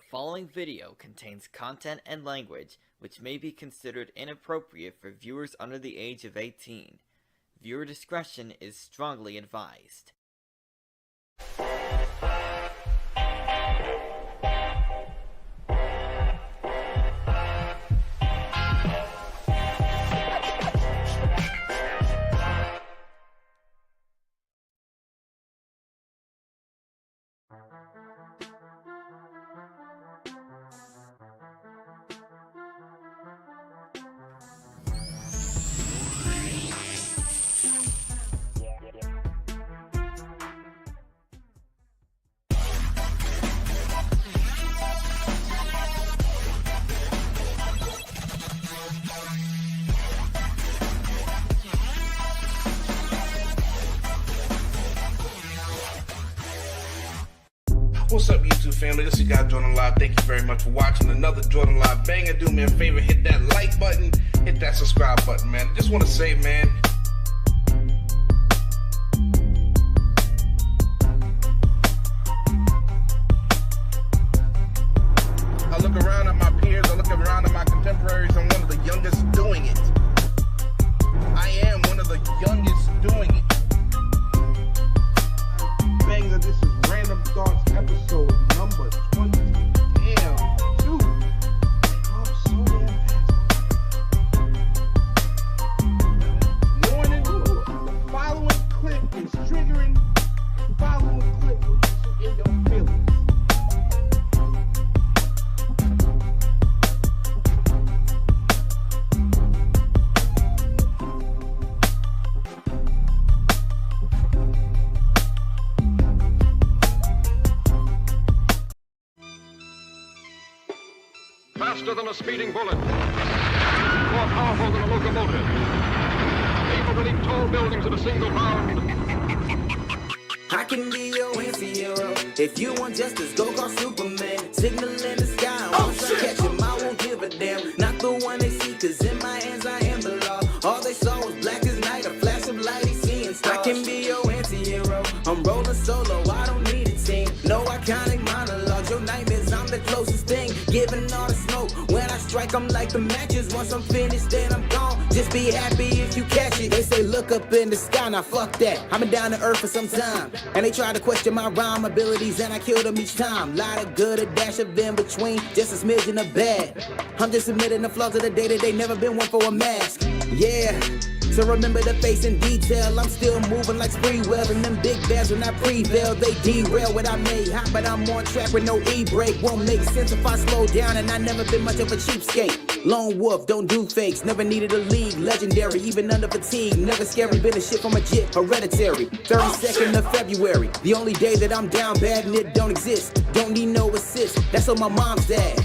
following video contains content and language which may be considered inappropriate for viewers under the age of 18. Viewer discretion is strongly advised. What's up, YouTube family? This is your guy Jordan Live. Thank you very much for watching another Jordan Live banger. Do me a favor, hit that like button, hit that subscribe button, man. I just want to say, man, I look around at my peers, I look around at my contemporaries, I'm one of the youngest doing it. I am one of the youngest doing it. Banger, this is Random Thoughts episode number 20. Damn, dude. I'm so damn fast. Warning, the following clip is triggering. The following clip will get you in your feelings. Faster than a speeding bullet, more powerful than a locomotive, able to leap tall buildings at a single bound. I can be your anti-hero. If you want justice, go call Superman. Signal in the sky, once I catch him, I won't give a damn. Not the one they see, cause in my hands I am the law. All they saw was black as night, a flash of light, he's seeing stars. I can be your anti-hero. I'm rolling solo, I don't need a team. No iconic monologues, your nightmares, I'm the closest thing. Giving all the smoke, when I strike, I'm like the matches. Once I'm finished, then I'm gone. Just be happy if you catch it. They say look up in the sky, now fuck that. I've been down to earth for some time, and they try to question my rhyme abilities, and I kill them each time. Lot of good, a dash of in between, just a smidgen of bad. I'm just admitting the flaws of the day-to-day, never been one for a mask. Yeah, so remember the face in detail. I'm still moving like Spreewell, and them big bands when I prevail, they derail what I made hot, but I'm on track with no e-brake. Won't make sense if I slow down, and I never been much of a cheapskate. Lone wolf, don't do fakes, never needed a league. Legendary, even under fatigue, never scary, been a shit from a jit. Hereditary, 32nd of February, the only day that I'm down bad and it don't exist. Don't need no assist, that's on my mom's dad.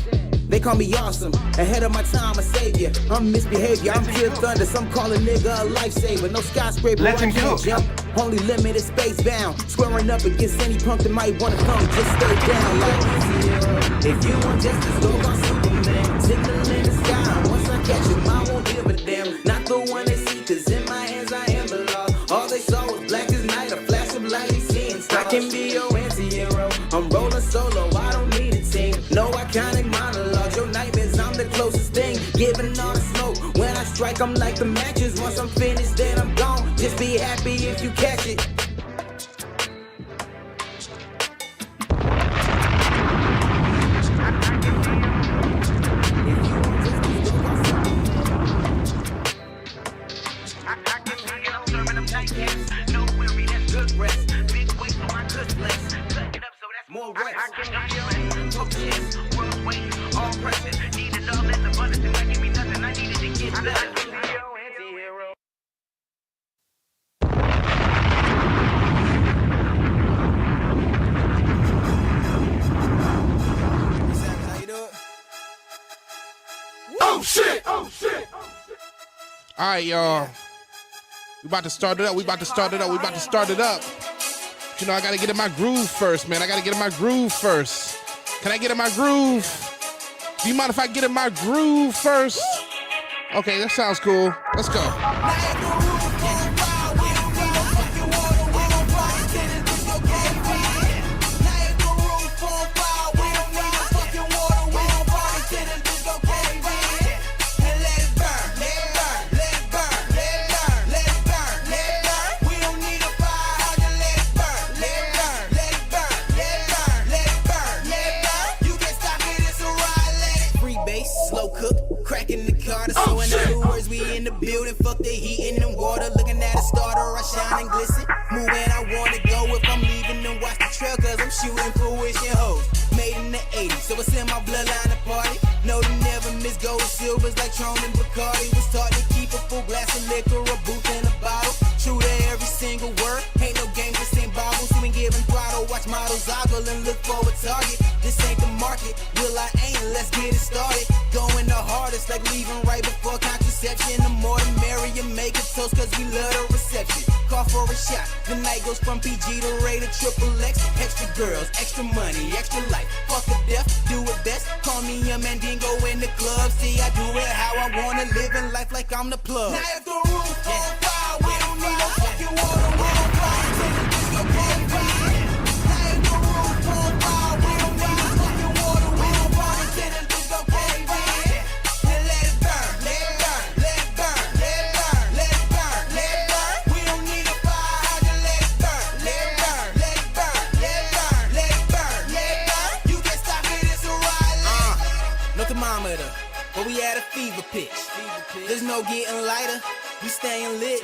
They call me awesome, ahead of my time, a savior. I'm misbehavior, I'm pure thunder. Some call a nigga a lifesaver. No skyscraper, I can't jump. Only limited space bound. Squaring up against any punk that might wanna come. Just stay down like zero. If you want justice, go call Superman. Signal in the sky, once I catch him, I won't give a damn. Not the one they see, cause in my hands I am the law. All they saw was black as night, a flash of light, he's seeing stars. I can be your anti-hero. I'm rolling solo, I don't need a team. No iconic monologues, your nightmares, I'm the closest thing. Giving all the smoke, when I strike, I'm like the matches. Once I'm finished, then I'm gone. Just be happy if you catch it. More rest. I can be your worldwide, all present. Needed all in abundance, and I give me nothing. I needed to get better. I can be your anti-hero. How you doing? oh shit, oh shit. All right, y'all. We about to start it up. We about to start it up. You know, I gotta get in my groove first, man. Can I get in my groove? Do you mind if I get in my groove first? Okay, that sounds cool. Let's go. cracking the Carter. So in other words, we in the building, fuck the heat and the water. Looking at a starter, I shine and glisten. Moving, I wanna go if I'm leaving and watch the trail, cause I'm shooting for wishing hoes. Made in the 80s, so it's in my bloodline to party. No, to never miss gold and silvers like Tron and Bacardi. Was taught to keep a full glass of liquor, a booth and a bottle. True to every single word, ain't no game, this ain't bobbles. You ain't giving throttle, watch models ogle and look for a target. This ain't the market, will I aim, let's get it started. Going the hardest, like leaving right before contraception. The more the merrier, make a toast, cause we love the reception. Call for a shot, the night goes from PG to rated triple X. Extra girls, extra money, extra life. Fuck a death, do it best. Call me a Mandingo in the club. See, I do it how I wanna, living life like I'm the plug. Now if the roof on fire, we don't need no fucking water. We don't fly until the disco pump fire. Now if the roof on fire, we don't need no fucking water. We don't fly until the disco pump fire. Then let it burn, let it burn, let it burn, let it burn, let it burn, let it burn. We don't need a fire hydrant, let it burn, let it burn, let it burn, let it burn, let it burn, let it burn. You can stop it, it's a riot. No thermometer, but we at a fever pitch. There's no getting lighter, we staying lit.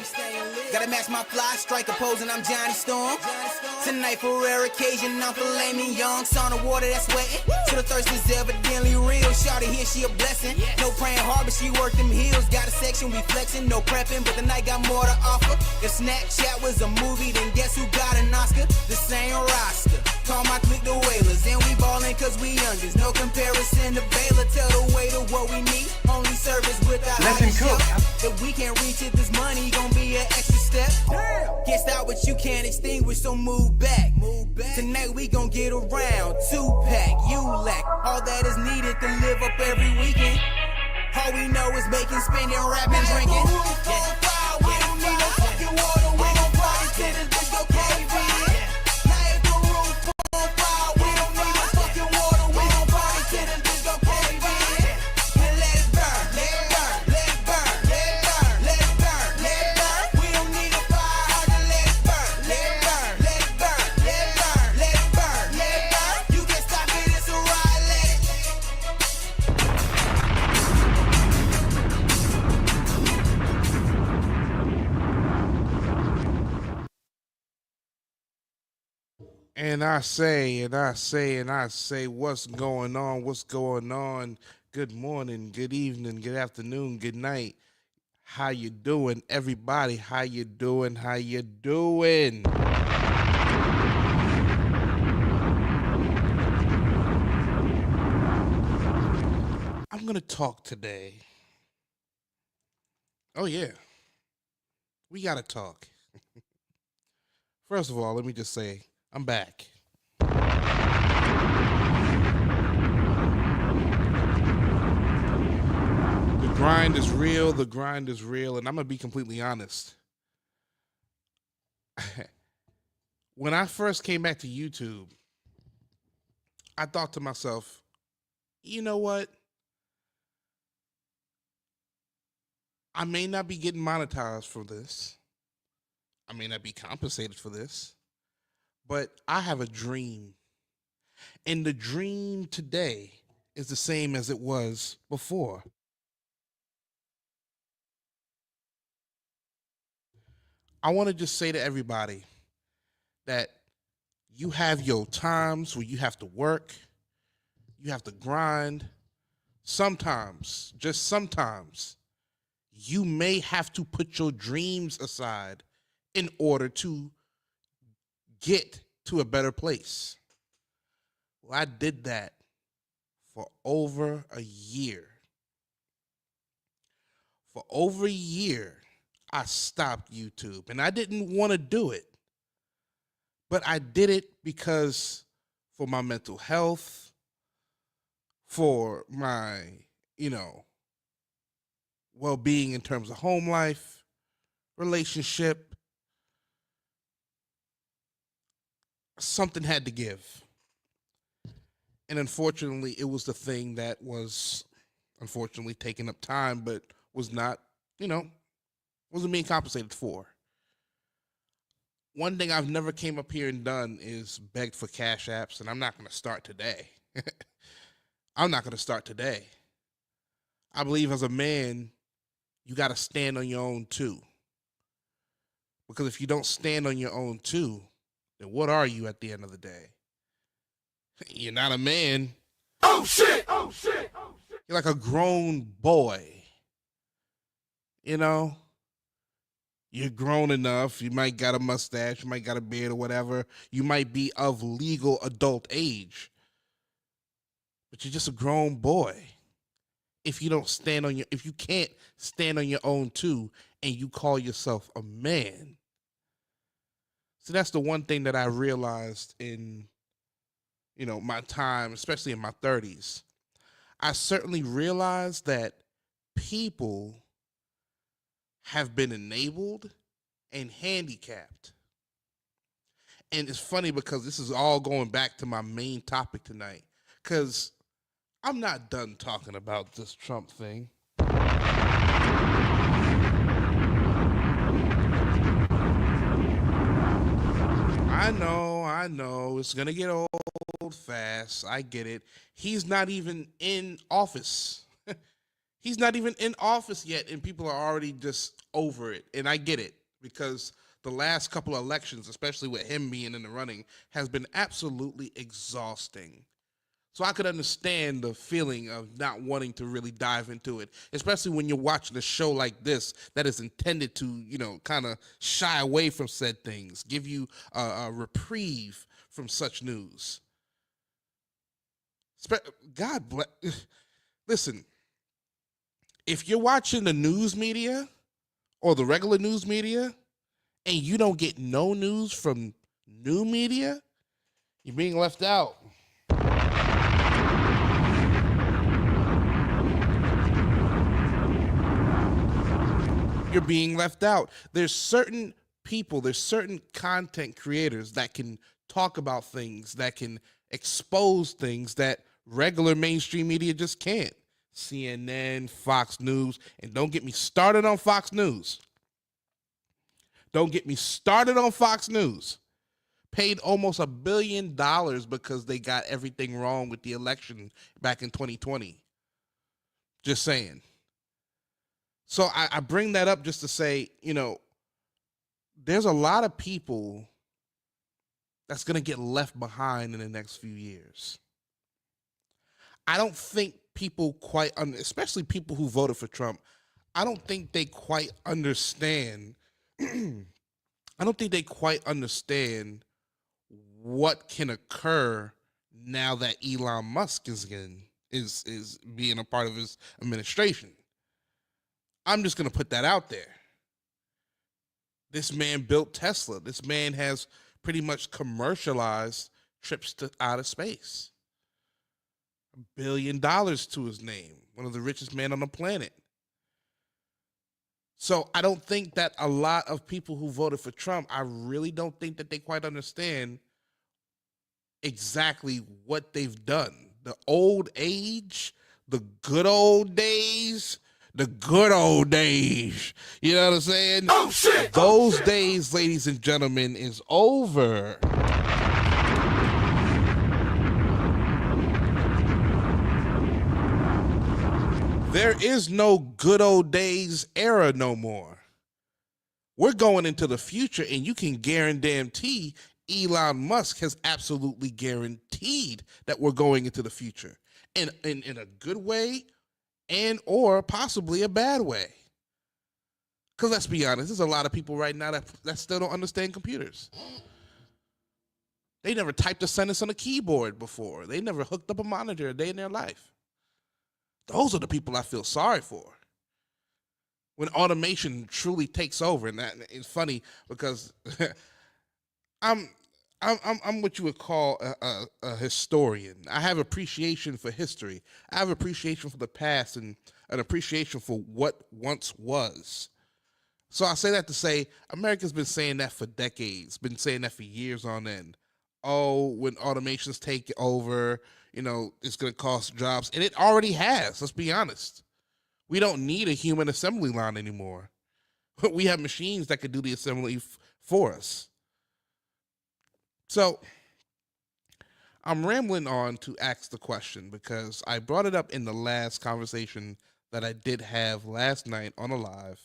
Gotta match my fly striker pose and I'm Johnny Storm. Tonight for rare occasion, I'm filet mignon. Sauna water that's wetting, so the thirst is evidently real. Shawty here, she a blessing. No praying hard, but she worked them heels. Got a section, we flexing, no prepping, but the night got more to offer. If Snapchat was a movie, then guess who got an Oscar? The same roster. Call my clique the Whalers, and we ballin' cause we youngest. No comparison to Baylor, tell the waiter what we need. Only service with our higher shelf. If we can't reach it, this money gon' be an extra step. Can't stop what you can't extinguish, so move back. Tonight we gon' get around. 2-pack, you lack all that is needed to live up every weekend. All we know is making, spending, rapping, drinking. We don't need no fucking water, we gon' fly until the disco cave in. Now if the roof on fire, we don't need no fucking water, we gon' fly until the disco cave in. Then let it burn, let it burn, let it burn, let it burn, let it burn, let it burn. We don't need a fire hydrant, let it burn, let it burn, let it burn, let it burn, let it burn, let it burn. You can stop it, it's a riot, let it. And I say, what's going on? What's going on? Good morning, good evening, good afternoon, good night. How you doing, everybody? How you doing? How you doing? I'm gonna talk today. Oh yeah, we gotta talk. First of all, let me just say, I'm back. The grind is real, and I'm gonna be completely honest. When I first came back to YouTube, I thought to myself, you know what? I may not be getting monetized for this. I may not be compensated for this. But I have a dream. And the dream today is the same as it was before. I want to just say to everybody that you have your times where you have to work, you have to grind. Sometimes, just sometimes, you may have to put your dreams aside in order to get to a better place. Well, I did that for over a year. For over a year, I stopped YouTube, and I didn't want to do it. But I did it because for my mental health, for my, well-being in terms of home life, relationship, something had to give. And unfortunately, it was the thing that was unfortunately taking up time, but was not, wasn't being compensated for. One thing I've never came up here and done is begged for cash apps, and I'm not going to start today. I'm not going to start today. I believe as a man, you got to stand on your own too. Because if you don't stand on your own too, then what are you at the end of the day? You're not a man. Oh shit! Oh shit! You're like a grown boy. You know? You're grown enough. You might got a mustache. You might got a beard or whatever. You might be of legal adult age. But you're just a grown boy. If you can't stand on your own too, and you call yourself a man. So that's the one thing that I realized in, my time, especially in my 30s. I certainly realized that people have been enabled and handicapped. And it's funny because this is all going back to my main topic tonight. Because I'm not done talking about this Trump thing. I know. It's going to get old fast. I get it. He's not even in office. He's not even in office yet, and people are already just over it. And I get it, because the last couple of elections, especially with him being in the running, has been absolutely exhausting. So I could understand the feeling of not wanting to really dive into it, especially when you're watching a show like this that is intended to, kind of shy away from said things, give you a reprieve from such news. God bless. Listen, if you're watching the news media or the regular news media and you don't get no news from new media, you're being left out. You're being left out. There's certain people, there's certain content creators that can talk about things, that can expose things that regular mainstream media just can't. CNN, Fox News, and don't get me started on Fox News. Don't get me started on Fox News. Paid almost $1 billion because they got everything wrong with the election back in 2020. Just saying. So I bring that up just to say, there's a lot of people that's going to get left behind in the next few years. I don't think people quite, especially people who voted for Trump, I don't think they quite understand. I don't think they quite understand what can occur now that Elon Musk is being a part of his administration. I'm just going to put that out there. This man built Tesla. This man has pretty much commercialized trips to outer space. $1 billion to his name. One of the richest men on the planet. So I don't think that a lot of people who voted for Trump, I really don't think that they quite understand exactly what they've done. The old age, the good old days, the good old days. You know what I'm saying? Oh shit! Those days, ladies and gentlemen, is over. There is no good old days era no more. We're going into the future, and you can guarantee Elon Musk has absolutely guaranteed that we're going into the future. In a good way, and or possibly a bad way. Because let's be honest, there's a lot of people right now that still don't understand computers. They never typed a sentence on a keyboard before. They never hooked up a monitor a day in their life. Those are the people I feel sorry for. When automation truly takes over, and that it's funny because I'm what you would call a historian. I have appreciation for history. I have appreciation for the past and an appreciation for what once was. So I say that to say America's been saying that for decades, been saying that for years on end. Oh, when automations take over, it's going to cost jobs. And it already has, let's be honest. We don't need a human assembly line anymore. We have machines that could do the assembly for us. So I'm rambling on to ask the question because I brought it up in the last conversation that I did have last night on a live.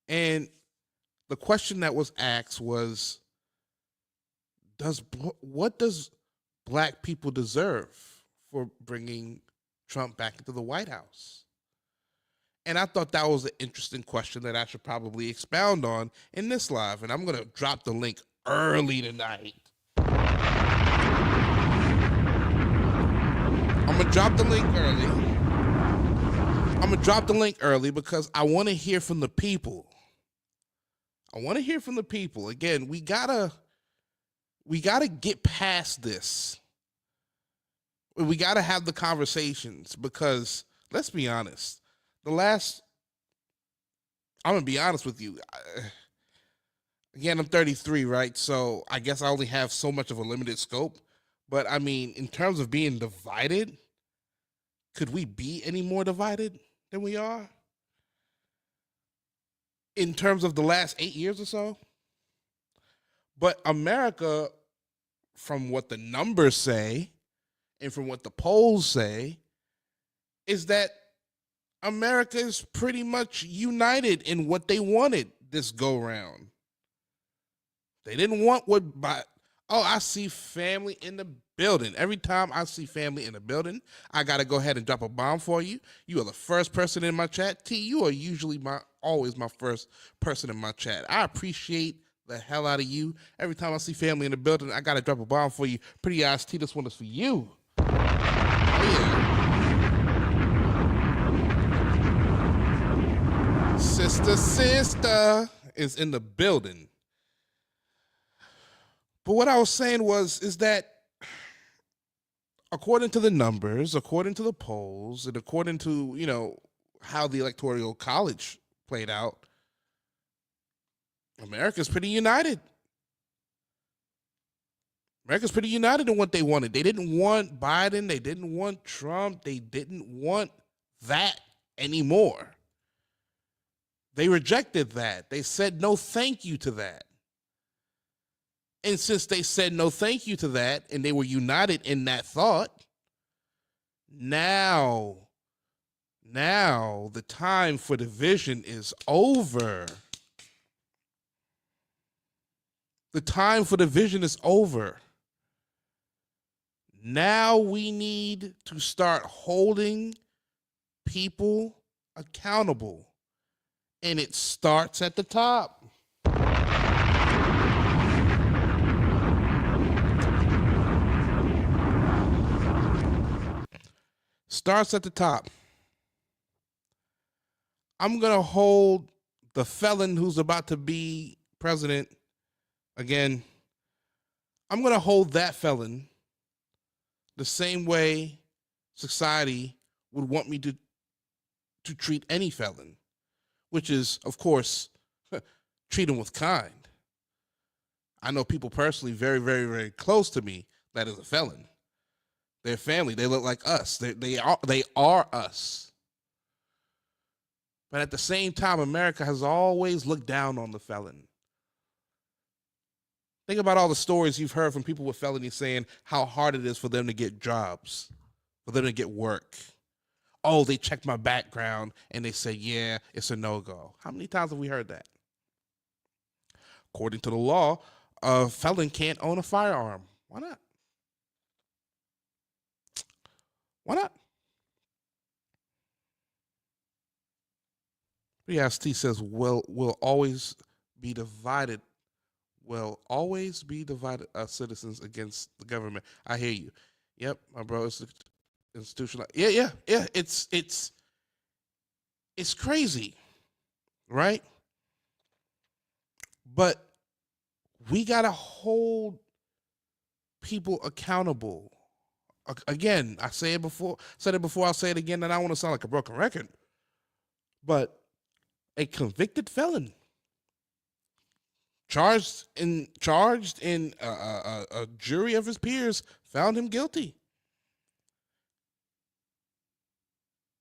And the question that was asked was, what does black people deserve for bringing Trump back into the White House? And I thought that was an interesting question that I should probably expound on in this live. And I'm going to drop the link early tonight. I'm going to drop the link early because I want to hear from the people. Again, we gotta get past this. We gotta have the conversations because let's be honest. I'm gonna be honest with you. Again, I'm 33, right? So I guess I only have so much of a limited scope. But I mean, in terms of being divided, could we be any more divided than we are? In terms of the last 8 years or so? But America, from what the numbers say and from what the polls say, is that America is pretty much united in what they wanted this go round. They didn't want I see family in the building. Every time I see family in the building, I got to go ahead and drop a bomb for you. You are the first person in my chat. T, you are usually always my first person in my chat. I appreciate the hell out of you. Every time I see family in the building, I got to drop a bomb for you. Pretty eyes, T, this one is for you. Oh, yeah. Sister is in the building. But what I was saying is that according to the numbers, according to the polls, and according to, how the Electoral College played out, America's pretty united. America's pretty united in what they wanted. They didn't want Biden. They didn't want Trump. They didn't want that anymore. They rejected that. They said no thank you to that. And since they said no thank you to that, and they were united in that thought, now the time for division is over. The time for division is over. Now we need to start holding people accountable. And it starts at the top. Starts at the top. I'm going to hold the felon who's about to be president again. I'm going to hold that felon the same way society would want me to treat any felon, which is, of course, treat them with kind. I know people personally very, very, very close to me that is a felon. Their family, they look like us. They are us. But at the same time, America has always looked down on the felon. Think about all the stories you've heard from people with felonies saying how hard it is for them to get jobs, for them to get work. Oh, they checked my background and they say, yeah, it's a no-go. How many times have we heard that? According to the law, a felon can't own a firearm. Why not? Why not? BST says, we'll always be divided. Will always be divided citizens against the government. I hear you. Yep, my bro, it's institutional. Yeah. It's crazy, right? But we gotta hold people accountable. Again, I said it before, I'll say it again, and I don't want to sound like a broken record. But a convicted felon charged in a jury of his peers found him guilty.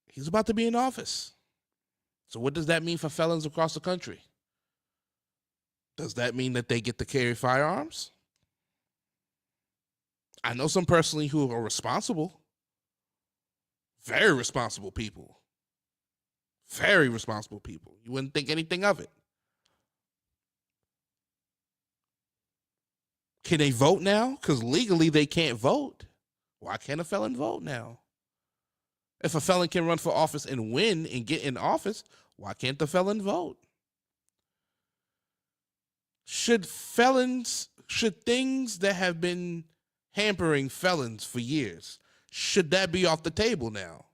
He's about to be in office. So what does that mean for felons across the country? Does that mean that they get to carry firearms? I know some personally who are responsible, very responsible people. Very responsible people. You wouldn't think anything of it. Can they vote now? Because legally they can't vote. Why can't a felon vote now? If a felon can run for office and win and get in office, why can't the felon vote? Should things that have been hampering felons for years, should that be off the table now?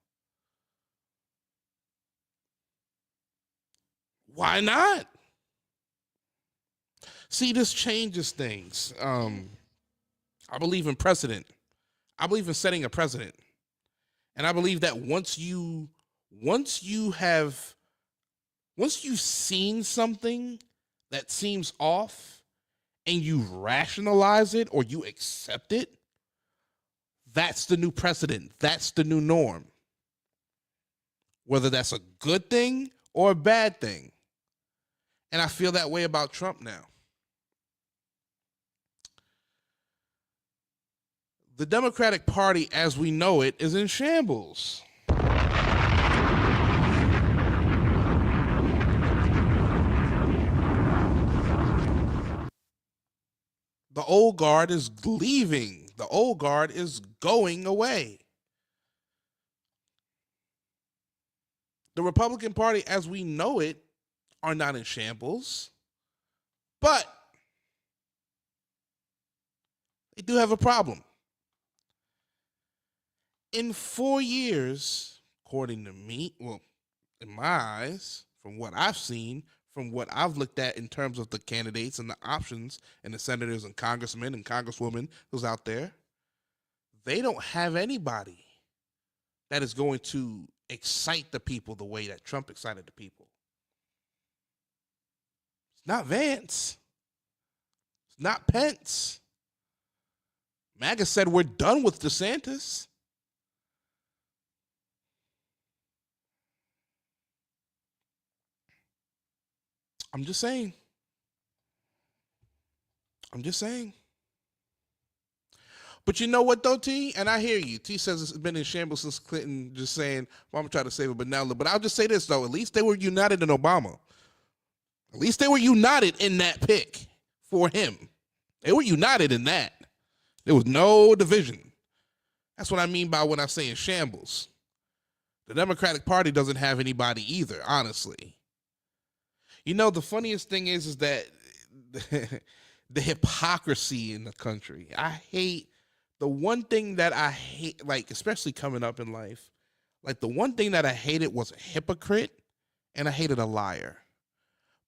Why not? See, this changes things. I believe in precedent. I believe in setting a precedent. And I believe that once you've seen something that seems off and you rationalize it or you accept it, that's the new precedent. That's the new norm. Whether that's a good thing or a bad thing. And I feel that way about Trump now. The Democratic Party, as we know it, is in shambles. The old guard is leaving. The old guard is going away. The Republican Party, as we know it, are not in shambles, but they do have a problem. In 4 years, according to me, well, in my eyes, from what I've seen, from what I've looked at in terms of the candidates and the options and the senators and congressmen and congresswomen who's out there, they don't have anybody that is going to excite the people the way that Trump excited the people. It's not Vance. It's not Pence. MAGA said we're done with DeSantis. I'm just saying. But you know what, though, T? And I hear you. T says it's been in shambles since Clinton, just saying, well, I'm going to try to save it, but now look. But I'll just say this, though. At least they were united in Obama. At least they were united in that pick for him. They were united in that. There was no division. That's what I mean by when I say in shambles. The Democratic Party doesn't have anybody either, honestly. You know, the funniest thing is that the hypocrisy in the country. The one thing that I hate, like, especially coming up in life, like, the one thing that I hated was a hypocrite, and I hated a liar.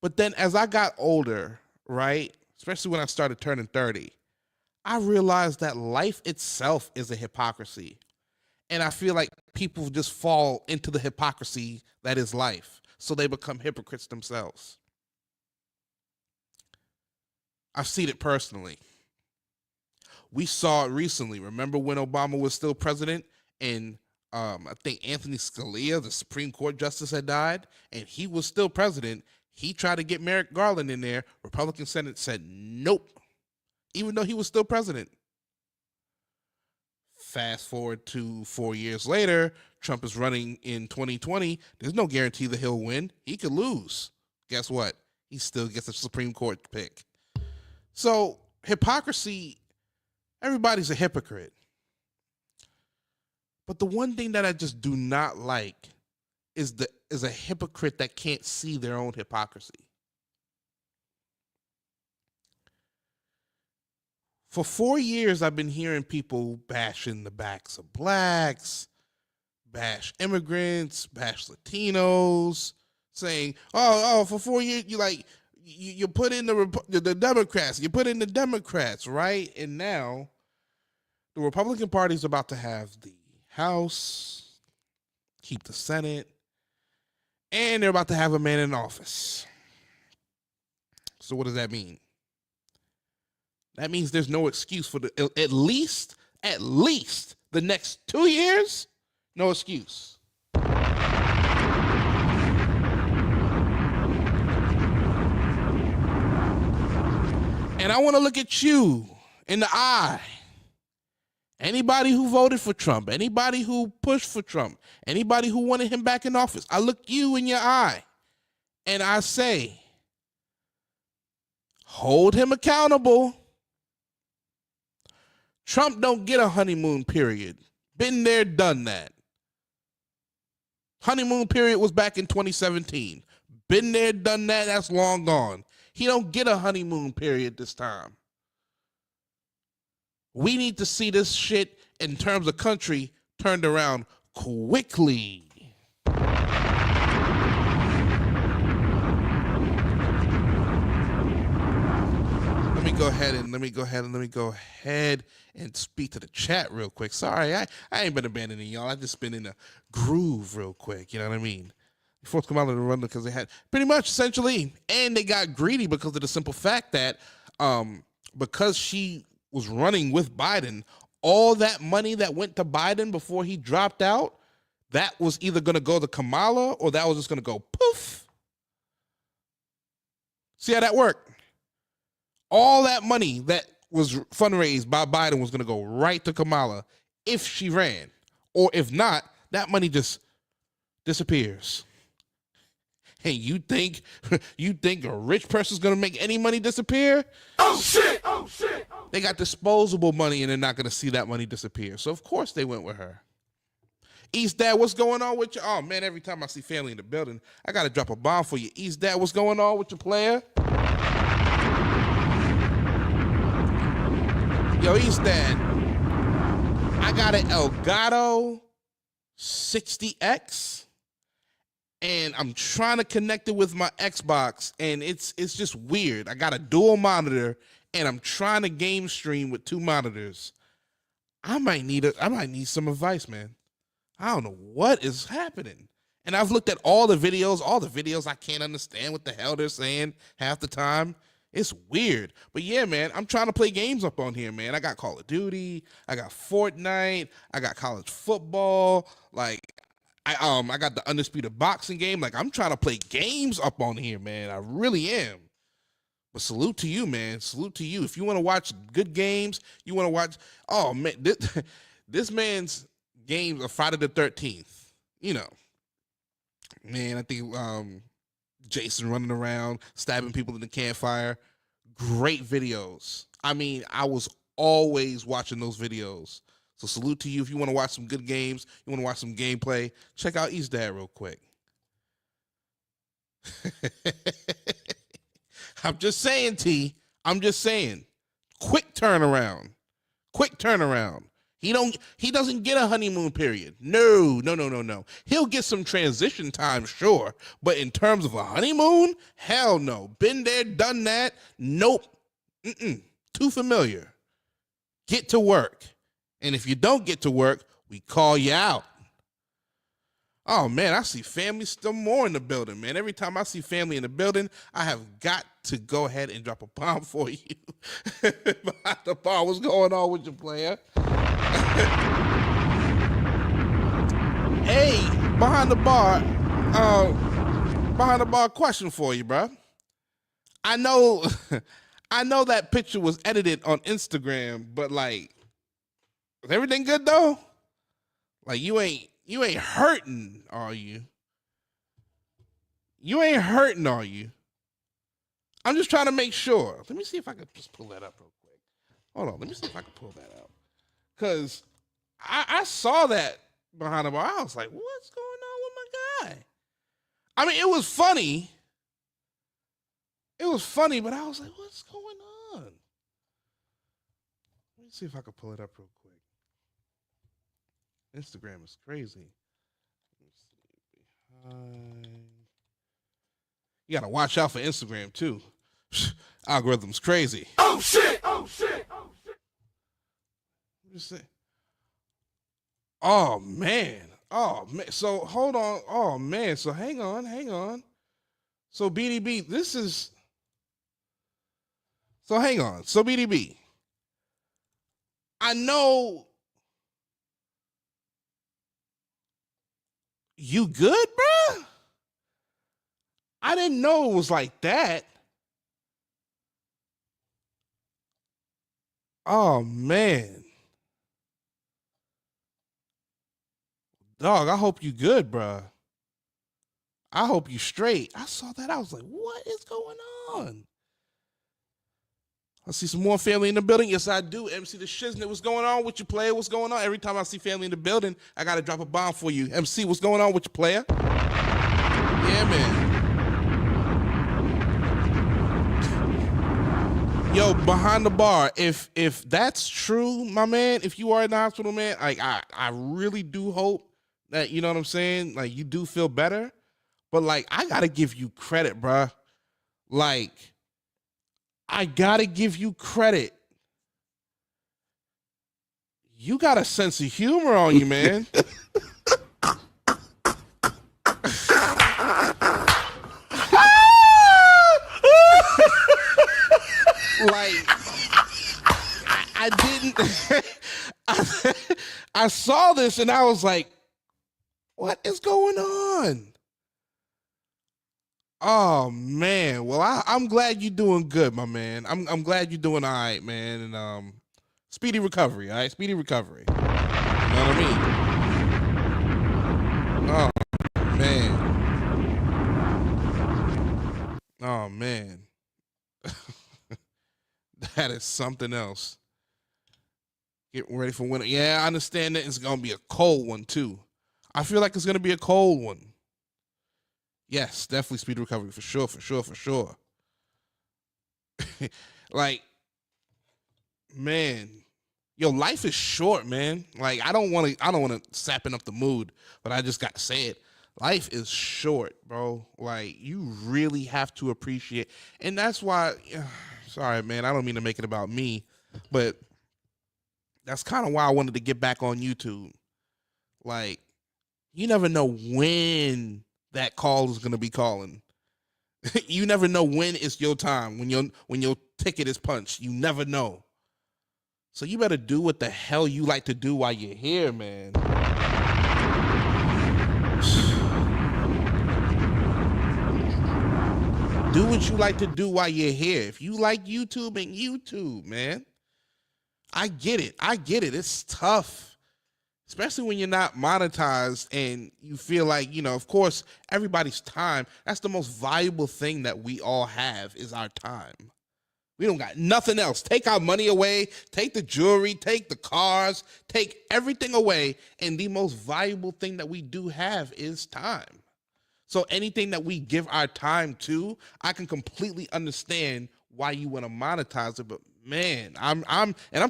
But then as I got older, right, especially when I started turning 30, I realized that life itself is a hypocrisy. And I feel like people just fall into the hypocrisy that is life. So they become hypocrites themselves. I've seen it personally. We saw it recently. Remember when Obama was still president and I think Anthony Scalia, the Supreme Court justice, had died and he was still president. He tried to get Merrick Garland in there. Republican Senate said nope, even though he was still president. Fast forward to 4 years later, Trump is running in 2020. There's no guarantee that he'll win. He could lose. Guess what? He still gets a Supreme Court pick. So hypocrisy, everybody's a hypocrite. But the one thing that I just do not like is a hypocrite that can't see their own hypocrisy. For 4 years, I've been hearing people bashing the backs of blacks, bash immigrants, bash Latinos, saying, for 4 years, you put in the Democrats, you put in the Democrats, right? And now the Republican Party is about to have the House, keep the Senate, and they're about to have a man in office. So what does that mean? That means there's no excuse for at least the next 2 years, no excuse. And I want to look at you in the eye Anybody who voted for Trump, anybody who pushed for Trump, anybody who wanted him back in office, I look you in your eye and I say, hold him accountable. Trump don't get a honeymoon period. Been there, done that. Honeymoon period was back in 2017. Been there, done that. That's long gone. He don't get a honeymoon period this time. We need to see this shit in terms of country turned around quickly. Let me go ahead and speak to the chat real quick. Sorry, I ain't been abandoning y'all. I just been in a groove real quick. You know what I mean? Fourth come out of the run because they had pretty much essentially, and they got greedy because of the simple fact that because she was running with Biden, all that money that went to Biden before he dropped out, that was either going to go to Kamala or that was just going to go poof. See how that worked? All that money that was fundraised by Biden was going to go right to Kamala if she ran. Or if not, that money just disappears. Hey, you think a rich person's going to make any money disappear? Oh, shit! Oh, shit! They got disposable money and they're not going to see that money disappear. So, of course, they went with her. East Dad, what's going on with you? Oh, man, every time I see family in the building, I got to drop a bomb for you. East Dad, what's going on with your player? Yo, East Dad, I got an Elgato 60X, and I'm trying to connect it with my Xbox, and it's just weird. I got a dual monitor, and I'm trying to game stream with two monitors. I might need some advice, man. I don't know what is happening. And I've looked at all the videos I can't understand what the hell they're saying half the time. It's weird. But yeah, man, I'm trying to play games up on here, man. I got Call of Duty, I got Fortnite, I got college football, like I got the Undisputed boxing game. Like, I'm trying to play games up on here, man. I really am. But salute to you, man. Salute to you. If you want to watch good games, you want to watch, oh man, this man's games are Friday the 13th. You know. Man, I think Jason running around, stabbing people in the campfire. Great videos. I mean, I was always watching those videos. So salute to you. If you want to watch some good games, you want to watch some gameplay, check out East Dad real quick. I'm just saying, T. I'm just saying. Quick turnaround. Quick turnaround. He doesn't get a honeymoon period. No. He'll get some transition time, sure. But in terms of a honeymoon, hell no. Been there, done that. Nope. Too familiar. Get to work. And if you don't get to work, we call you out. Oh, man, I see family still more in the building, man. Every time I see family in the building, I have got to go ahead and drop a bomb for you. Behind the bar, what's going on with your player? Hey, behind the bar question for you, bro. I know that picture was edited on Instagram, but like, is everything good though? Like, you ain't hurting, are you? You ain't hurting, are you? I'm just trying to make sure. Let me see if I can just pull that up real quick. Hold on, let me see if I can pull that out. Because I saw that behind the bar. I was like, what's going on with my guy? I mean, it was funny. It was funny, but I was like, what's going on? Let me see if I can pull it up real quick. Instagram is crazy. Let me see. Behind. You got to watch out for Instagram, too. Algorithm's crazy. Oh, shit! Oh, shit! Oh, shit! Just say, oh man. So hold on. Oh man. So hang on. So BDB, this is. So hang on. So BDB, I know you good, bruh? I didn't know it was like that. Oh man. Dog, I hope you good, bruh. I hope you straight. I saw that. I was like, what is going on? I see some more family in the building. Yes, I do. MC the Shiznit, what's going on with you, player? What's going on? Every time I see family in the building, I got to drop a bomb for you. MC, what's going on with you, player? Yeah, man. Yo, behind the bar, if that's true, my man, if you are in the hospital, man, like I really do hope that, you know what I'm saying, like you do feel better. But like I gotta give you credit, bruh. Like I gotta give you credit. You got a sense of humor on you, man. Like I didn't I saw this and I was like, what is going on? Oh man. Well, I'm glad you're doing good, my man. I'm glad you're doing all right, man. And speedy recovery, all right? Speedy recovery. You know what I mean? Oh man. Oh man. That is something else. Getting ready for winter. Yeah, I understand that it's going to be a cold one, too. I feel like it's going to be a cold one. Yes, definitely speed recovery, for sure, for sure, for sure. Like, man, yo, life is short, man. Like, I don't want to sapping up the mood, but I just got to say it. Life is short, bro. Like, you really have to appreciate. And that's why, sorry, man, I don't mean to make it about me, but that's kind of why I wanted to get back on YouTube. Like, you never know when that call is going to be calling. You never know when it's your time, when your ticket is punched. You never know. So you better do what the hell you like to do while you're here, man. Do what you like to do while you're here. If you like YouTube, and YouTube, man. I get it. It's tough. Especially when you're not monetized and you feel like, of course, everybody's time. That's the most valuable thing that we all have is our time. We don't got nothing else. Take our money away, take the jewelry, take the cars, take everything away. And the most valuable thing that we do have is time. So anything that we give our time to, I can completely understand why you want to monetize it. But man, I'm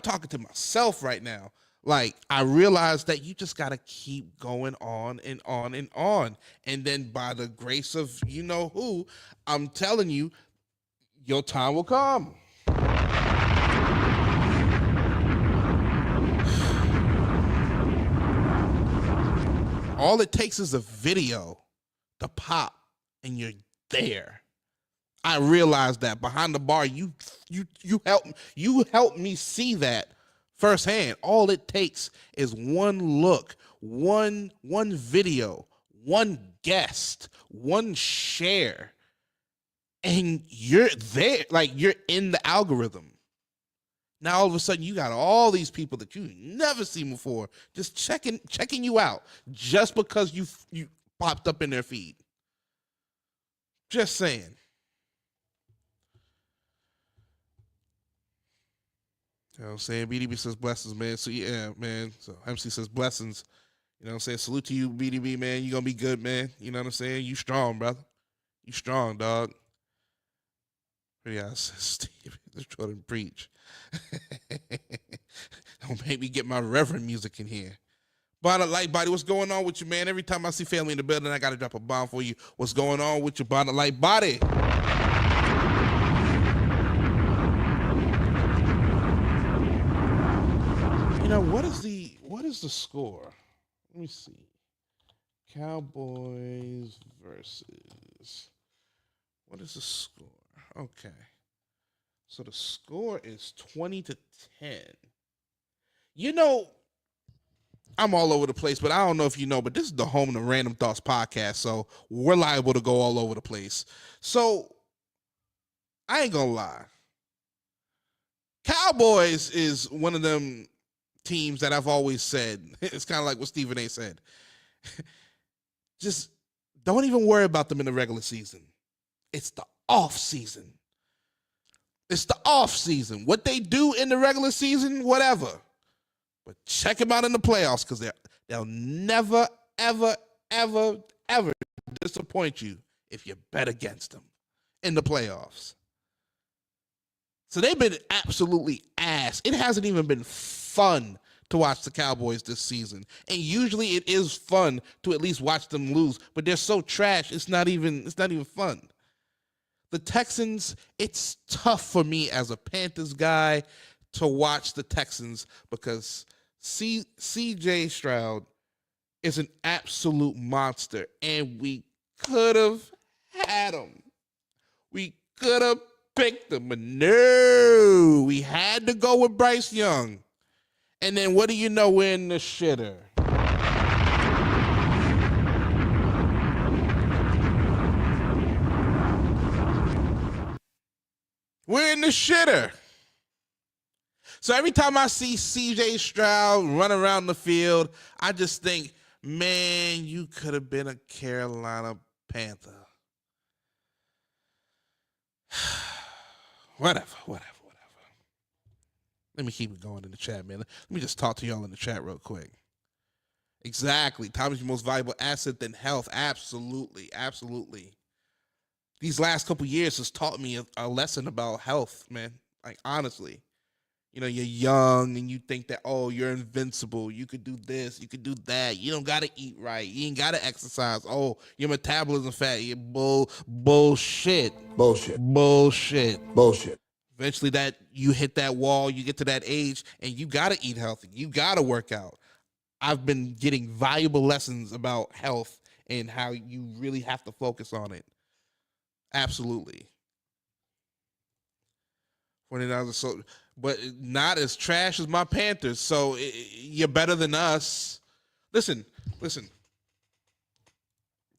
talking to myself right now. Like, I realized that you just got to keep going on and on and on. And then by the grace of you know who, I'm telling you, your time will come. All it takes is a video to pop and you're there. I realized that behind the bar, you helped me see that firsthand. All it takes is one look, one video, one guest, one share, and you're there. Like, you're in the algorithm. Now all of a sudden you got all these people that you never seen before just checking you out just because you popped up in their feed. Just saying. You know what I'm saying? BDB says blessings, man. So yeah, man. So MC says blessings. You know what I'm saying? Salute to you, BDB, man. You gonna be good, man. You know what I'm saying? You strong, brother. You strong, dog. Yeah, Steve, Jordan preach. Don't make me get my reverend music in here. Bonnet Light Body, what's going on with you, man? Every time I see family in the building, I gotta drop a bomb for you. What's going on with your Bonnet Light Body? You know, what is the score? Let me see. Cowboys versus. What is the score? Okay. So the score is 20-10. You know, I'm all over the place, but I don't know if you know, but this is the home of the Random Thoughts podcast, so we're liable to go all over the place. So I ain't gonna lie. Cowboys is one of them teams that I've always said, it's kind of like what Stephen A said. Just don't even worry about them in the regular season. It's the off season. It's the off season. What they do in the regular season, whatever. But check them out in the playoffs because they'll never, ever, ever, ever disappoint you if you bet against them in the playoffs. So they've been absolutely ass. It hasn't even been fun to watch the Cowboys this season. And usually it is fun to at least watch them lose, but they're so trash, it's not even fun. The Texans, it's tough for me as a Panthers guy to watch the Texans because CJ Stroud is an absolute monster, and we could have had him. We could have picked him, but no, we had to go with Bryce Young. And then what do you know? We're in the shitter. We're in the shitter. So every time I see CJ Stroud run around the field, I just think, man, you could have been a Carolina Panther. Whatever. Let me keep it going in the chat, man. Let me just talk to y'all in the chat real quick. Exactly. Time is your most valuable asset than health. Absolutely. These last couple years has taught me a lesson about health, man. Like, honestly. You know, you're young and you think that, oh, you're invincible. You could do this. You could do that. You don't got to eat right. You ain't got to exercise. Oh, your metabolism fat. You're bullshit. Eventually that you hit that wall, you get to that age, and you got to eat healthy. You got to work out. I've been getting valuable lessons about health and how you really have to focus on it. Absolutely. 49 so, but not as trash as my Panthers. So you're better than us. Listen.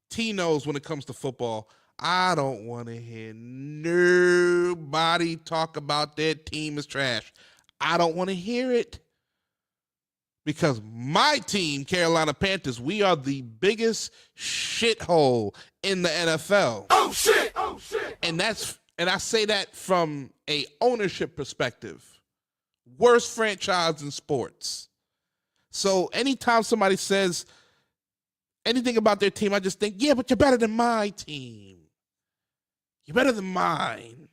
T knows when it comes to football, I don't want to hear nobody talk about their team is trash. I don't want to hear it. Because my team, Carolina Panthers, we are the biggest shithole in the NFL. Oh shit. And I say that from a ownership perspective. Worst franchise in sports. So anytime somebody says anything about their team, I just think, yeah, but you're better than my team. You're better than mine.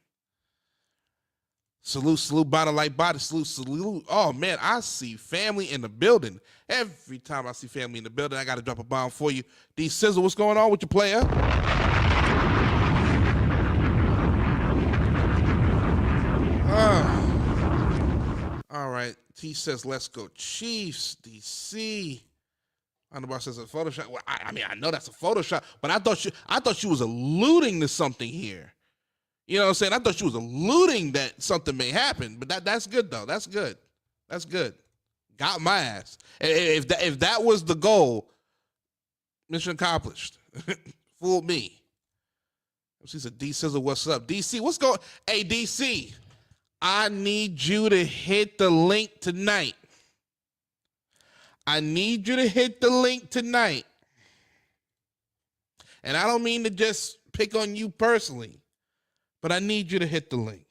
Salute, body like body, salute. Oh, man, I see family in the building. Every time I see family in the building, I got to drop a bomb for you. D Sizzle, what's going on with your player? All right, T says, let's go Chiefs, DC. Underbar says a Photoshop. Well, I mean, I know that's a Photoshop, but I thought she was alluding to something here. You know what I'm saying? I thought she was alluding that something may happen, but that's good though. That's good. Got my ass. If that was the goal, mission accomplished. Fooled me. She said, D Sizzle, what's up? DC, what's going? Hey, DC, I need you to hit the link tonight. And I don't mean to just pick on you personally, but I need you to hit the link.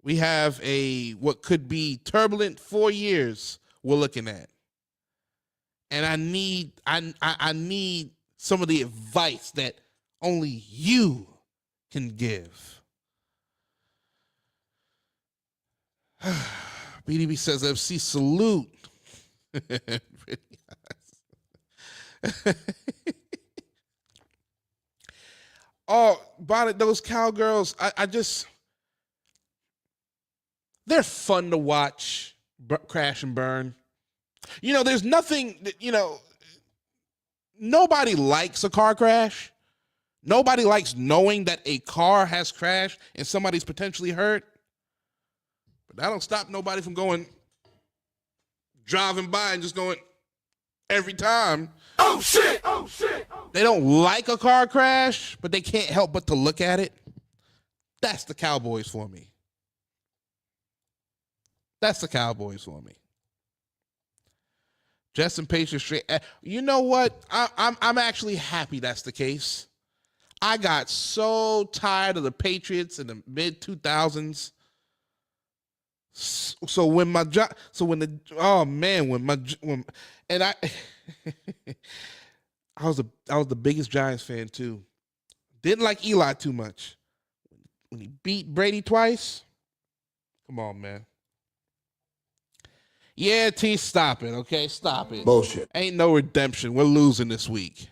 We have what could be turbulent 4 years we're looking at. And I need some of the advice that only you can give. BDB says FC salute. Oh, Bonnet, those cowgirls, I just, they're fun to watch crash and burn. You know, there's nothing, nobody likes a car crash. Nobody likes knowing that a car has crashed and somebody's potentially hurt. But that don't stop nobody from driving by and just going every time. Oh shit. They don't like a car crash, but they can't help but to look at it. That's the Cowboys for me. Just and Patriots straight. You know what? I'm actually happy that's the case. I got so tired of the Patriots in the mid 2000s. So when I was the biggest Giants fan too. Didn't like Eli too much. When he beat Brady twice, come on, man. Yeah, T, stop it, okay? Stop it. Bullshit. Ain't no redemption. We're losing this week.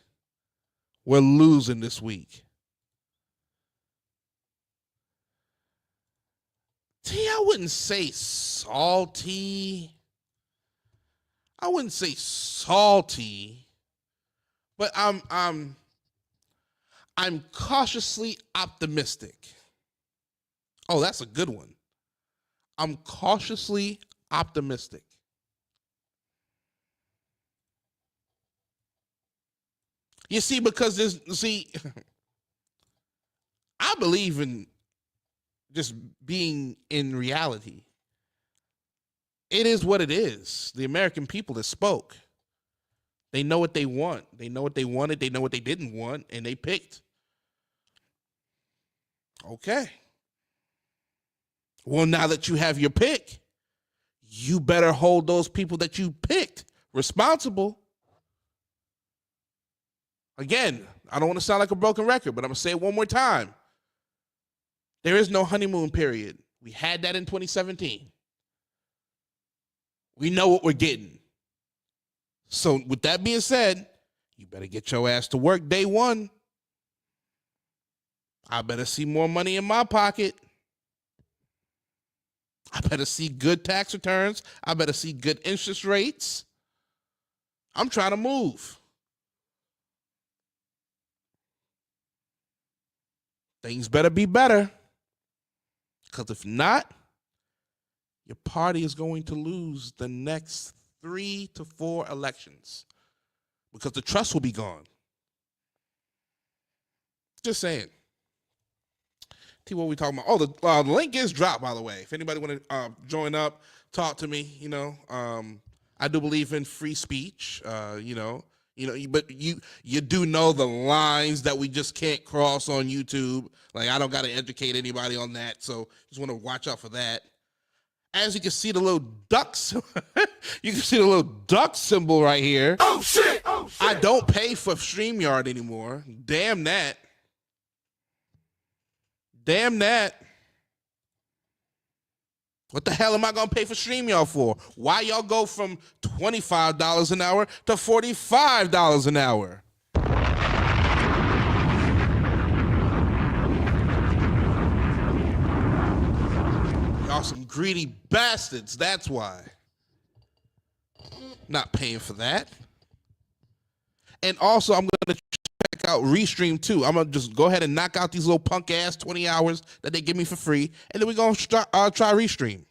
We're losing this week. T, I wouldn't say salty. I wouldn't say salty, but I'm cautiously optimistic. Oh, that's a good one. I'm cautiously optimistic. You see, because I believe in just being in reality. It is what it is. The American people that spoke. They know what they want. They know what they wanted. They know what they didn't want, and they picked. Okay. Well, now that you have your pick, you better hold those people that you picked responsible. Again, I don't want to sound like a broken record, but I'm going to say it one more time. There is no honeymoon period. We had that in 2017. We know what we're getting. So with that being said, you better get your ass to work day one. I better see more money in my pocket. I better see good tax returns. I better see good interest rates. I'm trying to move. Things better be better. Because if not, your party is going to lose the next 3 to 4 elections. Because the trust will be gone. Just saying. T, what are we talking about? Oh, the link is dropped, by the way. If anybody want to join up, talk to me, I do believe in free speech, but you do know the lines that we just can't cross on YouTube. Like, I don't got to educate anybody on that, so just want to watch out for that. As you can see the little ducks, you can see the little duck symbol right here. Oh shit! Oh shit! I don't pay for StreamYard anymore. Damn that. Damn that. What the hell am I going to pay for StreamYard for? Why y'all go from $25 an hour to $45 an hour? Y'all some greedy bastards, that's why. Not paying for that. And also, I'm going to check out Restream too. I'm going to just go ahead and knock out these little punk ass 20 hours that they give me for free. And then we're going to try Restream.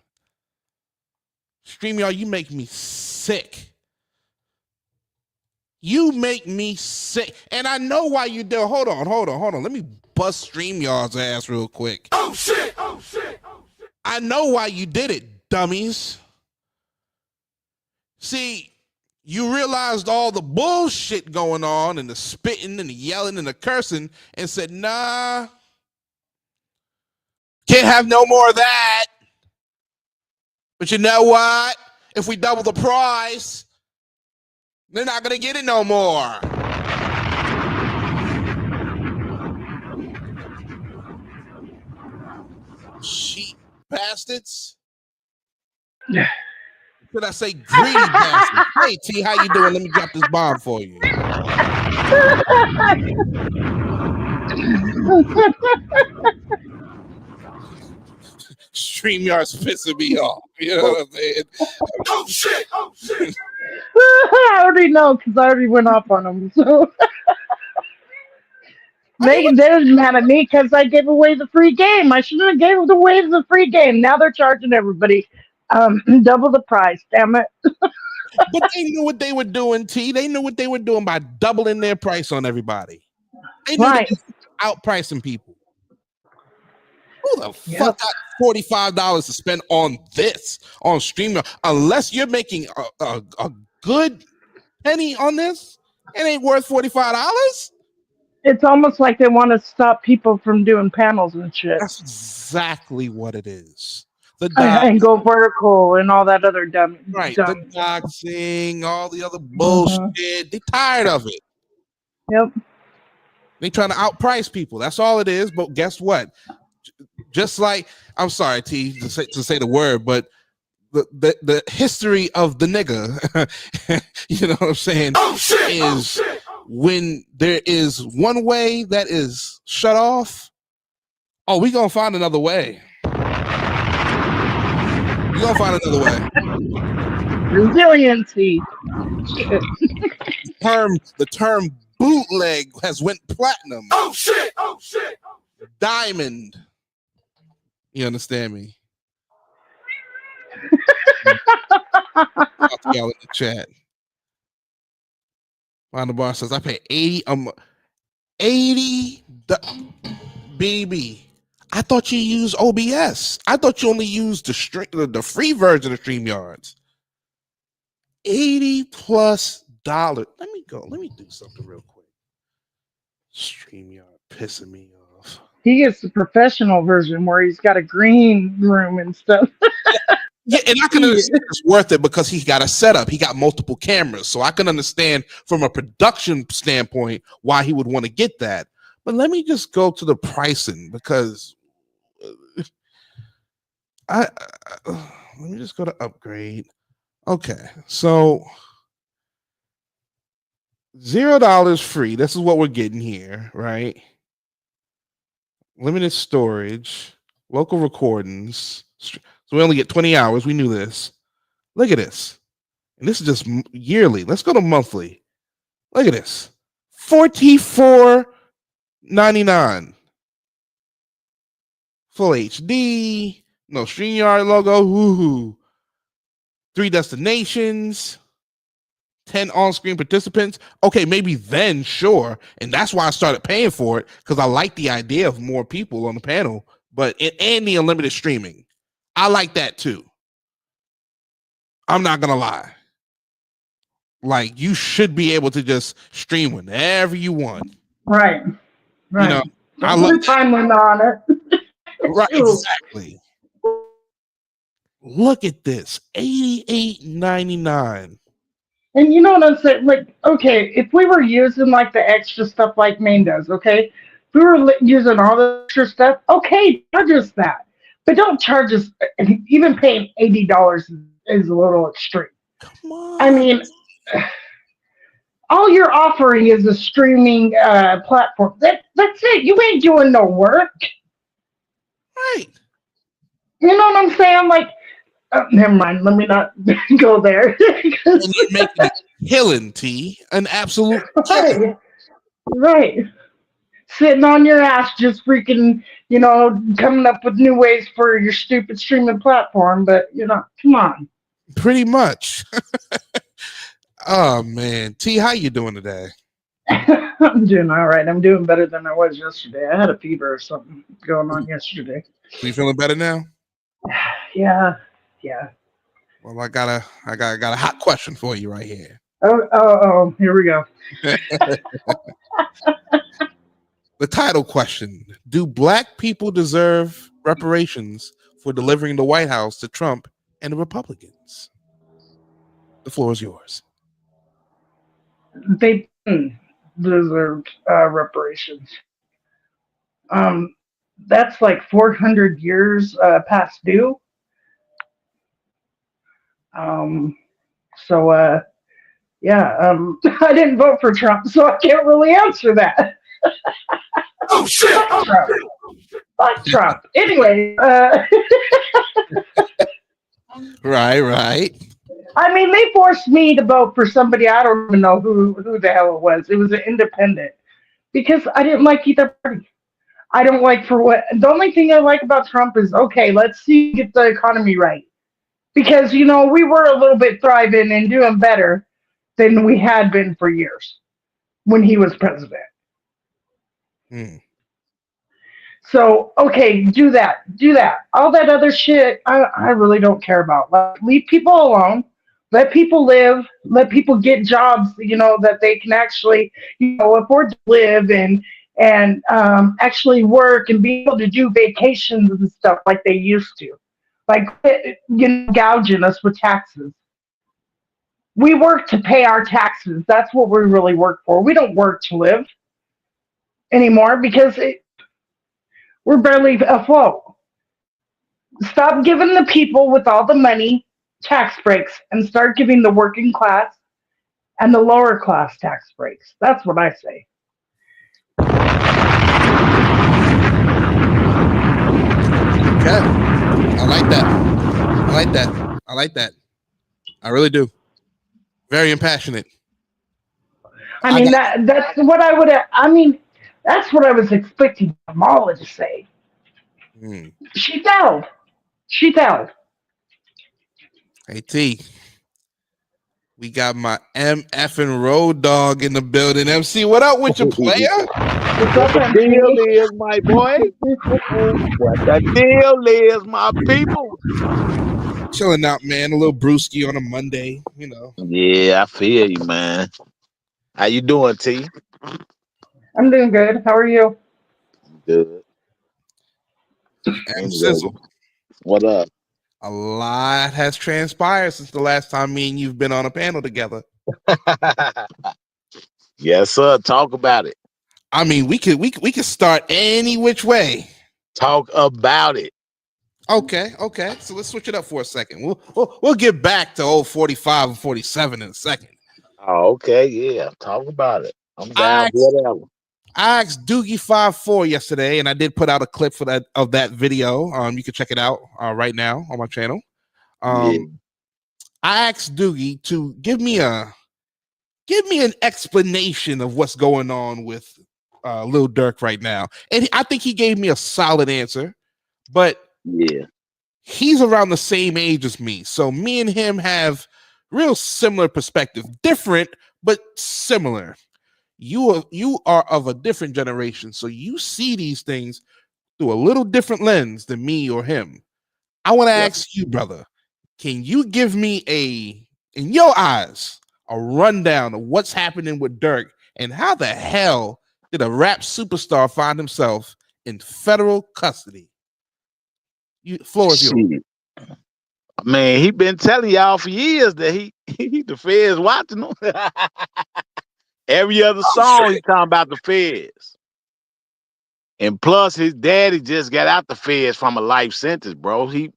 StreamYard, you make me sick. You make me sick. And I know why you do. Hold on. Let me bust StreamYard's ass real quick. Oh shit! Oh shit! Oh shit! I know why you did it, dummies. See, you realized all the bullshit going on and the spitting and the yelling and the cursing and said, nah, can't have no more of that. But you know what? If we double the price, they're not going to get it no more. Cheap bastards. Should I say greedy bastards? Hey, T, how you doing? Let me drop this bomb for you. StreamYard's pissing me off. You know what I'm saying? Oh shit! Oh shit! I already know because I already went off on them. So they doesn't mad at me because I gave away the free game. I shouldn't have gave away the free game. Now they're charging everybody double the price. Damn it! But they knew what they were doing, T. They knew what they were doing by doubling their price on everybody. They knew Right. they were outpricing people. Who the fuck got $45 to spend on this on StreamYard? Unless you're making a good penny on this. It ain't worth $45. It's almost like they want to stop people from doing panels and shit. That's exactly what it is. The And docs, go vertical and all that other right? The dumb. doxing, all the other Uh-huh. bullshit. They tired of it. Yep. They trying to outprice people. That's all it is. But guess what? Just like I'm sorry, T, to say the word, but the history of the nigga, you know what I'm saying, is when there is one way that is shut off, oh, we gonna find another way. We gonna find another way. Resiliency. The term bootleg has went platinum. Oh shit! Oh shit! Diamond. You understand me? Talk to y'all in the chat. Find the bar says I pay 80 baby. I thought you used OBS. I thought you only used the free version of StreamYards. $80+. Let me go. Let me do something real quick. StreamYard pissing me off. He gets the professional version where he's got a green room and stuff. Yeah, and I can understand it's worth it because he got a setup. He got multiple cameras. So I can understand from a production standpoint why he would want to get that. But let me just go to the pricing because let me just go to upgrade. Okay, so $0 free. This is what we're getting here, right? Limited storage, local recordings. So we only get 20 hours. We knew this. Look at this. And this is just yearly. Let's go to monthly. Look at this. $44.99. Full HD. No StreamYard logo. Woohoo. 3 destinations. 10 on-screen participants. Okay, maybe then, sure. And that's why I started paying for it, because I like the idea of more people on the panel, and the unlimited streaming. I like that too. I'm not gonna lie. Like, you should be able to just stream whenever you want. Right. You know, I Don't love put a time limit on it. right, exactly. Look at this. $88.99. And you know what I'm saying? Like, okay, if we were using like the extra stuff like Maine does, okay, if we were using all the extra stuff, okay, charge us that, but don't charge us. Even paying $80 is a little extreme. Come on. I mean, all you're offering is a streaming platform. That's it. You ain't doing no work. Right. You know what I'm saying? Like, never mind. Let me not go there. And you're making a killing, T. An absolute killing. Right. Sitting on your ass, just freaking, coming up with new ways for your stupid streaming platform. But, come on. Pretty much. Oh, man. T, how you doing today? I'm doing all right. I'm doing better than I was yesterday. I had a fever or something going on yesterday. So you feeling better now? Yeah. Well, I got a hot question for you right here. Oh, here we go. The title question: do Black people deserve reparations for delivering the White House to Trump and the Republicans? The floor is yours. They deserved reparations. That's like 400 years past due. Yeah. I didn't vote for Trump, so I can't really answer that. Oh shit! Fuck Trump. Fuck Trump. Anyway. Right. I mean, they forced me to vote for somebody. I don't even know who the hell it was. It was an independent because I didn't like either party. I don't like for what. The only thing I like about Trump is, okay, let's see, get the economy right. Because, we were a little bit thriving and doing better than we had been for years when he was president. So, okay, do that. All that other shit, I really don't care about. Like, leave people alone. Let people live. Let people get jobs. That they can actually afford to live and actually work and be able to do vacations and stuff like they used to. Like gouging us with taxes. We work to pay our taxes. That's what we really work for. We don't work to live anymore because we're barely afloat. Stop giving the people with all the money tax breaks and start giving the working class and the lower class tax breaks. That's what I say. Okay. I like that. I like that. I like that. I really do. Very impassionate. I I mean got that's what I would. I mean, that's what I was expecting Kamala to say. mm. She failed. She failed. Hey T. We got my MF and Road Dog in the building. MC, what up with your player? What's What up, the deal MC? is, my boy? What the deal is, my people? Chilling out, man. A little brewski on a Monday, Yeah, I feel you, man. How you doing, T? I'm doing good. How are you? Good. M Anyway, Sizzle. what up? A lot has transpired since the last time me and you've been on a panel together. Yes, sir. Talk about it. I mean, we could start any which way. Talk about it. Okay. So let's switch it up for a second. We'll get back to old 45 and 47 in a second. Oh, okay. Yeah. Talk about it. I'm down I for whatever. asked Doogie54 yesterday, and I did put out a clip of that video. You can check it out right now on my channel. Yeah. I asked Doogie to give me an explanation of what's going on with Lil Durk right now, and I think he gave me a solid answer. But Yeah. he's around the same age as me, so me and him have real similar perspective, different but similar. You are of a different generation, so you see these things through a little different lens than me or him. I want to Right. ask you, brother, can you give me in your eyes, a rundown of what's happening with Dirk and how the hell did a rap superstar find himself in federal custody? Floor is yours. Shit. Man, he been telling y'all for years that the feds watching him. Every other song he talking about the feds. And plus his daddy just got out the feds from a life sentence, bro. He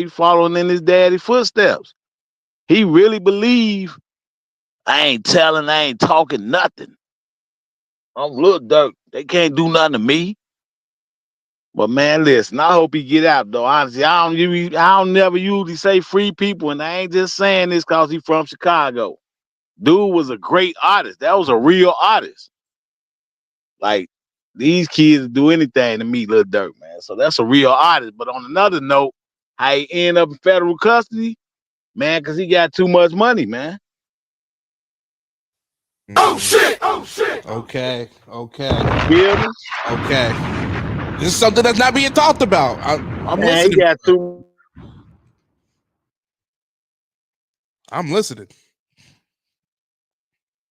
following in his daddy's footsteps. He really believe I ain't talking nothing. I'm Lil Durk. They can't do nothing to me. But man, listen, I hope he get out though. Honestly, I don't never usually say free people, and I ain't just saying this cause he from Chicago. Dude was a great artist. That was a real artist. Like these kids do anything to meet Lil Durk, man. So that's a real artist. But on another note, how he end up in federal custody, man, because he got too much money, man. Oh shit! Oh shit! Okay. Feel me? Okay. This is something that's not being talked about. I'm Man, he listening. got too. I'm listening.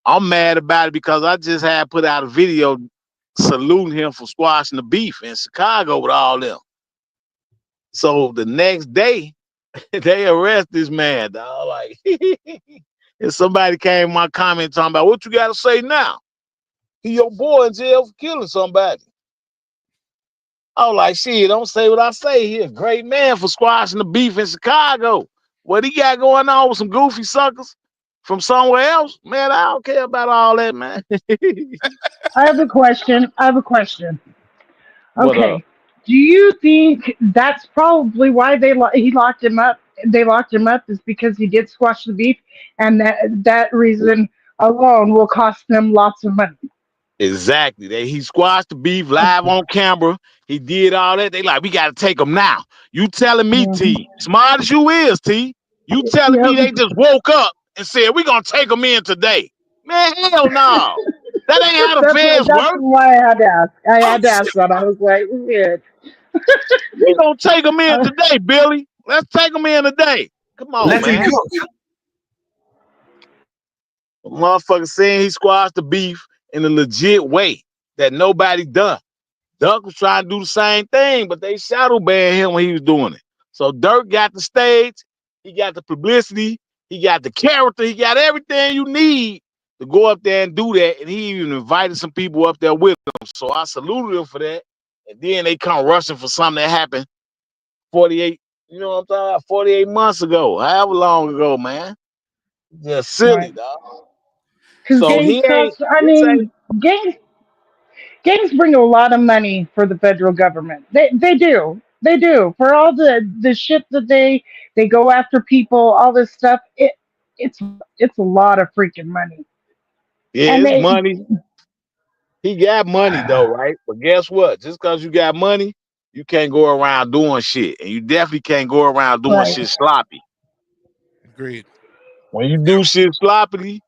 I'm mad about it because I just had put out a video saluting him for squashing the beef in Chicago with all them. So the next day, they arrest this man, dog. Like, and somebody came in my comment talking about what you got to say now. He your boy in jail for killing somebody. I was like, shit, don't say what I say. He a great man for squashing the beef in Chicago. What he got going on with some goofy suckers from somewhere else, man, I don't care about all that, man. I have a question. What up? Okay. Do you think that's probably why he locked him up? They locked him up is because he did squash the beef, and that reason alone will cost them lots of money. Exactly. He squashed the beef live on camera. He did all that. They like, we got to take him now. You telling me, Mhm. T, smart as you is, T, you telling me Yep. they just woke up and said, we going to take him in today. Man, hell no. That ain't how the feds That's work. why I had to ask. I Oh, had to ask that. I was like, weird. We going to take him in Uh, today, Billy. Let's take him in today. Come on, Let him man. cook. Motherfucker saying he squashed the beef in a legit way that nobody done. Duck was trying to do the same thing, but they shadow banned him when he was doing it. So Dirk got the stage, he got the publicity, he got the character, he got everything you need to go up there and do that. And he even invited some people up there with him. So I saluted him for that. And then they come rushing for something that happened 48, you know what I'm talking about? 48 months ago, however long ago, man. Just silly, Right. dog. Because So gangs he ain't cost. I this ain't mean, gangs bring a lot of money for the federal government. They do. They do for all the shit that they go after people, all this stuff. It's it's a lot of freaking money, yeah, and it's they money. He got money though, right? But guess what? Just because you got money, you can't go around doing shit. And you definitely can't go around doing right. shit sloppy. Agreed. When you do shit sloppily,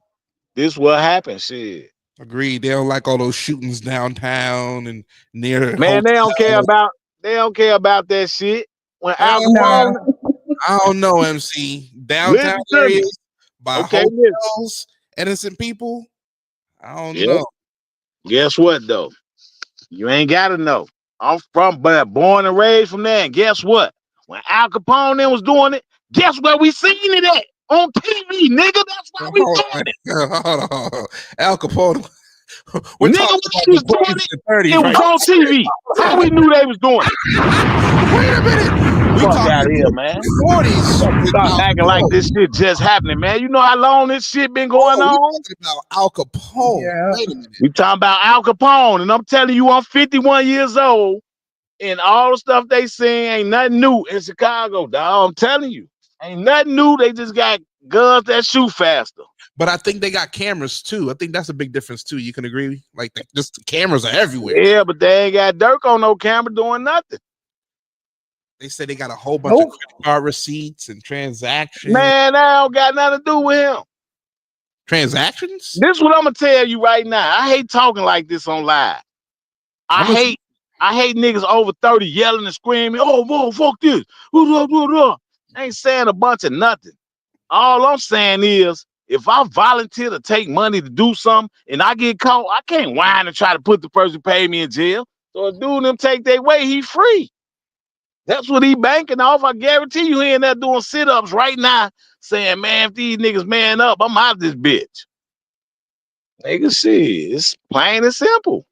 this what happens. Shit. Agreed. They don't like all those shootings downtown and near Man, hotels. they don't care about that shit. When Al Uh, Capone, No. I don't know, MC. Downtown listen to me. areas by Okay, listen. hotels, innocent people. I don't Yeah. know. Guess what though? You ain't gotta know. I'm from but born and raised from there. And guess what? When Al Capone then was doing it, guess where we seen it at? On TV, nigga. That's why we Hold doing on. it. Hold on. Al Capone. We're Nigga, talking when about they the was doing 20s it, and 30s it was right on TV. How we knew they was doing it? Wait a minute. We Fuck talking out of here, man. 40s with Stop Al acting like Capone. this shit just happening, man. You know how long this shit been going Oh, we on? talking about Al Capone. Yeah. Wait a minute. We talking about Al Capone, and I'm telling you, I'm 51 years old, and all the stuff they saying ain't nothing new in Chicago, dog. I'm telling you. Ain't nothing new. They just got guns that shoot faster. But I think they got cameras too. I think that's a big difference too. You can agree? Like just the cameras are everywhere. Yeah, but they ain't got Dirk on no camera doing nothing. They say they got a whole bunch of Nope. credit card receipts and transactions. Man, that don't got nothing to do with him. Transactions? This is what I'm gonna tell you right now. I hate talking like this on live. I I'm a, hate I hate niggas over 30 yelling and screaming, oh, whoa, fuck this. I ain't saying a bunch of nothing. All I'm saying is, if I volunteer to take money to do something and I get caught, I can't whine and try to put the person who paid me in jail. So a dude them take their way, he free. That's what he banking off. I guarantee you he in there doing sit-ups right now saying, man, if these niggas man up, I'm out of this bitch. Nigga, shit, it's plain and simple.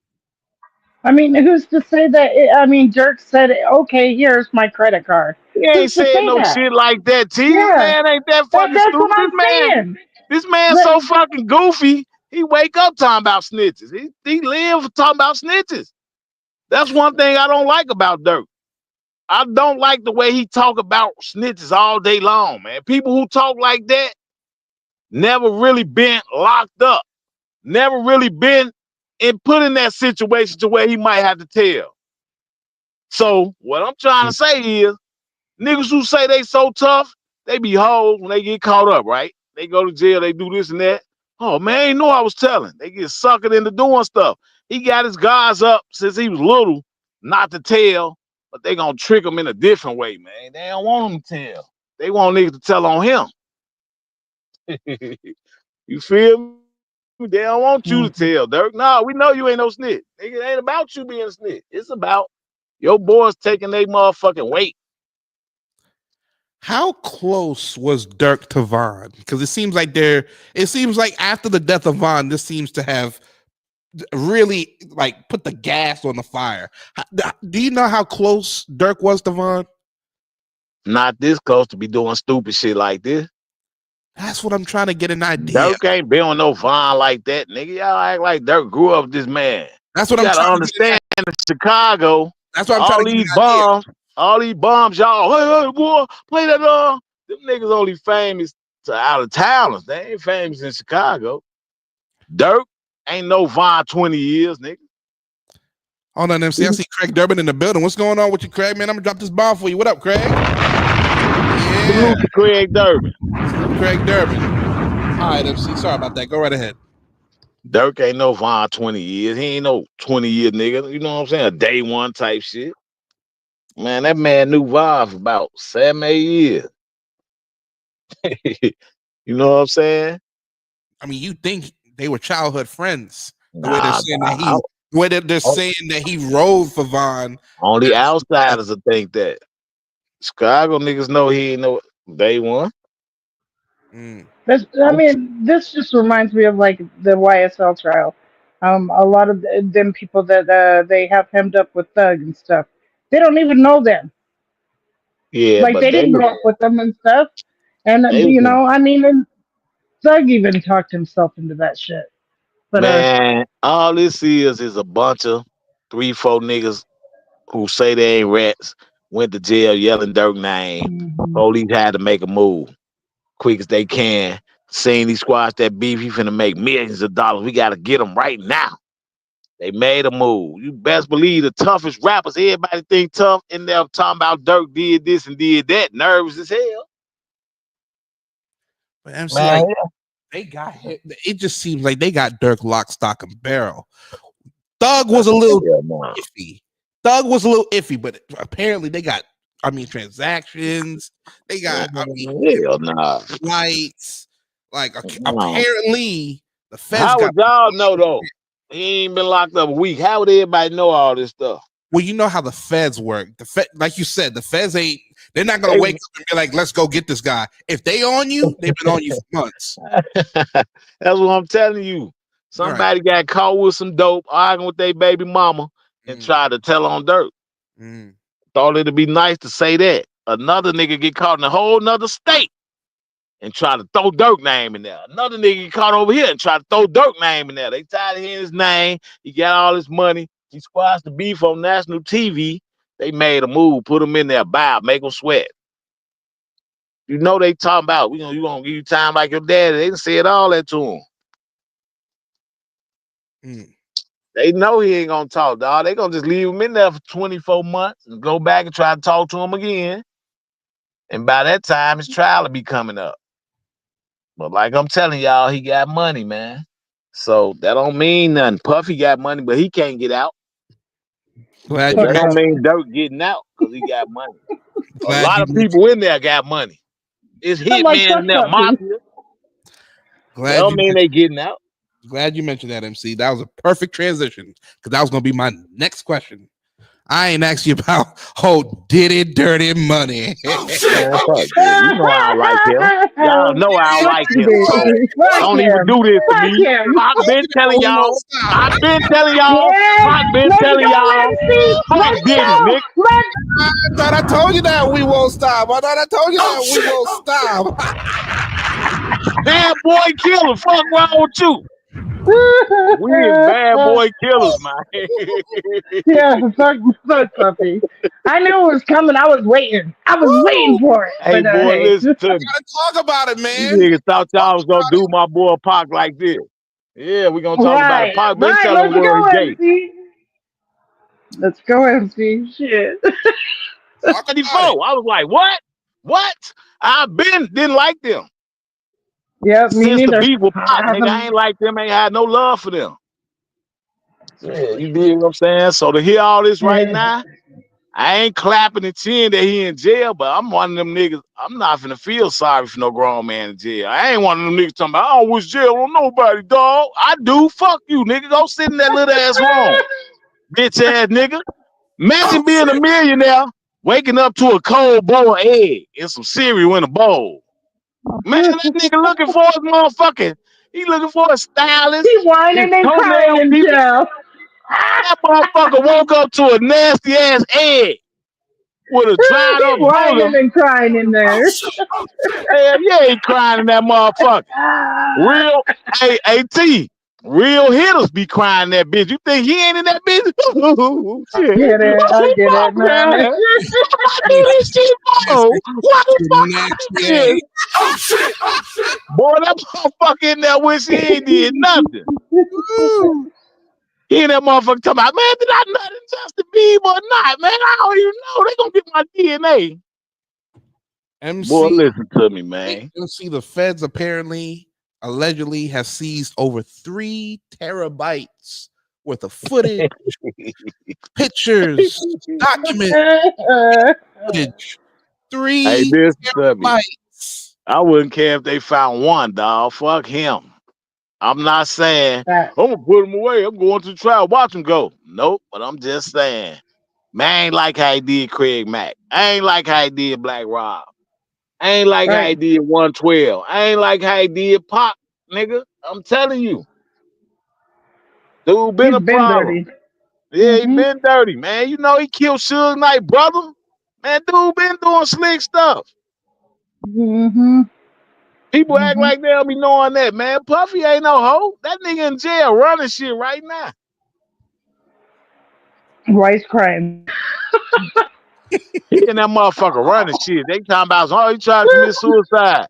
I mean, who's to say that? I mean, Dirk said, "Okay, here's my credit card." He ain't Who's to saying say no that? shit like that, T. Yeah, Man, ain't that that fucking that's what stupid? I'm saying. This man But so fucking goofy. He wake up talking about snitches. He live talking about snitches. That's one thing I don't like about Dirk. I don't like the way he talk about snitches all day long, man. People who talk like that never really been locked up, never really been put in that situation to where he might have to tell. So what I'm trying to say is, niggas who say they so tough, they be hoes when they get caught up, right? They go to jail, they do this and that. Oh man, I ain't know I was telling. They get suckered into doing stuff. He got his guys up since he was little, not to tell, but they gonna trick him in a different way, man. They don't want him to tell. They want niggas to tell on him. You feel me? They don't want you to tell, Dirk. No, we know you ain't no snitch. Nigga, it ain't about you being a snitch. It's about your boys taking their motherfucking weight. How close was Dirk to Von? Because it seems like it seems like after the death of Von, this seems to have really like put the gas on the fire. Do you know how close Dirk was to Von? Not this close to be doing stupid shit like this. That's what I'm trying to get an idea. Dirk ain't been on no Vine like that, nigga. Y'all act like Dirk grew up with this man. That's You what I'm gotta trying to get. understand in Chicago, That's what I'm trying all to get an these idea. bombs, y'all, hey, boy, play that them niggas only famous to out of towners. They ain't famous in Chicago. Dirk ain't no Vine 20 years, nigga. Hold on, MC. I see Craig Durbin in the building. What's going on with you, Craig? Man, I'm gonna drop this bomb for you. What up, Craig? Yeah, Salute to Craig Durbin. Craig Durbin. All right, MC. Sorry about that. Go right ahead. Dirk ain't no Vine 20 years. He ain't no 20-year nigga. You know what I'm saying? A day one type shit. Man, that man knew Vine for about 7, 8 years. You know what I'm saying? I mean, you think they were childhood friends? The way they're Nah, saying that they're saying that he rode for Von. only outsiders will think that. Chicago niggas know he ain't no day one. Mm. I mean, this just reminds me of like the YSL trial. A lot of them people that they have hemmed up with Thug and stuff. They don't even know them. Yeah, Like but they didn't grow up with them and stuff. And they was you know, I mean, and Thug even talked himself into that shit. But man, all this is a bunch of 3, 4 niggas who say they ain't rats, went to jail yelling Dirk name. mhm. Police had to make a move quick as they can. Saying he squashed that beef, he finna make millions of dollars. We gotta get him right now. They made a move. You best believe the toughest rappers, everybody think tough, and they're talking about Dirk did this and did that. Nervous as hell. But MC, Man, like they got hit. It just seems like they got Dirk lock, stock, and barrel. Thug was a little hell no. iffy. Thug was a little iffy, but apparently they got. I mean, transactions. They got. I mean, Hell nah. lights. Like No. apparently the feds How got. would y'all know though? He ain't been locked up a week. How would everybody know all this stuff? Well, you know how the feds work. The Fed, like you said, the feds ain't. They're not gonna They- wake up and be like, "Let's go get this guy." If they on you, they've been on you for months. That's what I'm telling you. Somebody got caught with some dope, arguing with their baby mama, and tried to tell on Dirk. Thought it'd be nice to say that. Another nigga get caught in a whole nother state and try to throw Dirk name in there. Another nigga get caught over here and try to throw Dirk name in there. They tired of hearing his name. He got all his money. He squashed the beef on national TV. They made a move, put him in there, bow, make him sweat. You know they talking about, you gonna give you time like your daddy. They done said all that to him. They know he ain't gonna talk, dog. They gonna just leave him in there for 24 months and go back and try to talk to him again. And by that time, his trial will be coming up. But like I'm telling y'all, he got money, man. So that don't mean nothing. Puffy got money, but he can't get out. Glad But you that don't mentioned. mean Dirk getting out because he got money. A Glad lot you of mentioned. people in there got money. It's I'm like, hitmen in fuck there, Puffy. mafia. That Glad don't you. mean they getting out. Glad you mentioned that, MC. That was a perfect transition because that was gonna be my next question. I ain't asked you about dirty, dirty money. Man, fuck that. You know I like him. Y'all know I Fuck like you, him. So baby. Fuck don't even him. do this to Fuck me. him. I've been telling We won't y'all. stop. I've been telling y'all. Yeah, I've been let's telling go, y'all. MC. Fuck Let's Diddy, go. nigga. Let's. I thought I told you that we won't stop. I thought I told you that we won't stop. Bad boy killer. Fuck wrong with you? We is bad boy killers, man. Yeah, fuck Puppy. I knew it was coming. I was waiting. I was waiting for it. Hey, But boy, hey. listen to me. Gotta talk about it, You man. niggas thought y'all was gonna do my boy Pac like this. Yeah, we gonna talk about it. Right. Pac been Right. telling Let's the world go, he gay. MC. Let's go, MC. Shit. Talk about 94. it. I was like, what? What? I been didn't like them. Yep, me Since the neither. beat with I Pac, nigga, I haven't. ain't like them, ain't had no love for them. Yeah, you dig what I'm saying? So to hear all this right Yeah. now, I ain't clapping and cheering that he in jail, but I'm one of them niggas. I'm not finna feel sorry for no grown man in jail. I ain't one of them niggas talking about, I don't wish jail on nobody, dog. I do. Fuck you, nigga. Go sit in that little ass room. Bitch ass nigga. Imagine being a millionaire, waking up to a cold boiled egg and some cereal in a bowl. Man, that nigga looking for his motherfucking. He looking for a stylist, He's his whining and crying toenail in people. jail. That motherfucker woke up to a nasty ass egg with a dried He's up booger. whining and crying in there. Hell yeah, he crying in that motherfucker. Real AT. Real hitters be crying in that bitch. You think he ain't in that bitch? Shit. I get it, man. Man. What I do this shit for? What the fuck Nasty is ass. this? Boy, that motherfucker in there wish he ain't did nothing. Woo. He and that motherfucker talking about, man, did I nut in Justin Bieber or not? Man, I don't even know. They gonna get my DNA. Boy, MC, listen to me, man. MC, the feds apparently, allegedly, have seized over 3 terabytes worth of footage, pictures, documents, footage. Hey, 3 listen to me. terabytes. I wouldn't care if they found one, dog. Fuck him. I'm not saying That I'm gonna put him away. I'm going to the trial, watch him go. Nope, but I'm just saying, man, I ain't like how he did Craig Mack. I ain't like how he did Black Rob. I ain't like how he right. did 112. I ain't like how he did Pop, nigga. I'm telling you, dude been He's a been problem. dirty. Yeah, he Mhm. been dirty, man. You know he killed Suge Knight, brother. Man, dude been doing slick stuff. Mhm. People act Mhm. like they don't be knowing that, man. Puffy ain't no hoe. That nigga in jail running shit right now. Wise crime. He in that motherfucker running shit. They talking about, oh, he tried to commit suicide.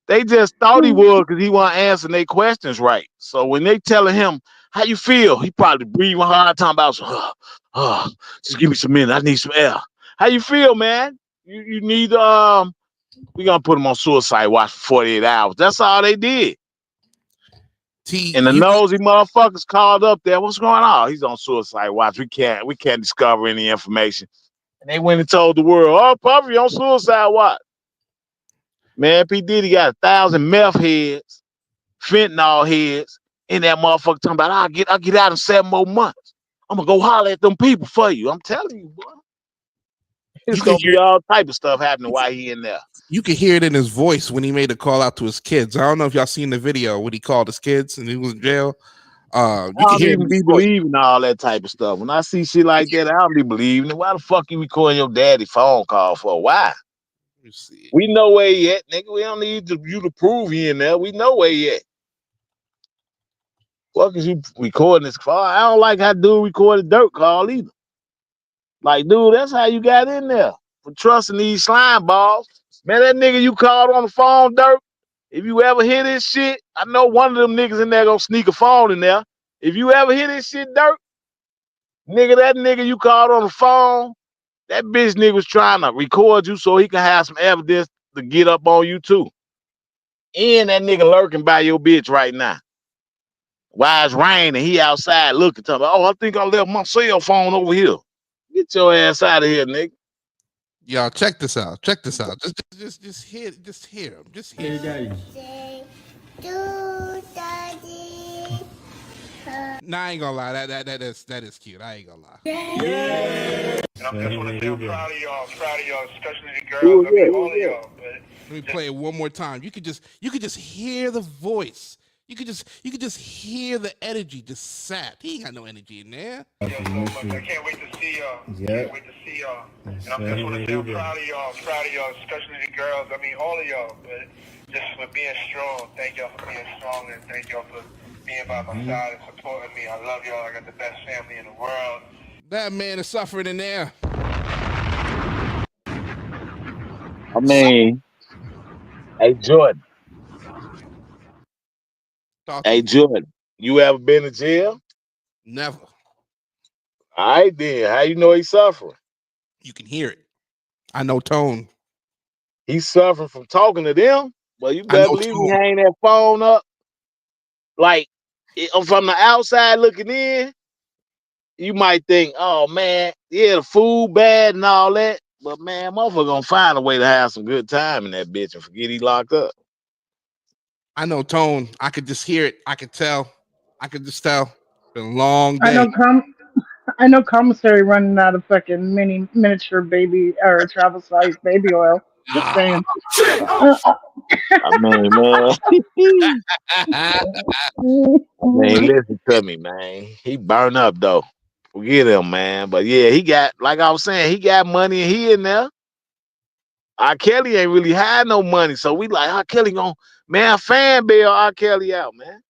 They just thought he was because he wasn't answering their questions right. So when they telling him, how you feel? He probably breathing hard, talking about, just give me some minutes. I need some air. How you feel, man? You need, we gonna put him on suicide watch for 48 hours. That's all they did. T, And the you nosy motherfuckers called up there. What's going on? He's on suicide watch. We can't discover any information. And they went and told the world, oh, Puffy on suicide watch. Man, P. Diddy got 1,000 meth heads, fentanyl heads in that motherfucker talking about, I'll get out in 7 more months. I'm gonna go holler at them people for you. I'm telling you, boy. It's you can gonna hear be all type of stuff happening while he in there. you can hear it in his voice when he made a call out to his kids. I don't know if y'all seen the video when he called his kids and he was in jail. I You can don't hear it in even his be voice. believing all that type of stuff. When I see shit like that, I don't be believing it. Why the fuck you recording your daddy phone call for? Why? Let me see. We know where he at, nigga. We don't need you to prove he in there. We know where he at. Fuck is you recording this call? I don't like how dude recorded dirt call either. Like, dude, that's how you got in there. For trusting these slime balls. Man, that nigga you called on the phone, Dirt, if you ever hear this shit, I know one of them niggas in there gonna sneak a phone in there. If you ever hear this shit, Dirt, nigga, that nigga you called on the phone, that bitch nigga was trying to record you so he can have some evidence to get up on you too. And that nigga lurking by your bitch right now. Why it's raining? He outside looking, talking about, oh, I think I left my cell phone over here. Get your ass out of here, nigga. Y'all check this out. Check this out. Just hear him. Just hear him. Nah, I ain't gonna lie. That is cute. I ain't gonna lie. And I just want to say I'm proud of y'all, especially the Who girls. was I mean, that? all of y'all. But Let me play it one more time. You could just hear the voice. You could just hear the energy just sap. He ain't got no energy in there. yo, so much. I can't wait to see y'all. Can't wait to see y'all. And I just want to say I'm proud of y'all, especially the girls. I mean, all of y'all. But just for being strong. Thank y'all for being strong, and thank y'all for being by my side and supporting me. I love y'all. I got the best family in the world. That man is suffering in there. I mean, hey Jordan. Talk to Hey me. Jordan, you ever been to jail? Never. All right then. How you know he's suffering? You can hear it. I know tone. He's suffering from talking to them. Well, you I better know believe he tone. hang that phone up. Like from the outside looking in, you might think, oh man, yeah, the food bad and all that. But man, motherfucker gonna find a way to have some good time in that bitch and forget he locked up. I know tone. I could just hear it. I could tell. I could just tell. Been a long I day. know I know commissary running out of fucking miniature baby or travel size baby oil. Just Ah. saying. Oh, I mean, man. Man, listen to me, man. He burned up though. Forget him, man. But yeah, he got, like I was saying, he got money and he in there. R. Kelly ain't really had no money. So we like, R. Kelly gonna, man, fan bail R. Kelly out, man.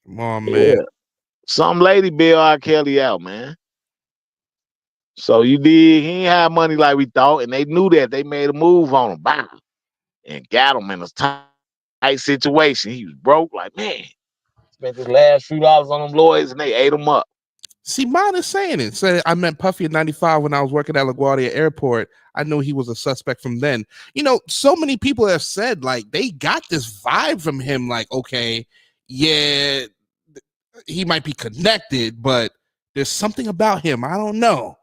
Come on, man. Yeah. Some lady bail R. Kelly out, man. So you did, he ain't have money like we thought, and they knew that. They made a move on him, bam, and got him in a tight situation. He was broke, like, man, spent his last few dollars on them lawyers and they ate him up. See, mine is saying it. Said I met Puffy in '95 when I was working at LaGuardia Airport. I knew he was a suspect from then. You know, so many people have said like they got this vibe from him. Like, okay, yeah, he might be connected, but there's something about him. I don't know.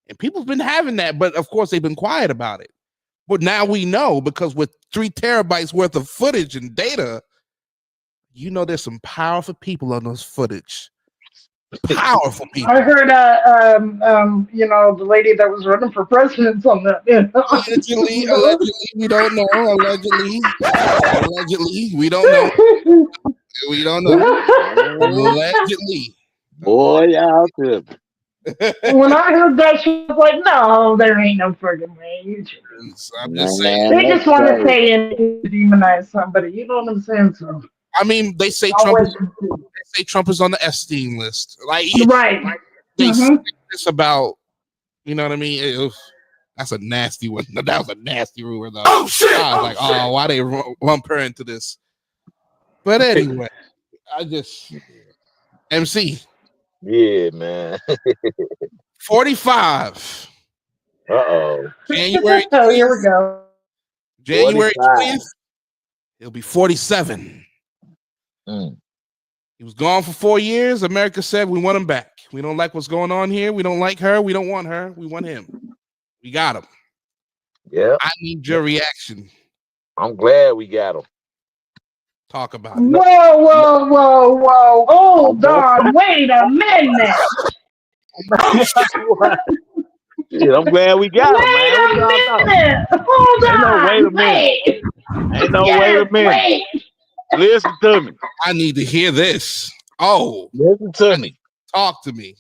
And people's been having that, but of course they've been quiet about it. But now we know because with 3 terabytes worth of footage and data, you know there's some powerful people on those footage. Powerful people. I heard, the lady that was running for president on that. Allegedly, we don't know. Allegedly, we don't know. We don't know. Allegedly. Boy, y'all tripping. When I heard that, she was like, "No, there ain't no friggin' way." I'm just saying. They just want to say and demonize somebody. You know what I'm saying? So I mean, they say Trump is on the Epstein list. Like, right. They say this about, you know what I mean? That's a nasty one. That was a nasty rumor, though. Oh shit! I was like, oh, why they lump her into this? But anyway, MC. Yeah, man. 45. Uh-oh. January 20th. Oh, here we go. January 45. 20th. He'll be 47. He was gone for 4 years. America said, we want him back. We don't like what's going on here. We don't like her. We don't want her. We want him. We got him. Yeah. I need your reaction. I'm glad we got him. Talk about it. Whoa. Hold on. Wait a minute. Yeah, I'm glad we got him, man. Wait a minute. Hold on. Wait a minute. Ain't no wait a minute. Wait. Listen to me. I need to hear this. Oh. Listen to me. Talk to me.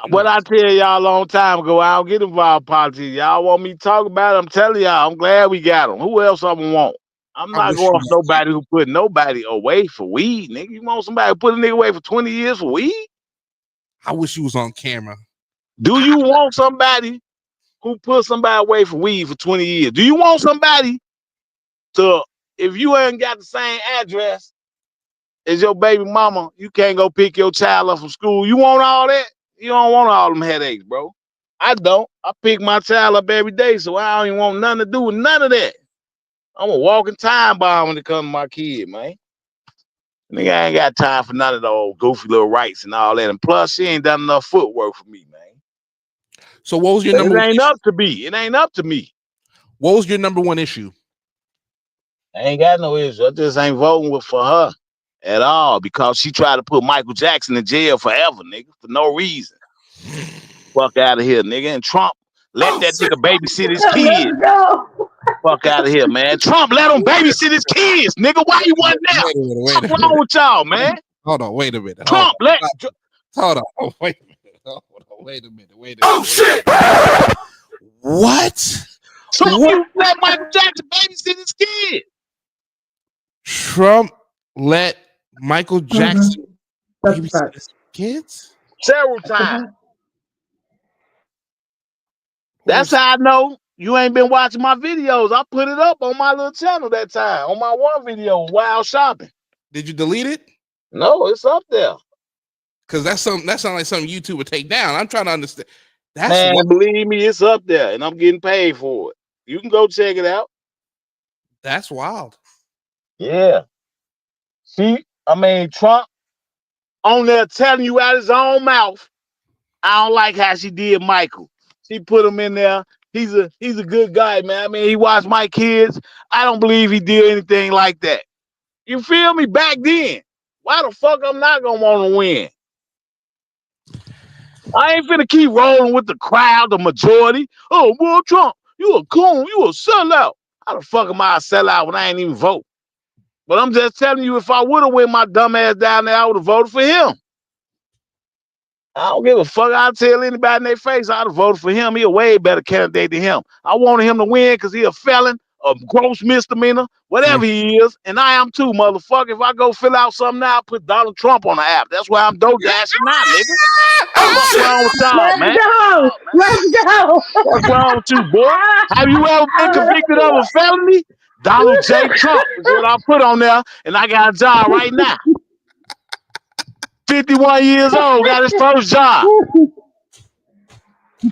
What I tell y'all a long time ago, I don't get involved in politics. Y'all want me to talk about it? I'm telling y'all, I'm glad we got him. Who else I want? I'm not going for nobody who put nobody away for weed, nigga. You want somebody who put a nigga away for 20 years for weed? I wish you was on camera. Do you want somebody who put somebody away for weed for 20 years? Do you want somebody to, if you ain't got the same address as your baby mama, you can't go pick your child up from school? You want all that? You don't want all them headaches, bro. I don't. I pick my child up every day, so I don't even want nothing to do with none of that. I'm a walking time bomb when it comes to my kid, man. Nigga, I ain't got time for none of those goofy little rights and all that. And plus, she ain't done enough footwork for me, man. So what was your number one issue? It ain't up to me. It ain't up to me. What was your number one issue? I ain't got no issue. I just ain't voting for her at all because she tried to put Michael Jackson in jail forever, nigga, for no reason. Fuck out of here, nigga. And Trump let that nigga babysit his kids. Fuck out of here, man. Trump let him babysit his kids, nigga. Why you wasn't there? What's wrong with y'all, man? Hold on, wait a minute. Trump let. Hold on. Oh, wait a minute. Hold on, wait a minute. Oh shit! What? Trump let Michael Jackson babysit his kids. Trump let Michael Jackson babysit his kids? Several times. That's how I know you ain't been watching my videos. I put it up on my little channel that time, on my one video, Wild Shopping. Did you delete it? No, it's up there. Because that sounds like something YouTube would take down. I'm trying to understand. Man, believe me, it's up there, and I'm getting paid for it. You can go check it out. That's wild. Yeah. See, Trump on there telling you out his own mouth, I don't like how she did Michael. She put him in there. He's a good guy, man. I mean, he watched my kids. I don't believe he did anything like that. You feel me? Back then. Why the fuck I'm not gonna want to win? I ain't finna keep rolling with the crowd, the majority. Oh, well, Trump, you a coon, you a sellout. How the fuck am I a sellout when I ain't even vote? But I'm just telling you, if I would have went my dumb ass down there, I would have voted for him. I don't give a fuck. I'll tell anybody in their face I'd have voted for him. He a way better candidate than him. I wanted him to win because he a felon, a gross misdemeanor, whatever he is. And I am too, motherfucker. If I go fill out something now, I put Donald Trump on the app. That's why I'm dope dashing now, nigga. What's wrong with y'all, man? Let's go. What's wrong with you, boy? Have you ever been convicted of a felony? Donald J. Trump is what I put on there, and I got a job right now. 51 years old, got his first job.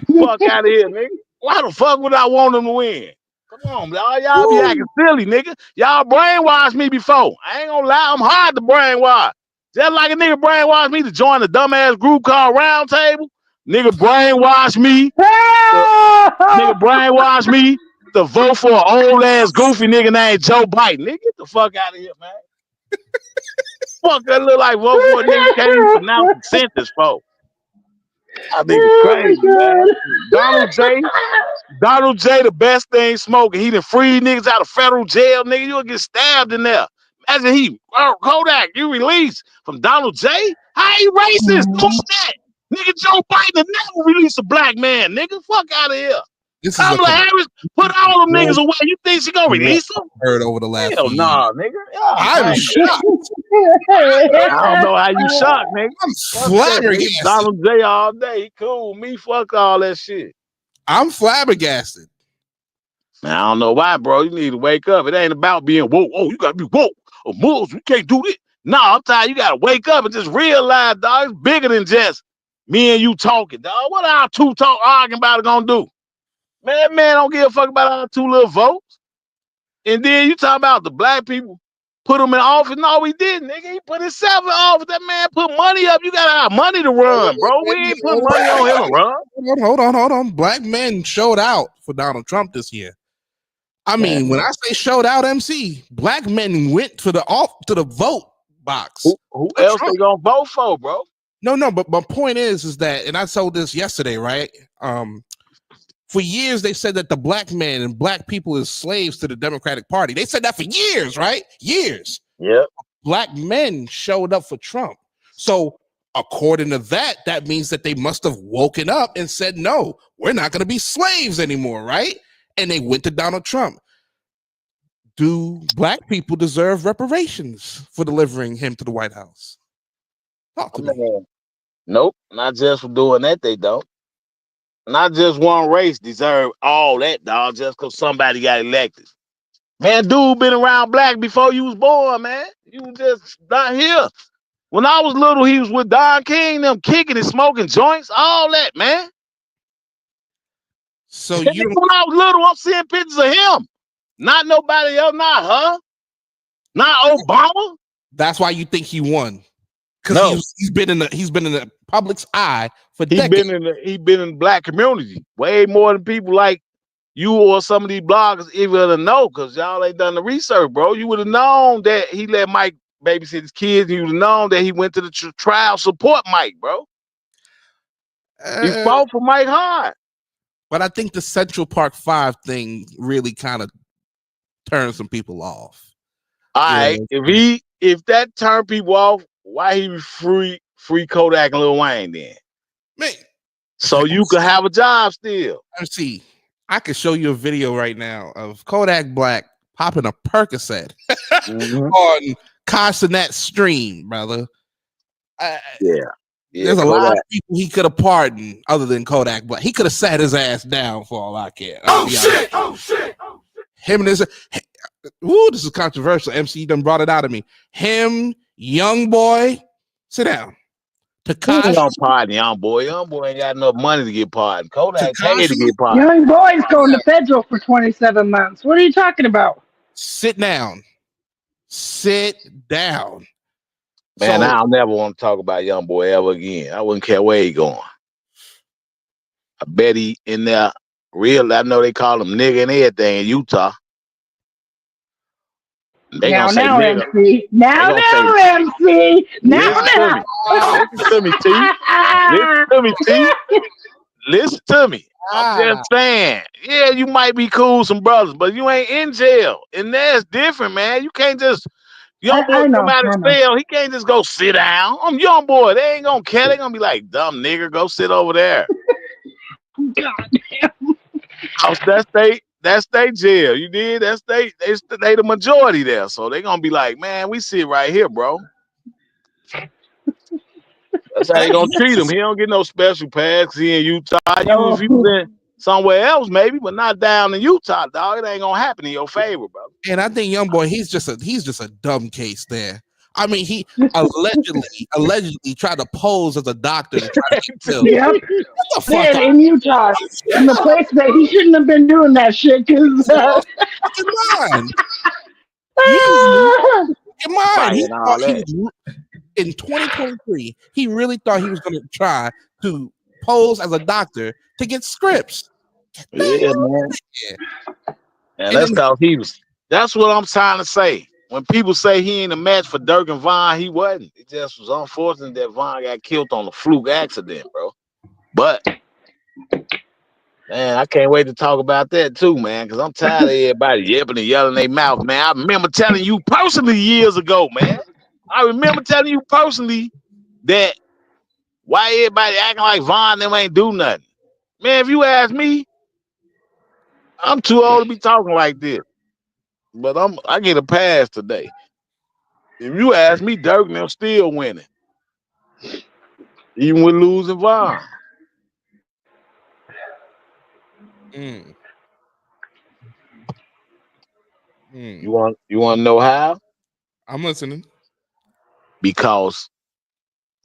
Fuck out of here, nigga. Why the fuck would I want him to win? Come on, y'all be acting silly, nigga. Y'all brainwashed me before. I ain't gonna lie, I'm hard to brainwash. Just like a nigga brainwashed me to join the dumbass group called Round Table. Nigga brainwashed me. Nigga brainwashed me to vote for an old ass goofy nigga named Joe Biden. Nigga, get the fuck out of here, man. Fuck that look like vote for a nigga can't even pronounce the sentence, folks. I think it's Oh my crazy, man. god. Donald J, the best thing smoking. He done free niggas out of federal jail, nigga. You'll get stabbed in there. Imagine Kodak, you released from Donald J? How you racist? Fuck that. Nigga, Joe Biden never release a black man, nigga. Fuck out of here. This is Kamala Harris put all them niggas away. You think she gonna release them? Heard over the last Hell few nah, nigga. Yeah, I'm shocked. I don't know how you shocked, nigga. I'm Fuck that, flabbergasted. nigga. Donald J all day. He cool. Me, fuck all that shit. I'm flabbergasted. Man, I don't know why, bro. You need to wake up. It ain't about being woke. Oh, you gotta be woke. Or Muslim, you can't do this. Nah, I'm tired. You gotta wake up and just realize, dog, it's bigger than just me and you talking, dog. What our two arguing about it gonna do? Man, don't give a fuck about our two little votes. And then you talking about the black people put him in office. No, we didn't, nigga. He put himself in office. That man put money up. You gotta have money to run, bro. We ain't put money on him to run. Hold on. Black men showed out for Donald Trump this year. I mean, when I say showed out, MC, black men went to the vote box. Who else Trump. They gonna vote for, bro? No, but my point is that, and I told this yesterday, right? For years they said that the black man and black people is slaves to the Democratic Party. They said that for years, right? Years. Yep. Black men showed up for Trump. So according to that, that means that they must have woken up and said, no, we're not going to be slaves anymore, right? And they went to Donald Trump. Do black people deserve reparations for delivering him to the White House? Talk to me. Nope, not just for doing that, they don't. Not just one race deserve all that, dog, just because somebody got elected. Man, dude been around black before you was born, man. You was just not here. When I was little, he was with Don King, them kicking and smoking joints, all that, man. So when I was little, I'm seeing pictures of him. Not nobody else, not her. Not Obama. That's why you think he won. Because he's been in the public's eye for decades. He's been in the black community way more than people like you or some of these bloggers even know, because y'all ain't done the research, bro. You would have known that he let Mike babysit his kids. You would have known that he went to the trial support Mike, bro. He fought for Mike hard. But I think the Central Park 5 thing really kind of turned some people off. All right, if that turned people off, why he free Kodak and Lil Wayne then? Man, so you could have a job still. Let's see. I could show you a video right now of Kodak Black popping a Percocet on Consonant Stream, brother. There's a lot of people he could have pardoned other than Kodak Black. He could have sat his ass down for all I care. Oh shit! Him and his this is controversial. MC done brought it out of me. Him, Young Boy, sit down. Takashi don't pardon Young Boy. Young Boy ain't got enough money to get pardoned. Kodak paid to get pardoned. Young Boy's going to federal for 27 months. What are you talking about? Sit down. Sit down. Man, I'll never want to talk about Young Boy ever again. I wouldn't care where he going. I bet he in there real. I know they call him nigga and everything in Utah. Now, MC. Now, MC. Now. Listen to me, T. Listen to me, T. Listen to me. I'm just saying. Yeah, you might be cool with some brothers, but you ain't in jail. And that's different, man. You can't just Young Boy come out of jail. He can't just go sit down. I'm Young Boy. They ain't gonna care. They gonna be like, dumb nigga, go sit over there. God damn. That's they jail. You did? They the majority there. So they gonna be like, man, we sit right here, bro. That's how they gonna treat him. He don't get no special pass because he in Utah. If you was in somewhere else, maybe, but not down in Utah, dog. It ain't gonna happen in your favor, bro. And I think Young Boy, he's just a dumb case there. I mean, he allegedly tried to pose as a doctor to try to kill. Yep. In Utah, in the place that he shouldn't have been doing that shit. Because in 2023, he really thought he was going to try to pose as a doctor to get scripts. Yeah, man. And And that's then, cause he was. That's what I'm trying to say. When people say he ain't a match for Dirk and Von, he wasn't. It just was unfortunate that Von got killed on a fluke accident, bro. But man, I can't wait to talk about that too, man, because I'm tired of everybody yipping and yelling their mouth, man. I remember telling you personally years ago, man. I remember telling you personally that why everybody acting like Von them ain't do nothing. Man, if you ask me, I'm too old to be talking like this. But I get a pass today. If you ask me, Dirk and them still winning, even with losing Von. mm, You mm. want to know how? I'm listening. Because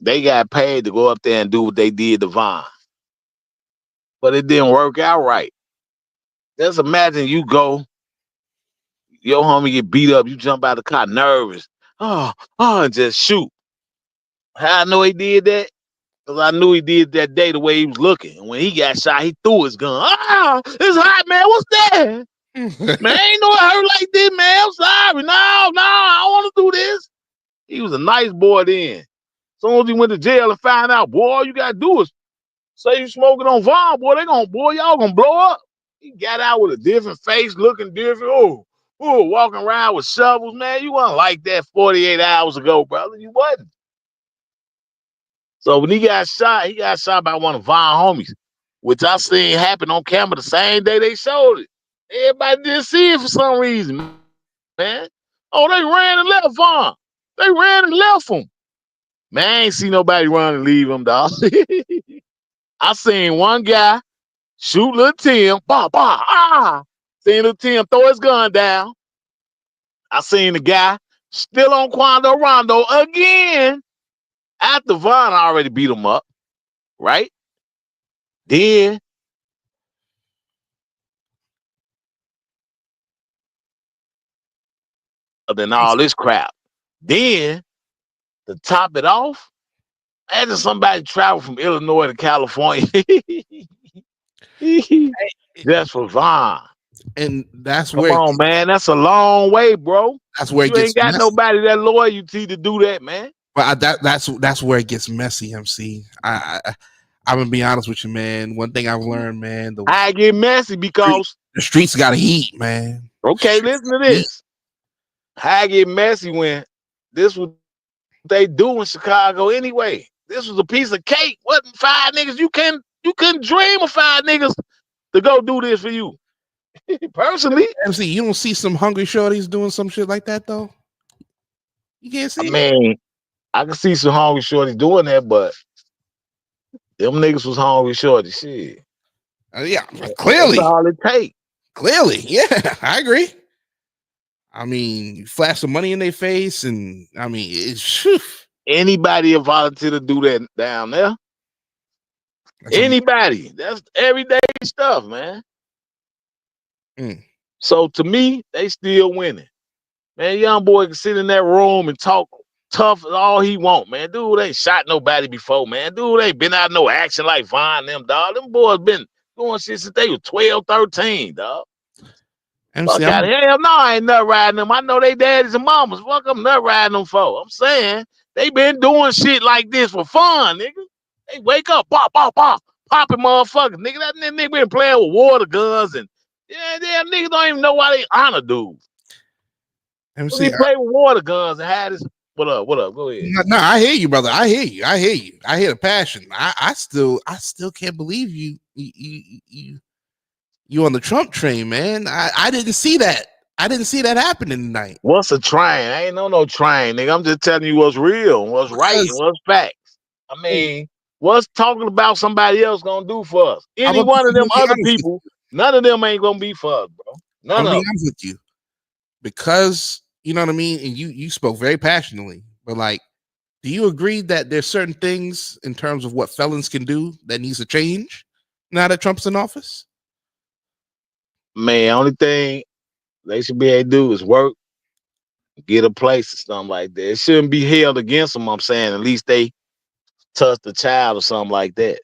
they got paid to go up there and do what they did to Von, but it didn't work out right. Just imagine you go, your homie get beat up, you jump out of the car nervous, and just shoot. How I know he did that? Because I knew he did that day the way he was looking. And when he got shot, he threw his gun. It's hot, man. What's that? Man, ain't no hurt like this, man. I'm sorry. No, I don't want to do this. He was a nice boy then. As soon as he went to jail and found out, boy, all you got to do is say you smoking on Vaughn, boy, y'all gonna blow up. He got out with a different face, looking different. Walking around with shovels, man. You wasn't like that 48 hours ago, brother. You wasn't. So when he got shot by one of Vaughn homies, which I seen happen on camera the same day they showed it. Everybody didn't see it for some reason, man. Oh, they ran and left Vaughn. They ran and left him. Man, I ain't see nobody run and leave him, dog. I seen one guy shoot little Tim, seen little Tim throw his gun down. I seen the guy still on Quando Rondo again after Von already beat him up, right? Then all this crap. Then to top it off, after somebody traveled from Illinois to California just for Von. And that's Come where on, man. That's a long way, bro. it You gets ain't got messy. nobody that loyalty to do that, man. But that's where it gets messy, MC. I'm gonna be honest with you, man. One thing I've learned, man, I get messy because the streets got to heat, man. okay, listen to this. I get messy when this was they do in Chicago anyway. This was a piece of cake. Wasn't five niggas. You couldn't dream of five niggas to go do this for you. Personally. MC, you don't see some hungry shorties doing some shit like that though. You can't see I mean, I can see some hungry shorties doing that, but them niggas was hungry shorty shit. Yeah, That's all it take. Clearly, yeah, I agree. I mean, you flash some money in their face, and I mean, it's anybody a volunteer to do that down there. Anybody. That's everyday stuff, man. So to me, they still winning. Man, young boy can sit in that room and talk tough as all he want, man. Dude ain't shot nobody before, man. Dude ain't been out no action like Von them, dog. Them boys been doing shit since they was 12, 13, dog. Fuck out of hell no, I ain't nut riding them. I know they daddies and mamas. Fuck I'm nut riding them for. I'm saying they been doing shit like this for fun, nigga. They wake up, popping motherfuckers, nigga. That nigga been playing with water guns and niggas don't even know why they honor dudes. MC, play with water guns and had this. What up? Go ahead. No, I hear you, brother. I hear you. I hear the passion. I still can't believe you on the Trump train, man. I didn't see that. I didn't see that happening tonight. What's a train? I ain't no train, nigga. I'm just telling you what's real, what's right, and what's facts. I mean, what's talking about somebody else gonna do for us? Any one of them other people, none of them ain't gonna be for us, bro. None of them. Honest with you, because you know what I mean, and you spoke very passionately, but like, do you agree that there's certain things in terms of what felons can do that needs to change now that Trump's in office? Man, only thing they should be able to do is work, get a place or something like that. It shouldn't be held against them. I'm saying at least they touched the child or something like that.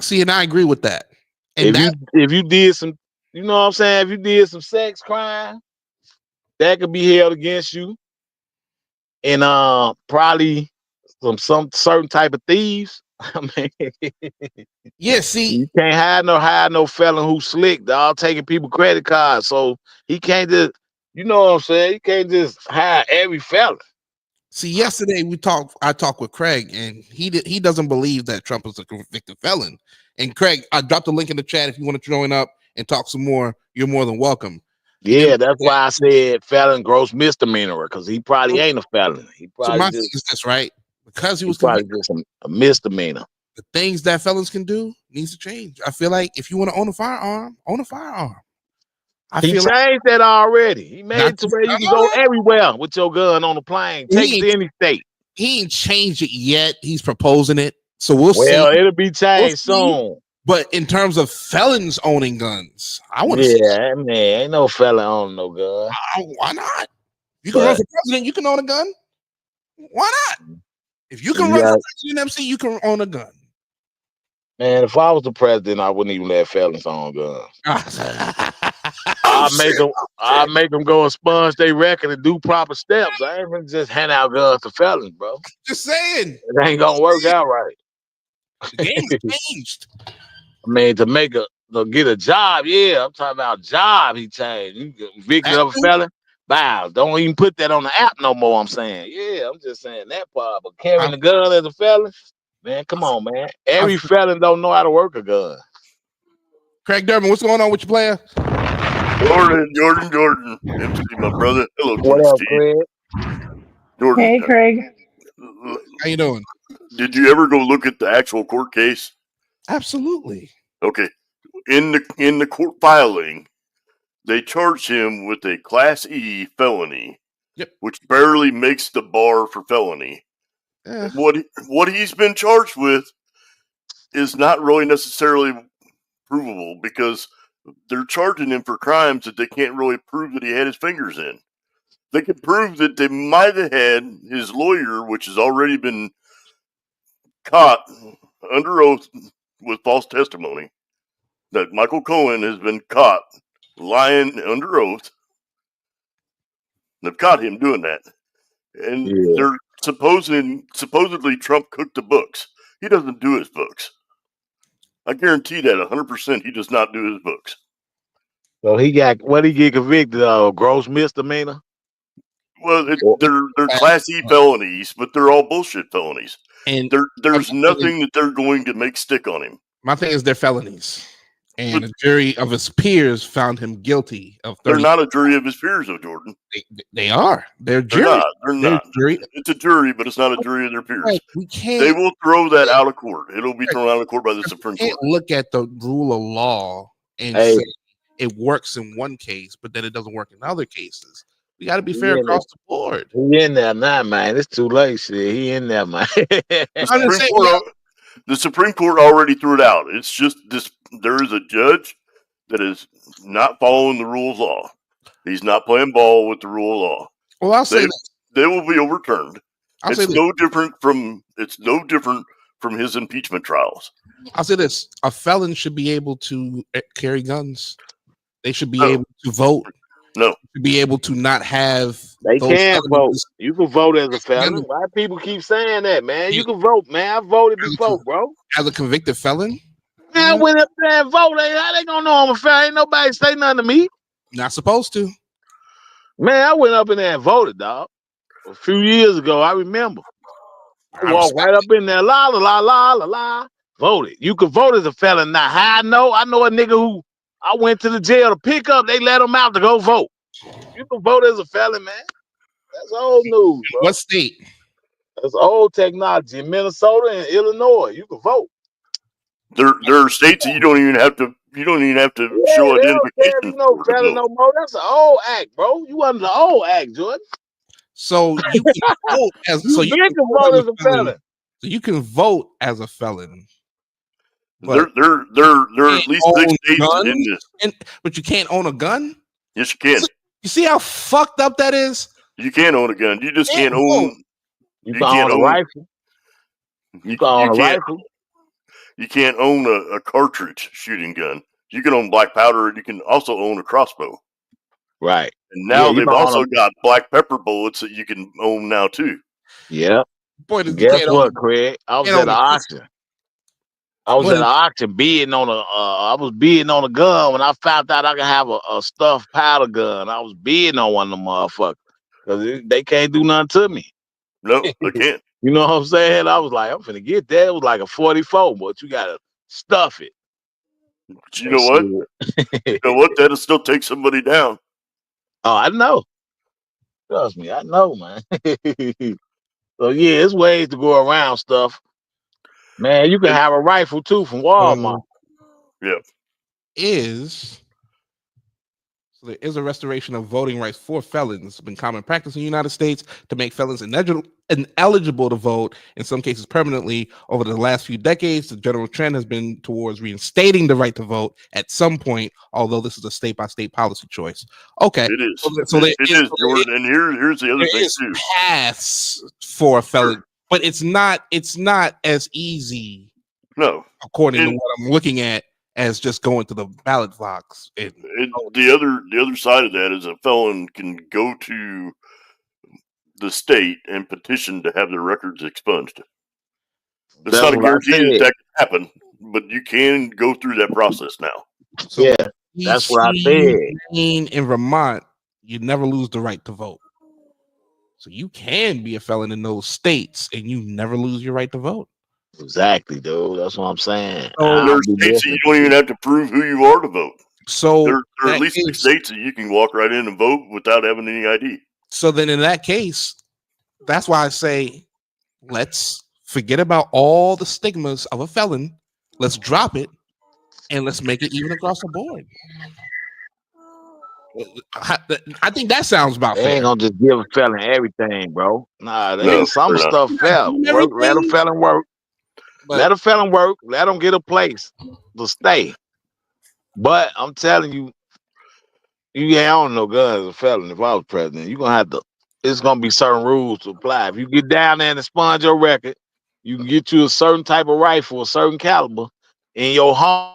See, and I agree with that. And if you did some, you know what I'm saying? If you did some sex crime, that could be held against you. And probably some certain type of thieves. I mean, Yeah, see, you can't hide no felon who's slick, dog, taking people credit cards. So he can't just, you know what I'm saying? You can't just hire every felon. yesterday I talked with Craig, and he doesn't believe that Trump is a convicted felon. And Craig, I dropped a link in the chat. If you want to join up and talk some more, you're more than welcome. Yeah, that's why I said felon gross misdemeanor, because he probably ain't a felon. He So probably my thing is this, right? Because he was probably convicted, just a misdemeanor. the things that felons can do needs to change. I feel like if you want to own a firearm, own a firearm. He changed that already. He made it to where you can go everywhere with your gun on the plane. Take it to any state. He ain't changed it yet. He's proposing it. So we'll see. Well, it'll be changed soon. But in terms of felons owning guns, I want to see. Yeah, man, ain't no fella owning no gun. Why not? You can run for president, you can own a gun. Why not? If you can run for president, MC, you can own a gun. Man, if I was the president, I wouldn't even let felons own guns. I'll make them go and sponge their record and do proper steps. I ain't gonna just hand out guns to felons, bro. Just saying. It ain't gonna work out right. The game's changed. I mean, to get a job, yeah. I'm talking about job. He changed. You convicted of a felon. Wow, don't even put that on the app no more. I'm saying, yeah, I'm just saying that part. But carrying a gun as a felon, man, come on, man. Every felon don't know how to work a gun. Craig Durbin, what's going on with your player? Jordan. MC, my brother. Hello, what up, Steve. Craig? Jordan. Hey, Craig. How you doing? Did you ever go look at the actual court case? Absolutely. Okay. In the court filing, they charged him with a Class E felony, which barely makes the bar for felony. Yeah. What he's been charged with is not really necessarily provable, because they're charging him for crimes that they can't really prove that he had his fingers in. They can prove that they might have had his lawyer, which has already been caught under oath with false testimony, that Michael Cohen has been caught lying under oath. They've caught him doing that. And they're supposedly Trump cooked the books. He doesn't do his books. I guarantee that 100% he does not do his books. So what he get convicted of? Gross misdemeanor? Well, they're Class E felonies, but they're all bullshit felonies. And there's nothing that they're going to make stick on him. My thing is they're felonies. And a jury of his peers found him guilty of 30. They're not a jury of his peers, though, Jordan. They are. They're jury. They're not. Jury. It's a jury, but it's not a jury of their peers. Right. We can't. They will throw that out of court. It'll be thrown out of court by the Supreme Court. Look at the rule of law and say it works in one case, but then it doesn't work in other cases. We got to be fair across the board. He in there now, man. It's too late, shit. He in there, man. The Supreme Court already threw it out. It's just this: there is a judge that is not following the rule of law. He's not playing ball with the rule of law. Well, I'll say they will be overturned. It's no different from his impeachment trials. I'll say this: a felon should be able to carry guns. They should be able to vote. No, to be able to not have. They can't vote. You can vote as a felon. Why people keep saying that, man? You can vote, man. I voted before, bro. As a convicted felon. Man, I went up there and voted. How they gonna know I'm a felon? Ain't nobody say nothing to me. Not supposed to. Man, I went up in there and voted, dog. A few years ago, I remember. I walked right up in there, la la la la la la. Voted. You can vote as a felon now. How I know a nigga who I went to the jail to pick up. They let him out to go vote. You can vote as a felon, man. That's old news, bro. What state? That's old technology. In Minnesota and Illinois, you can vote. There are states that you don't even have to show identification. You know, felon no more. That's an old act, bro. You under the old act, Jordan. So you can vote as you can vote as a felon. So you can vote as a felon. There are at least 6 states in this. But you can't own a gun? Yes, you can. You see how fucked up that is? You can own a gun. You just can't own. You can't own a rifle. You can own a rifle. You can't own a cartridge shooting gun. You can own black powder, and you can also own a crossbow. Right. And now you they've can own also a got black pepper bullets that you can own now too. yeah. Boy, you Guess can't what, own, Craig? I was can't at own an a auction. I was boy, at an auction bidding on a gun when I found out I could have a stuffed powder gun. I was bidding on one of them motherfuckers because they can't do nothing to me. No, they can't. You know what I'm saying? I was like, I'm finna get that. It was like a 44, but you gotta stuff it. But you And know what? shit. You know what? That'll still take somebody down. Oh, I know. Trust me, I know, man. So yeah, it's ways to go around stuff. Man, you can And have a rifle too from Walmart. yeah, is so there is a restoration of voting rights for felons. It's been common practice in the United States to make felons ineligible to vote, in some cases permanently. Over the last few decades, the general trend has been towards reinstating the right to vote at some point, although this is a state-by-state policy choice. Okay, it is. so there It is, is, Jordan. And here's the other there thing is too. paths for a felon, Sure. but it's not as easy, No. according to And what I'm looking at, as just going to the ballot box. the other side of that is a felon can go to the state and petition to have their records expunged. It's That's not a what I guarantee that said. that can happen, but you can go through that process now. So Yeah, that's what I DC, said. Maine, and Vermont, you never lose the right to vote. So you can be a felon in those states and you never lose your right to vote. Exactly, dude. That's what I'm saying. So There I'll are be states that you different. don't even have to prove who you are to vote. so There are at that least 6 case, states that you can walk right in and vote without having any ID. so then in that case, that's why I say let's forget about all the stigmas of a felon. Let's drop it and let's make it even across the board. I think that sounds about They fair. ain't gonna just give a felon everything, bro. Nah, they No, ain't some they're not. stuff fair. Not Work, let a everything, felon work. but Let a felon work. Let them get a place to stay. But I'm telling you, you ain't own no gun as a felon. If I was president, you're gonna have to. It's gonna be certain rules to apply. If you get down there and expunge your record, you can get you a certain type of rifle, a certain caliber in your home.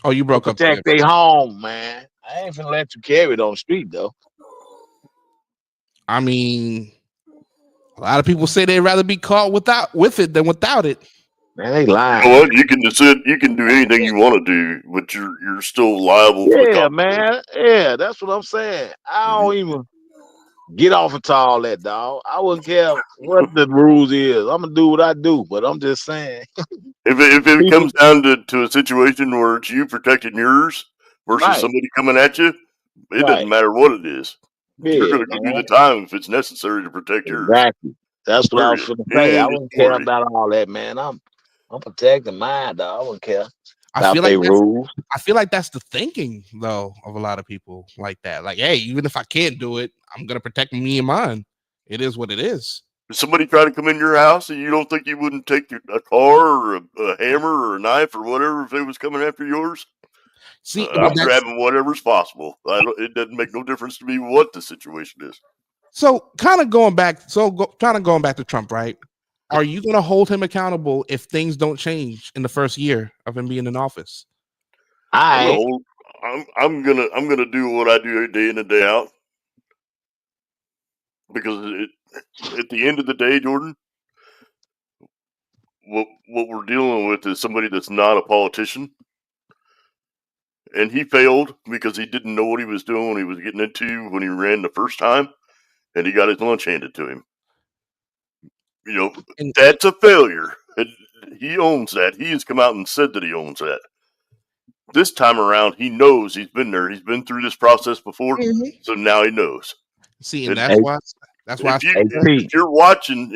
oh, you broke up there. Protect their home, man. I ain't finna let you carry it on the street though. I mean, a lot of people say they'd rather be caught with it than without it. Man, they You know lying. what? You can decide. You can do anything you want to do, but you're still liable for the Yeah, consequences. man. Yeah, that's what I'm saying. I don't even get off into all that, dog. I wouldn't care what the rules is. I'm gonna do what I do, but I'm just saying. If it People, comes down to a situation where it's you protecting yours versus right, somebody coming at you, it right. doesn't matter what it is. You're Yeah, going to go do man. the time if it's necessary to protect yours. Exactly. That's what I was Period. gonna say. I End of wouldn't care story. about all that, man. I'm protecting mine, dog. I wouldn't care I about feel like their rules. I feel like that's the thinking though of a lot of people like that. Like, hey, even if I can't do it, I'm gonna protect me and mine. It is what it is. If somebody try to come in your house and you don't think you wouldn't take a car or a hammer or a knife or whatever if they was coming after yours, See, but I'm that's grabbing whatever's possible. It doesn't make no difference to me what the situation is. so kind of going back. Kind of going back to Trump, right? Are you gonna hold him accountable if things don't change in the first year of him being in office? I'm gonna I hold. I'm gonna do what I do day in and day out because at the end of the day, Jordan, what we're dealing with is somebody that's not a politician, and he failed because he didn't know what he was doing when he was getting into when he ran the first time, and he got his lunch handed to him. You know, And that's a failure. And he owns that. He has come out and said that he owns that. This time around, he knows he's been there. He's been through this process before, so now he knows. see, and And that's hey, why I if hey P. you're watching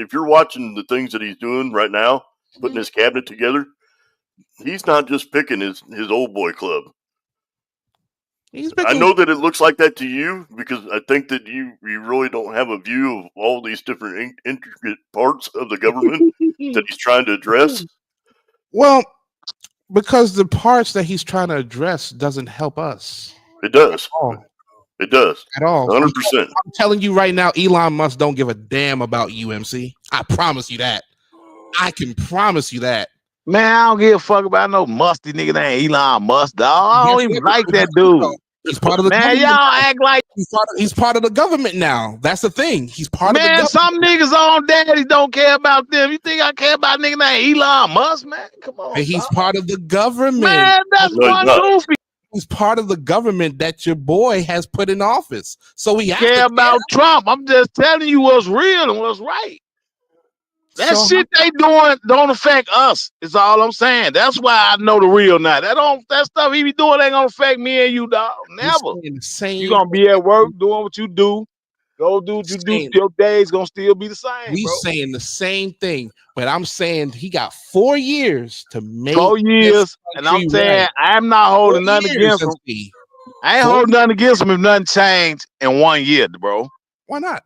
the things that he's doing right now, putting his cabinet together, he's not just picking his old boy club. he's I picking. know that it looks like that to you because I think that you really don't have a view of all these different intricate parts of the government that he's trying to address. Well, because the parts that he's trying to address doesn't help us It does. all It does. at all. 100%. I'm telling you right now, Elon Musk don't give a damn about UMC. I promise you that. I can promise you that. Man, I don't give a fuck about no musty nigga named Elon Musk, dog. I Guess don't even what? like that Though? dude. He's part of the Man, government. y'all act like He's part of the government now. That's the thing. He's part of the man, government. some niggas on daddy don't care about them. You think I care about a nigga named Elon Musk, man? Come on, And he's dog. part of the government. Man, that's No, he's one not. goofy. He's part of the government that your boy has put in office. So we have Care to about Trump. I'm just telling you what's real and what's right. That So shit they doing don't affect us. Is all I'm saying. That's why I know the real now. That stuff he be doing ain't gonna affect me and you, dog. Never. saying the same. You gonna be at work doing what you do. Go do what you do. Your days gonna still be the same, We bro. saying the same thing, but I'm saying he got 4 years to make 4 years, and I'm saying right. I'm not holding nothing against him. I ain't holding nothing against him if nothing changed in 1 year, bro. Why not?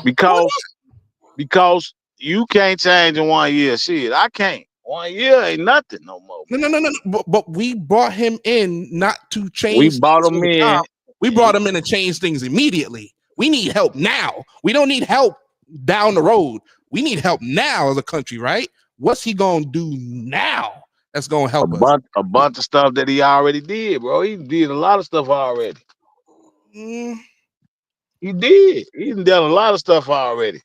Because you can't change in 1 year. Shit, I can't. 1 year ain't nothing no more. No. But we brought him in not to change. We brought him in. We brought him in to change things immediately. We need help now. We don't need help down the road. We need help now as a country, right? What's he gonna do now that's gonna help us? A bunch of stuff that he already did, bro. He did a lot of stuff already. He did. He's done a lot of stuff already.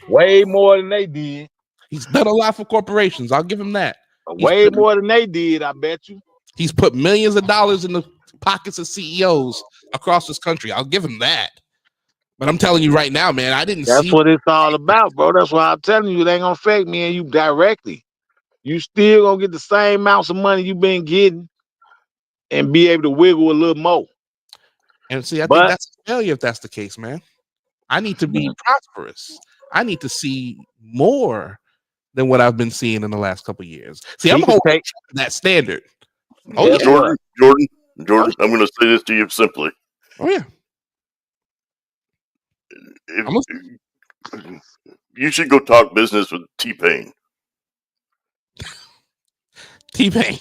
Way more than they did. He's done a lot for corporations. I'll give him that. Way more than they did, I bet you. He's put millions of dollars in the pockets of CEOs across this country. I'll give him that. But I'm telling you right now, man, I didn't see. That's what it's all about, bro. That's why I'm telling you, it ain't gonna affect me and you directly. You still gonna get the same amounts of money you've been getting and be able to wiggle a little more. And see, I think that's a failure if that's the case, man. I need to be prosperous. I need to see more than what I've been seeing in the last couple of years. See, I'm holding that standard. Oh, yeah. Jordan, I'm going to say this to you simply. Oh, yeah. You should go talk business with T-Pain. T-Pain.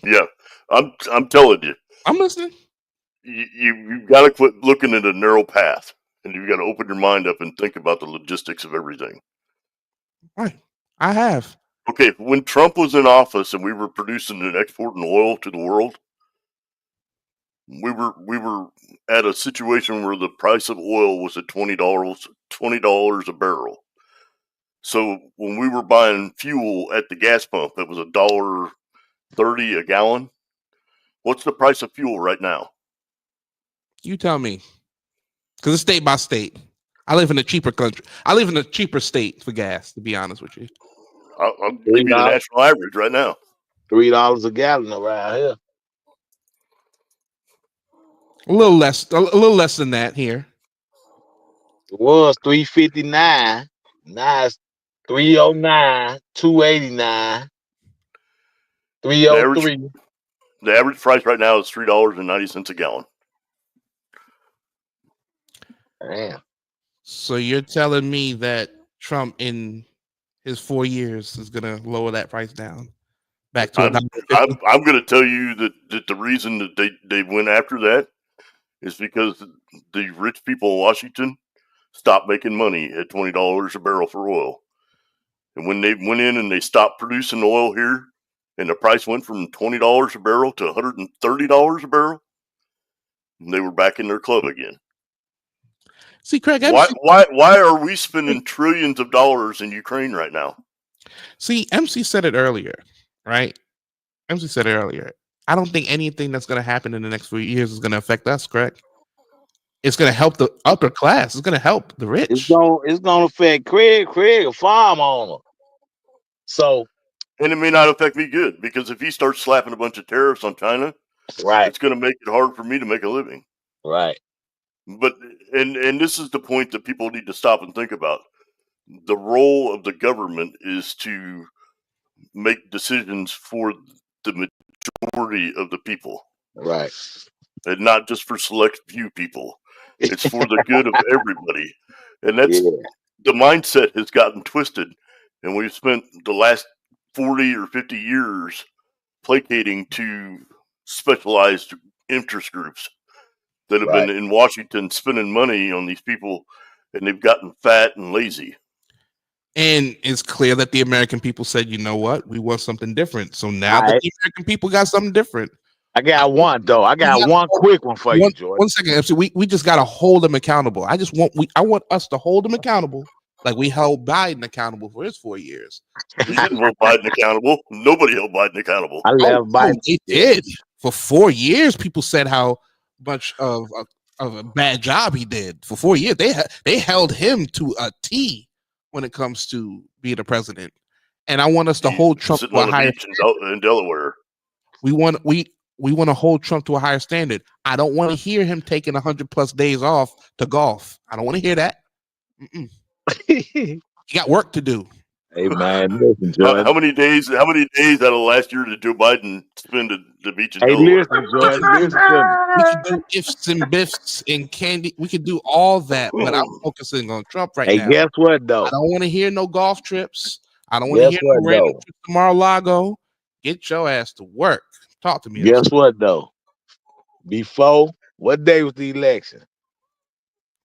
Yeah, I'm telling you. I'm listening. You've got to quit looking at a narrow path, and you've got to open your mind up and think about the logistics of everything. Right. I have. Okay, when Trump was in office and we were producing and exporting oil to the world, we were at a situation where the price of oil was at $20 a barrel. So when we were buying fuel at the gas pump, it was $1.30 a gallon. What's the price of fuel right now? You tell me, because it's state by state. I live in a cheaper country. I live in a cheaper state for gas, to be honest with you. I'll give you the national average right now. $3 a gallon around here. A little less than that here. It was $3.59. Now it's $3.09, $2.89, $3.03. The average price right now is $3.90 a gallon. Damn. So you're telling me that Trump in his 4 years is going to lower that price down back to I'm going to tell you that the reason that they went after that is because the rich people in Washington stopped making money at $20 a barrel for oil. And when they went in and they stopped producing oil here, and the price went from $20 a barrel to $130 a barrel, they were back in their club again. See, Craig, why are we spending trillions of dollars in Ukraine right now? See, MC said it earlier, right? MC said it earlier. I don't think anything that's going to happen in the next few years is going to affect us, Craig. It's going to help the upper class. It's going to help the rich. It's going to affect Craig, a farm owner. So, and it may not affect me good, because if he starts slapping a bunch of tariffs on China, right, it's going to make it hard for me to make a living. Right. But and this is the point that people need to stop and think about. The role of the government is to make decisions for the majority of the people. Right. And not just for select few people. It's for the good of everybody. And that's the mindset has gotten twisted. And we've spent the last 40 or 50 years placating to specialized interest groups that have been in Washington spending money on these people, and they've gotten fat and lazy. And it's clear that the American people said, you know what, we want something different. So now that right. the American people got something different, I got one though. I got one quick one for you, George. 1 second, MC. We just gotta hold them accountable. I want us to hold them accountable, like we held Biden accountable for his 4 years. We didn't hold Biden accountable. Nobody held Biden accountable. I left Biden. They did. For 4 years, people said how much of a bad job he did. For 4 years, they held him to a T when it comes to being a president. And I want us to hold Trump to a higher standard in Delaware. We want to hold Trump to a higher standard. I don't want to hear him taking 100+ days off to golf. I don't want to hear that. He got work to do. Hey man, listen, George. How many days out of last year did Joe Biden spend at the beach in Delaware? Listen, George. Listen to me. We can do ifs and biffs and candy. We can do all that, but I'm focusing on Trump right now. Hey, guess what though? I don't want to hear no golf trips. I don't want to hear no random trips to Mar-a-Lago. Get your ass to work. Talk to me. Guess what though? Before, what day was the election?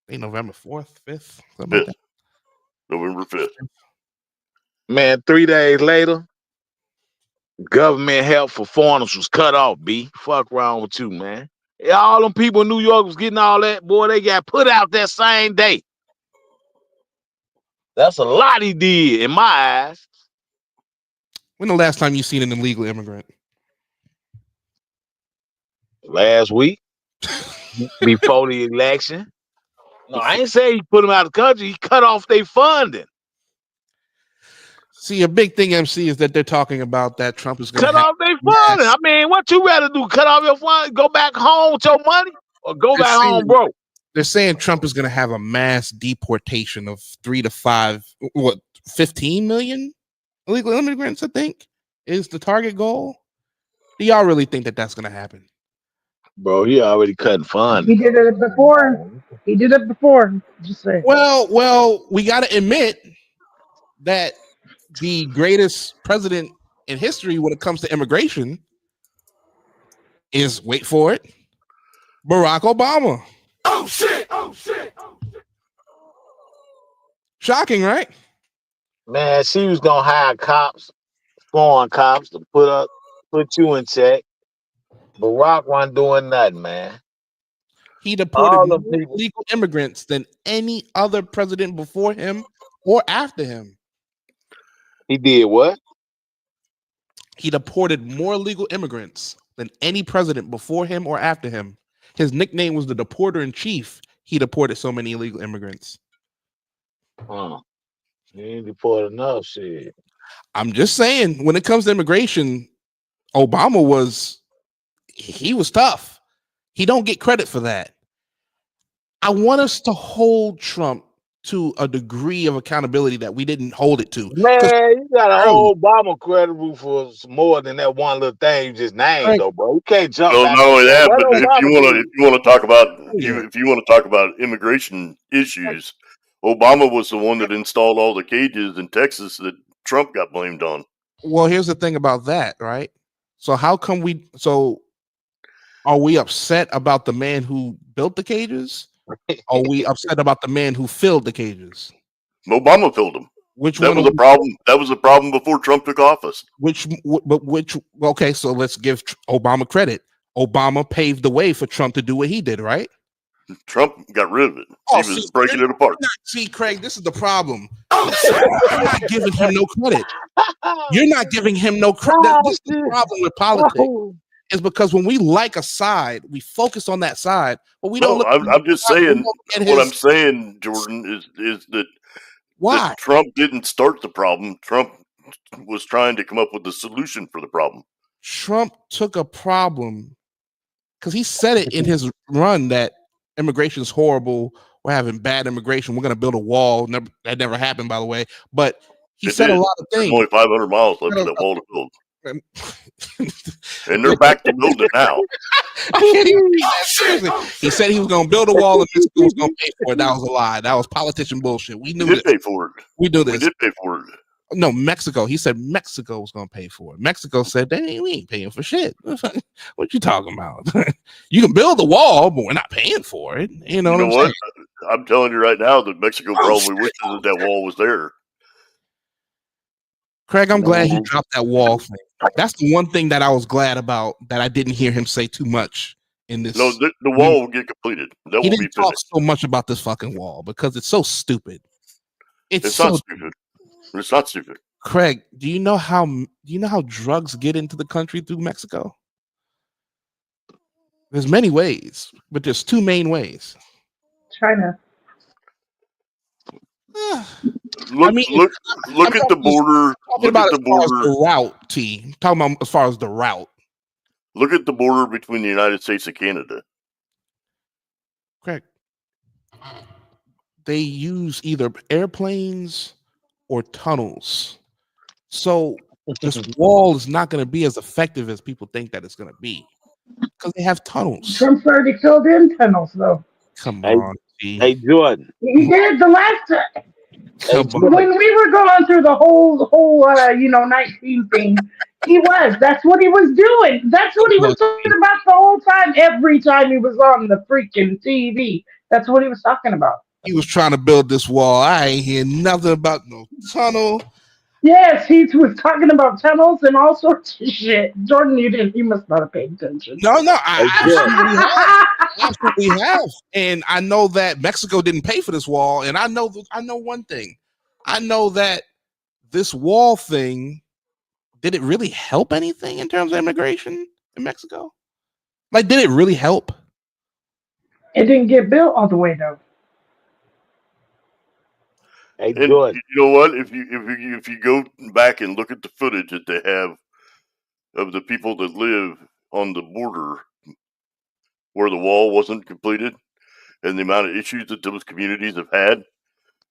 November 4th, 5th, something like that. November 5th. Man, 3 days later, government help for foreigners was cut off, B. Fuck wrong with you, man. Yeah, all them people in New York was getting all that. Boy, they got put out that same day. That's a lot he did in my eyes. When the last time you seen an illegal immigrant? Last week. Before the election. No, I ain't saying he put them out of the country. He cut off their funding. See, a big thing, MC, is that they're talking about that Trump is going to cut off their funding. I mean, what you rather do? Cut off your funding, go back home with your money, or go back home broke? They're saying Trump is going to have a mass deportation of 15 million illegal immigrants, I think, is the target goal. Do y'all really think that that's going to happen? Bro, he already cutting funds. He did it before. Just say. Well, we got to admit that the greatest president in history when it comes to immigration is, wait for it, Barack Obama. Oh shit! Shocking, right? Man, she was gonna hire cops, foreign cops, to put you in check. Barack wasn't doing nothing, man. He deported more illegal immigrants than any other president before him or after him. He did what? He deported more illegal immigrants than any president before him or after him. His nickname was the deporter in chief. He deported so many illegal immigrants. He ain't deported enough shit. I'm just saying, when it comes to immigration, Obama was tough. He don't get credit for that. I want us to hold Trump to a degree of accountability that we didn't hold it to. Man, you got to hold Obama credible for more than that one little thing you just named, though, bro. You can't jump. Not only that, but if you want to talk about immigration issues, Obama was the one that installed all the cages in Texas that Trump got blamed on. Well, here's the thing about that, right? So how come are we upset about the man who built the cages? Are we upset about the man who filled the cages? Obama filled them. That was a problem. That was a problem before Trump took office. Okay, so let's give Obama credit. Obama paved the way for Trump to do what he did, right? Trump got rid of it. He was breaking it apart. See, Craig, this is the problem. You're not giving him no credit. You're not giving him no credit. This is the problem with politics. Is because when we like a side, we focus on that side, but we don't. I'm just saying. What I'm saying, Jordan, is that that Trump didn't start the problem. Trump was trying to come up with a solution for the problem. Trump took a problem because he said it in his run that immigration is horrible. We're having bad immigration. We're going to build a wall. That never happened, by the way. But he said a lot of things. There's only 500 miles left of that wall to build. And they're back to building it now. I can't even take that seriously. He said he was going to build a wall and Mexico was going to pay for it. That was a lie. That was politician bullshit. We knew did pay for it. We knew this. We did pay for it. No, Mexico. He said Mexico was going to pay for it. Mexico said, we ain't paying for shit. What you talking about? You can build the wall, but we're not paying for it. You know what I'm saying? I'm telling you right now that Mexico probably wishes that wall was there. Craig, I'm glad he Man. dropped that wall thing. That's the one thing that I was glad about that I didn't hear him say too much in this. No, the wall will get completed. That He will be didn't talk finished. so much about this fucking wall because it's so stupid. It's so not stupid. It's not stupid. Craig, do you know how drugs get into the country through Mexico? There's many ways, but there's two main ways. China. Look, I mean, look at the border. Look at the border. The route, T. I'm talking about as far as the route. Look at the border between the United States and Canada. Craig, they use either airplanes or tunnels. So this wall is not going to be as effective as people think that it's going to be because they have tunnels. Trump's already filled in tunnels, though. Come on, T. Hey, Jordan. He did the last time. Come on. When we were going through the whole 19 thing, that's what he was doing. That's what he was talking about the whole time. Every time he was on the freaking TV, that's what he was talking about. He was trying to build this wall. I ain't hear nothing about no tunnel. Yes, he was talking about tunnels and all sorts of shit. Jordan, you must not have paid attention. No, I absolutely have. And I know that Mexico didn't pay for this wall. And I know one thing. I know that this wall thing, did it really help anything in terms of immigration in Mexico? Like, did it really help? It didn't get built all the way though. Hey, and Jordan. you know what? If you go back and look at the footage that they have of the people that live on the border where the wall wasn't completed and the amount of issues that those communities have had,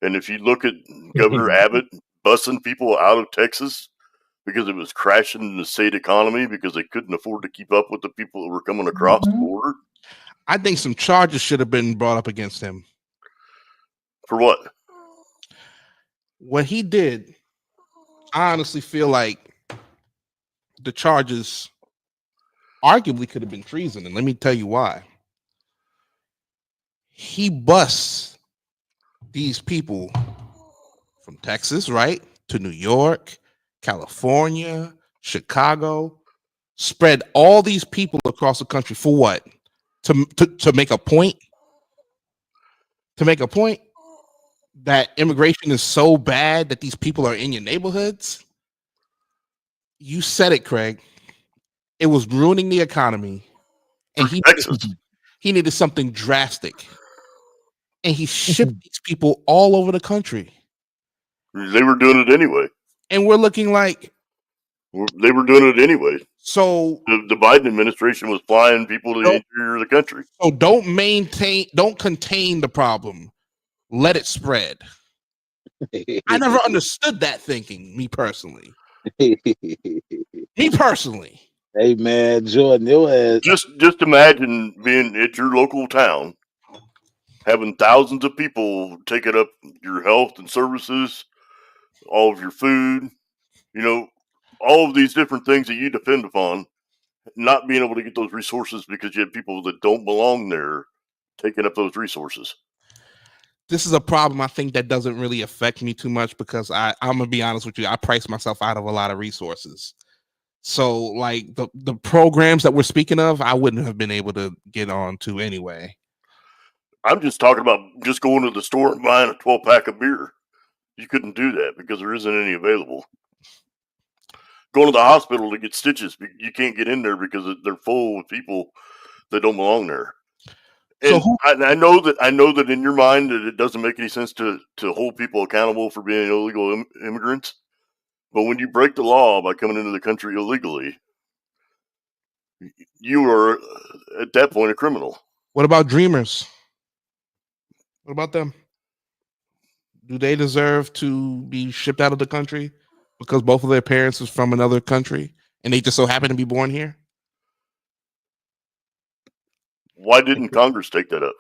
and if you look at Governor Abbott busing people out of Texas because it was crashing the state economy because they couldn't afford to keep up with the people that were coming across the border. I think some charges should have been brought up against him. For what? What he did, I honestly feel like the charges arguably could have been treason. And let me tell you why. He busts these people from Texas, right, to New York, California, Chicago, spread all these people across the country for what? To make a point? To make a point that immigration is so bad that these people are in your neighborhoods? You said it, Craig. It was ruining the economy. And he needed something drastic. And he shipped these people all over the country. They were doing it anyway. And we're looking like they were doing it anyway. So the Biden administration was flying people to the interior of the country. So don't contain the problem. Let it spread. I never understood that thinking, me personally. Hey man, Jordan, your ass. Just imagine being at your local town, having thousands of people taking up your health and services, all of your food, all of these different things that you depend upon, not being able to get those resources because you have people that don't belong there taking up those resources. This is a problem I think that doesn't really affect me too much because I'm gonna be honest with you, I price myself out of a lot of resources. So like the programs that we're speaking of, I wouldn't have been able to get on to anyway. I'm just talking about just going to the store and buying a 12-pack of beer. You couldn't do that because there isn't any available. Going to the hospital to get stitches, you can't get in there because they're full with people that don't belong there. And so I know that in your mind that it doesn't make any sense to hold people accountable for being illegal immigrants. But when you break the law by coming into the country illegally, you are at that point a criminal. What about dreamers? What about them? Do they deserve to be shipped out of the country because both of their parents is from another country and they just so happen to be born here? Why didn't Congress take that up?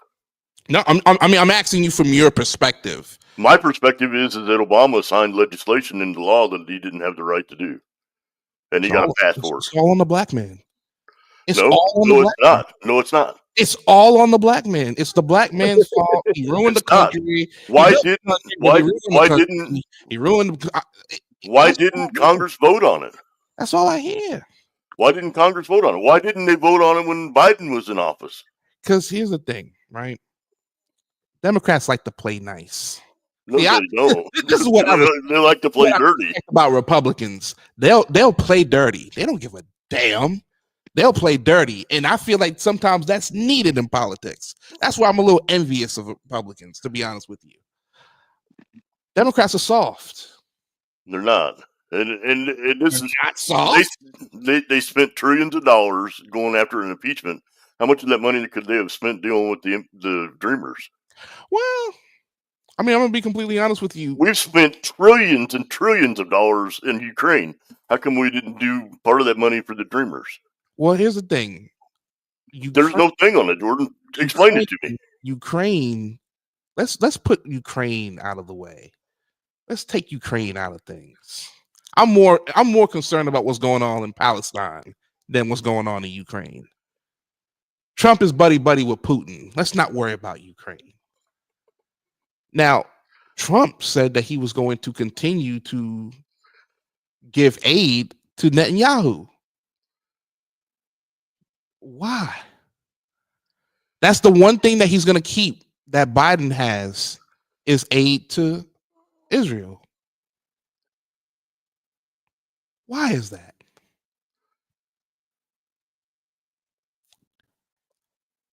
No, I'm asking you from your perspective. My perspective is that Obama signed legislation into law that he didn't have the right to do, and he got passed for it. It's all on the black man. It's not. No, it's not. It's all on the black man. It's the black man's fault. He ruined the country. Why didn't? He ruined. Why didn't Congress vote on it? That's all I hear. Why didn't Congress vote on it? Why didn't they vote on it when Biden was in office? Because here's the thing, right? Democrats like to play nice. No, See, they don't. this is what They like to play dirty. About Republicans. They'll play dirty. They don't give a damn. They'll play dirty, and I feel like sometimes that's needed in politics. That's why I'm a little envious of Republicans, to be honest with you. Democrats are soft. They're not. And this They're is not soft. They spent trillions of dollars going after an impeachment. How much of that money could they have spent dealing with the Dreamers? Well, I mean, I'm gonna be completely honest with you. We've spent trillions and trillions of dollars in Ukraine. How come we didn't do part of that money for the Dreamers? Well, here's the thing. There's no thing on it, Jordan. Explain it to me. Ukraine. Let's put Ukraine out of the way. Let's take Ukraine out of things. I'm more concerned about what's going on in Palestine than what's going on in Ukraine. Trump is buddy with Putin. Let's not worry about Ukraine. Now, Trump said that he was going to continue to give aid to Netanyahu. Why? That's the one thing that he's going to keep that Biden has is aid to Israel. Why is that?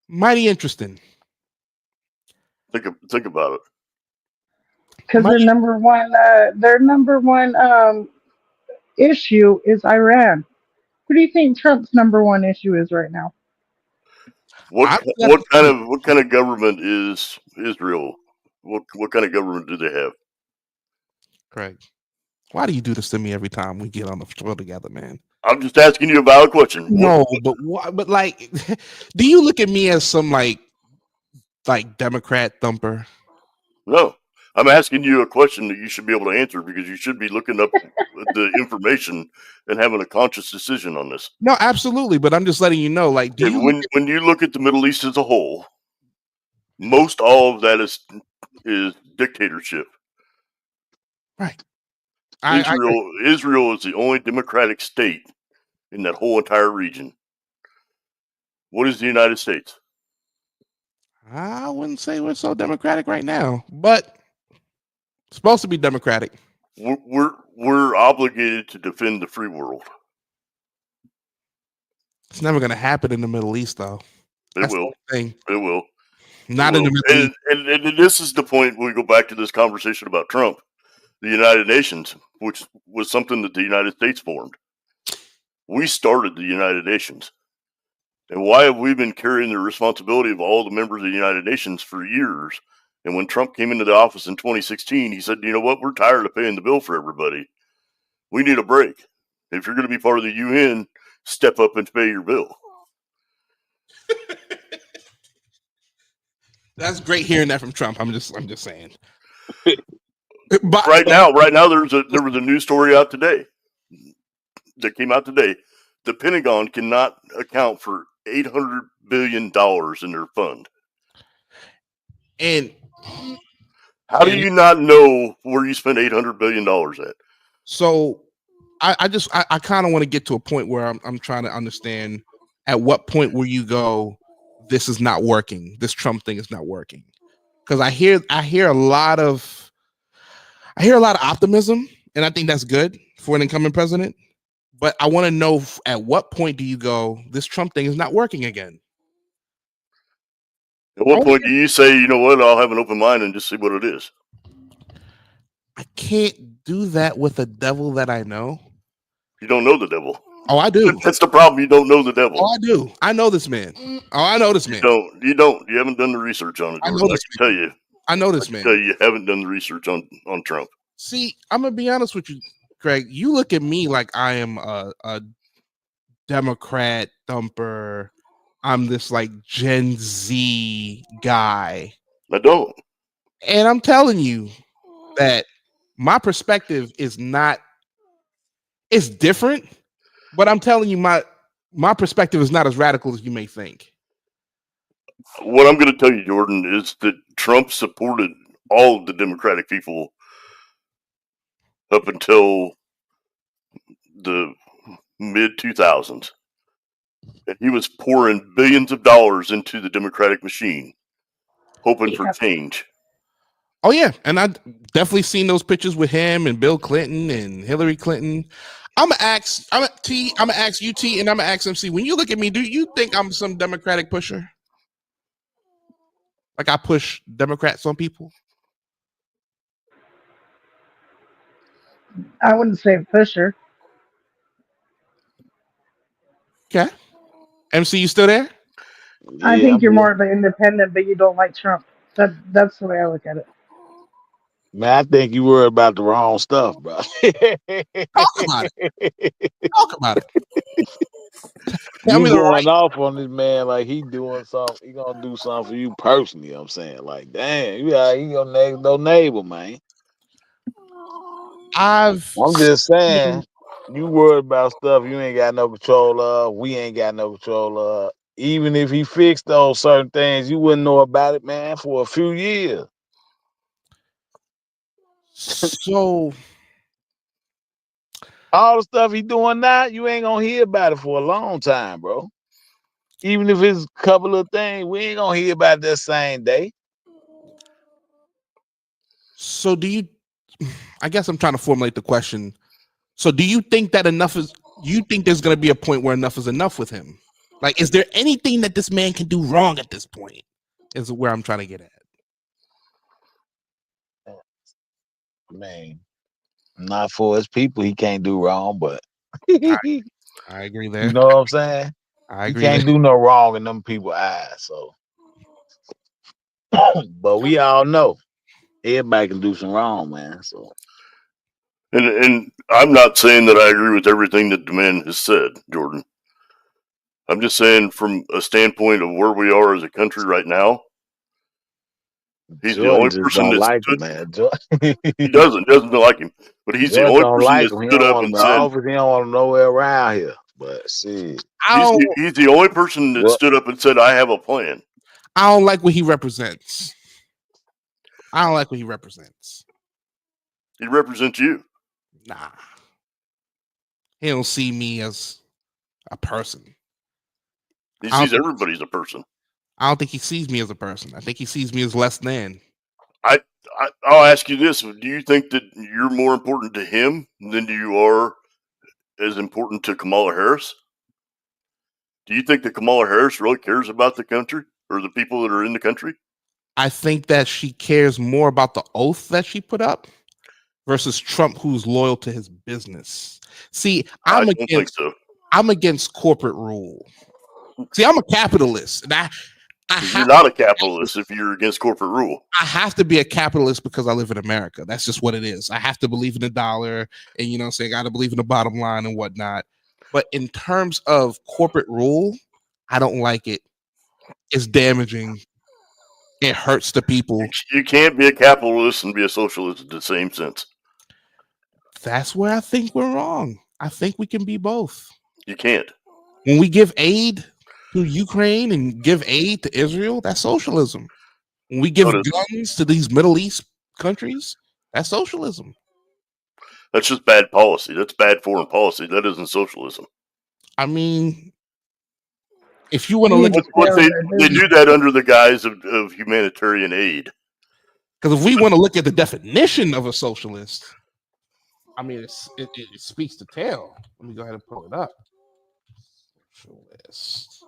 Mighty interesting. Think about it. Because their number one issue is Iran. What do you think Trump's number one issue is right now? What kind of government is Israel? What kind of government do they have? Craig, why do you do this to me every time we get on the show together, man? I'm just asking you a valid question. No, but like, do you look at me as some like Democrat thumper? No, I'm asking you a question that you should be able to answer because you should be looking up the information and having a conscious decision on this. No, absolutely, but I'm just letting you know, like, when you look at the Middle East as a whole, most all of that is dictatorship. Right. Israel is the only democratic state in that whole entire region. What is the United States? I wouldn't say we're so democratic right now, but it's supposed to be democratic. We're obligated to defend the free world. It's never going to happen in the Middle East, though. It will. It will. Not in the Middle East. And this is the point we go back to this conversation about Trump. The United Nations, which was something that the United States formed. We started the United Nations. And why have we been carrying the responsibility of all the members of the United Nations for years? And when Trump came into the office in 2016, he said, you know what? We're tired of paying the bill for everybody. We need a break. If you're going to be part of the UN, step up and pay your bill. That's great hearing that from Trump. I'm just saying. But right now, there was a news story out today that came out today. The Pentagon cannot account for $800 billion in their fund. And how do you not know where you spent $800 billion at? So I kind of want to get to a point where I'm trying to understand at what point will you go, this is not working. This Trump thing is not working. Because I hear a lot of optimism, and I think that's good for an incumbent president. But I want to know at what point do you go, this Trump thing is not working again? At what point do you say, you know what, I'll have an open mind and just see what it is? I can't do that with a devil that I know. You don't know the devil. Oh, I do. That's the problem. You don't know the devil. Oh, I do. I know this man. Oh, I know this man. You don't. You haven't done the research on it. I can tell you. I know this man. Tell you haven't done the research on Trump. See, I'm gonna be honest with you, Craig. You look at me like I am a Democrat thumper. I'm this like Gen Z guy. I don't. And I'm telling you that my perspective is not. It's different, but I'm telling you my perspective is not as radical as you may think. What I'm going to tell you, Jordan, is that Trump supported all of the Democratic people up until the mid 2000s. And he was pouring billions of dollars into the Democratic machine, hoping for Yeah. change. Oh yeah, and I definitely seen those pictures with him and Bill Clinton and Hillary Clinton. I'm gonna ask UT, and I'm gonna ask MC. When you look at me, do you think I'm some Democratic pusher? Like I push Democrats on people? I wouldn't say pusher. Okay. MC, you still there? I Yeah, think I'm you're here. more of an independent, but you don't like Trump. That's the way I look at it. Man, I think you worried about the wrong stuff, bro. Talk about it. Talk about it. Tell You me the right. going off on this man like he doing something. He gonna do something for you personally. I'm saying, like, damn, you got he your next door neighbor, man. I've I'm just seen saying, you worried about stuff you ain't got no control of. We ain't got no control of. Even if he fixed those certain things, you wouldn't know about it, man, for a few years. so All the stuff he doing now, you ain't gonna hear about it for a long time, bro. Even if it's a couple of things, we ain't gonna hear about it that same day. so do you I guess I'm trying to formulate the question. So do you think that enough is you think there's gonna be a point where enough is enough with him? Like, is there anything that this man can do wrong at this point? Is where I'm trying to get at. Man, not for his people, he can't do wrong, but I, you I agree there. know what I'm saying? I He agree there. can't do no wrong in them people's eyes. So, but we all know everybody can do some wrong, man. So, And I'm not saying that I agree with everything that the man has said, Jordan. I'm just saying from a standpoint of where we are as a country right now, he's the Jordan only just person don't that like him, stood. man. He doesn't like him, but he's the Jordan only don't person like that him. He stood don't up want him and in said office. He don't want him nowhere around here. But see, I don't he's the only person that what stood up and said, "I have a plan." I don't like what he represents. I don't like what he represents. He represents you. Nah. He don't see me as a person. He I don't sees think everybody as a person. I don't think he sees me as a person. I think he sees me as less than. I'll ask you this: do you think that you're more important to him than you are as important to Kamala Harris? Do you think that Kamala Harris really cares about the country or the people that are in the country? I think that she cares more about the oath that she put up versus Trump, who's loyal to his business. See, I don't think so. I'm against corporate rule. See, I'm a capitalist, and I You're have not a capitalist if you're against corporate rule. I have to be a capitalist because I live in America. That's just what it is. I have to believe in the dollar, and you know, I got to believe in the bottom line and whatnot. But in terms of corporate rule, I don't like it. It's damaging. It hurts the people. You can't be a capitalist and be a socialist in the same sense. That's where I think we're wrong. I think we can be both. You can't. When we give aid to Ukraine and give aid to Israel, that's socialism. When we No, give it isn't. guns to these Middle East countries, that's socialism. That's just bad policy. That's bad foreign policy. That isn't socialism. I mean, if you want We to look need to at stay What out of their they business. do that under the guise of humanitarian aid. because if we want to look at the definition of a socialist, I mean, it speaks to tell. Let me go ahead and pull it up. Socialist.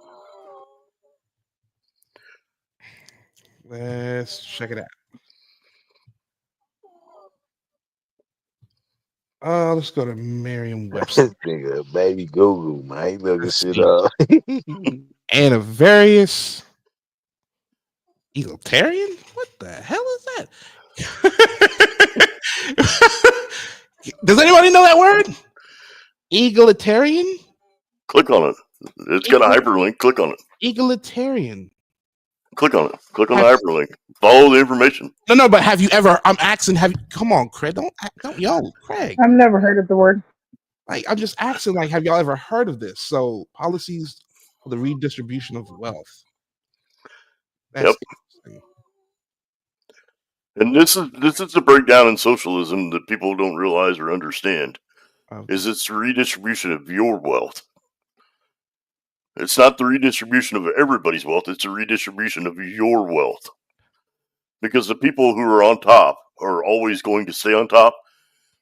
Let's check it out. Let's go to Merriam-Webster. nigga, baby Google, man, he looking Let's shit see. up. Antivarious egalitarian. What the hell is that? Does anybody know that word? Egalitarian. Click on it. It's got a hyperlink. Click on it. Egalitarian. Click on it. Click on the hyperlink. Follow the information. No, but have you ever? I'm asking. Come on, Craig? Don't, Craig. I've never heard of the word. Like, I'm just asking. Like, have y'all ever heard of this? So, policies for the redistribution of wealth. That's Yep. interesting. And this is the breakdown in socialism that people don't realize or understand. Is it's the redistribution of your wealth. It's not the redistribution of everybody's wealth. It's a redistribution of your wealth. Because the people who are on top are always going to stay on top.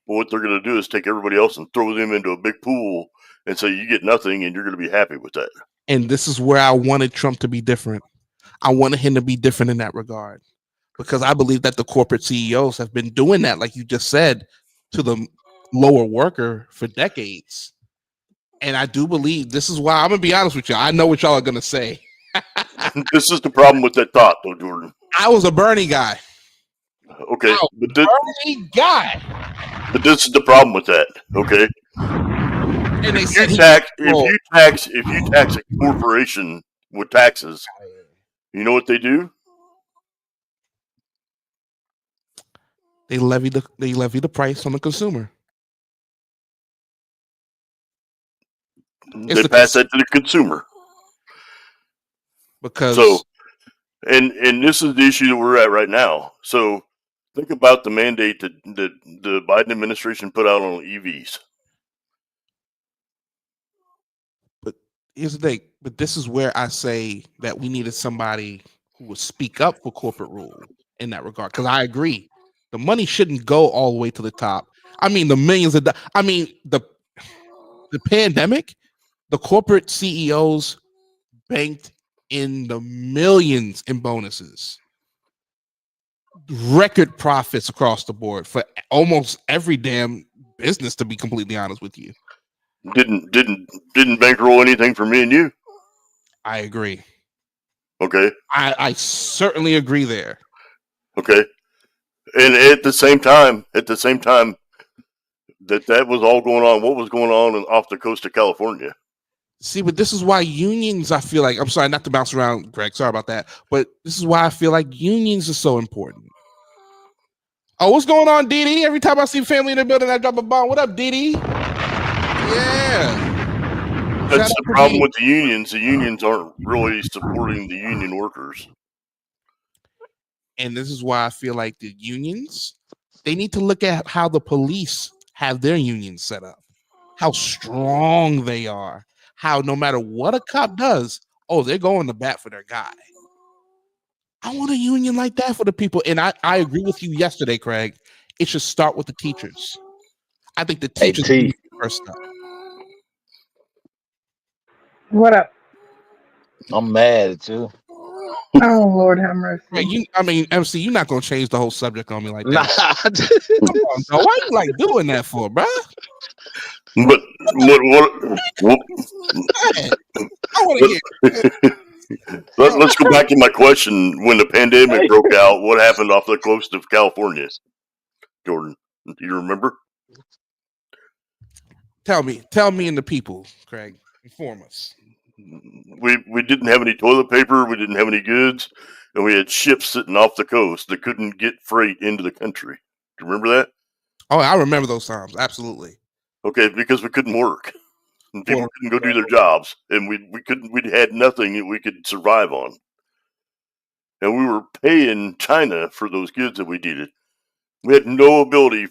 But what they're going to do is take everybody else and throw them into a big pool and say you get nothing and you're going to be happy with that. And this is where I wanted Trump to be different. I wanted him to be different in that regard. Because I believe that the corporate CEOs have been doing that, like you just said, to the lower worker for decades. And I do believe this is why I'm going to be honest with you. I know what y'all are going to say. This is the problem with that thought, though, Jordan. I was a Bernie guy. Okay, Bernie guy. But this is the problem with that. Okay, and they if you tax a corporation with taxes, you know what they do? They levy the price on the consumer. They pass that to the consumer. Because and this is the issue that we're at right now. So think about the mandate that the Biden administration put out on EVs. But here's the thing. But this is where I say that we needed somebody who would speak up for corporate rule in that regard. Because I agree, the money shouldn't go all the way to the top. I mean, the millions of the pandemic, the corporate CEOs banked in the millions in bonuses, record profits across the board for almost every damn business. To be completely honest with you, didn't bankroll anything for me and you. I agree. Okay, I certainly agree there. Okay, and at the same time that was all going on, what was going on off the coast of California? See, but this is why unions, I feel like, I'm sorry not to bounce around, Greg, sorry about that, but this is why I feel like unions are so important. Oh, what's going on, Dee? Every time I see family in the building, I drop a bomb. What up, Dee? Yeah. That's the problem with the unions. The unions aren't really supporting the union workers. And this is why I feel like the unions, they need to look at how the police have their unions set up, how strong they are, how no matter what a cop does, they're going to bat for their guy. I want a union like that for the people. And I agree with you yesterday, Craig. It should start with the teachers. I think the teachers need the first step. What up? I'm mad at you. Oh, Lord have mercy. MC, you're not going to change the whole subject on me like that. Come on, no. Why you like doing that for, bro? But what I want to hear. Let's go back to my question. When the pandemic broke out, what happened off the coast of California? Jordan, do you remember? Tell me and the people, Craig. Inform us. We didn't have any toilet paper. We didn't have any goods. And we had ships sitting off the coast that couldn't get freight into the country. Do you remember that? Oh, I remember those times. Absolutely. Okay, because we couldn't work. And people couldn't go do their jobs. And we had nothing that we could survive on. And we were paying China for those goods that we needed. We had no ability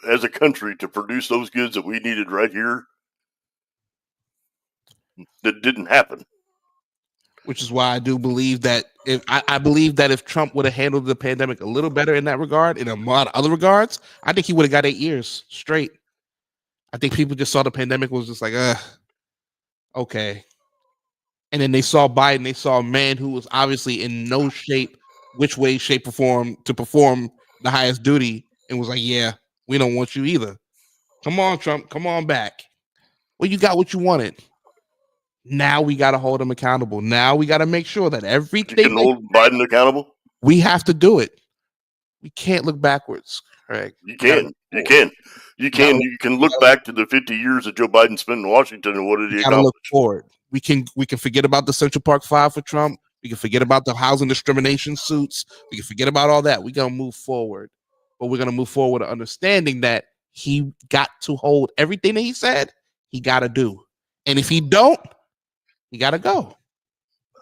as a country to produce those goods that we needed right here. That didn't happen. Which is why I do believe that if Trump would have handled the pandemic a little better in that regard, in a lot of other regards, I think he would have got 8 years straight. I think people just saw the pandemic was just like, okay. And then they saw Biden, they saw a man who was obviously in no shape, which way, shape, or form to perform the highest duty, and was like, yeah, we don't want you either. Come on, Trump, come on back. Well, you got what you wanted. Now we got to hold him accountable. Now we got to make sure that everything you can hold Biden accountable. We have to do it. We can't look backwards, Craig. You can. You can look back to the 50 years that Joe Biden spent in Washington and what did he accomplish? Look forward. We can forget about the Central Park 5 for Trump. We can forget about the housing discrimination suits. We can forget about all that. We're gonna move forward, but we're gonna move forward understanding that he got to hold everything that he said he got to do, and if he don't, he got to go.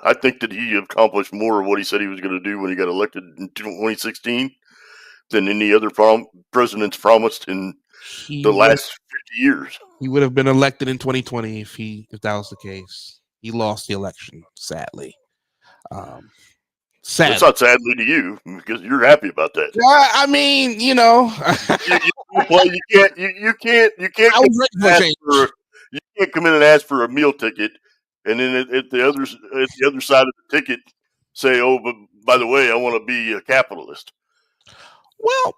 I think that he accomplished more of what he said he was going to do when he got elected in 2016 than any other president's promised in the last 50 years. He would have been elected in 2020 if that was the case. He lost the election, sadly. That's not sadly to you because you're happy about that. Well, I mean, you know, you can't you can't come in and ask for a meal ticket, and then at the other side of the ticket say, "Oh, but by the way, I want to be a capitalist." Well,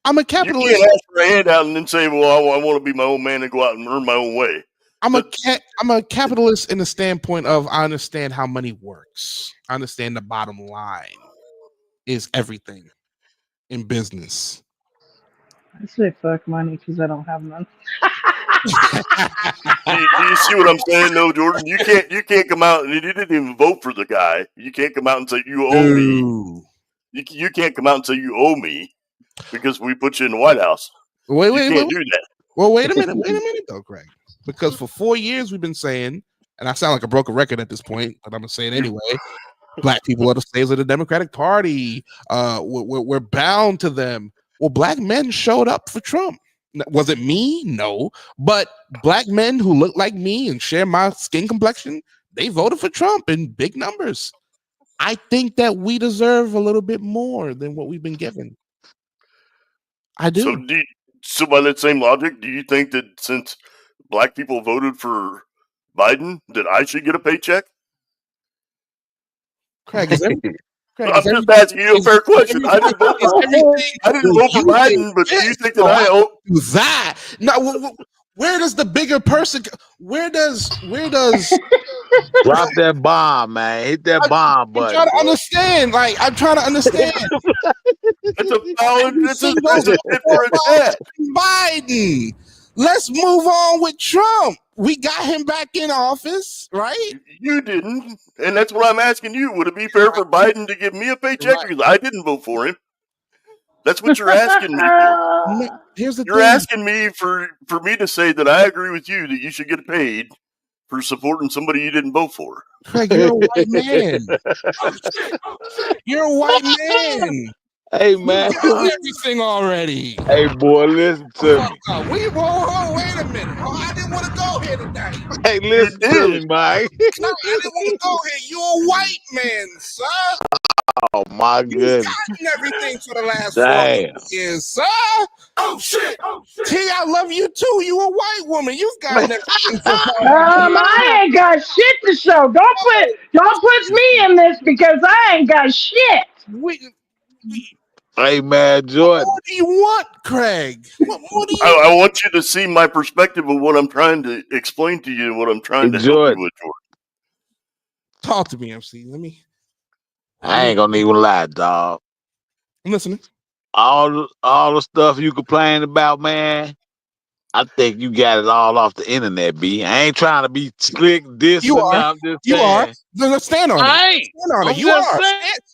I'm a capitalist. You can't ask for a handout and then say, "Well, I want to be my own man and go out and earn my own way." I'm a capitalist in the standpoint of I understand how money works. I understand the bottom line is everything in business. I say fuck money because I don't have none. Do you see what I'm saying, though, Jordan? You can't come out and you didn't even vote for the guy. You can't come out and say you owe me. You can't come out and say you owe me because we put you in the White House. Wait, do that. Well, wait a minute, though, Craig. Because for 4 years we've been saying, and I sound like a broken record at this point, but I'm gonna say it anyway. Black people are the slaves of the Democratic Party. We're bound to them. Well, black men showed up for Trump. Was it me? No. But black men who look like me and share my skin complexion, they voted for Trump in big numbers. I think that we deserve a little bit more than what we've been given. I do. So by that same logic, do you think that since black people voted for Biden, that I should get a paycheck? Craig, I'm just asking you a fair question. I didn't vote for Biden, but do you think that I owe that? No, where does the bigger person? Where does? Drop that bomb, man. Hit that bomb button. I'm trying to understand. I'm trying to understand. It's a valid. It's a different Biden. Let's move on with Trump. We got him back in office, right? You didn't, and that's what I'm asking you. Would it be fair for Biden to give me a paycheck because I didn't vote for him? That's what you're asking me for. Here's the You're asking me for me to say that I agree with you that you should get paid for supporting somebody you didn't vote for. Craig, you're a white man. You're a white man. Hey, man. You got everything already. Hey, boy, listen to me. Whoa, wait a minute. I didn't want to go here tonight. Hey, listen to me, Mike. No, I didn't want to go here. You're a white man, sir. Oh, my goodness. You've gotten everything for the last 4 years, sir. Oh, shit. T, I love you, too. You a white woman. You've gotten everything for I ain't got shit to show. Don't put me in this because I ain't got shit. Hey, man, Jordan. What do you want, Craig? What do you I want you to see my perspective of what I'm trying to explain to you and what I'm trying to help you with, Jordan. Talk to me, MC. I ain't gonna even lie, dog. I'm listening. All the stuff you complain about, man, I think you got it all off the internet, B. I ain't trying to be slick this. You are. You are. Stand on it. Stand on it. You are.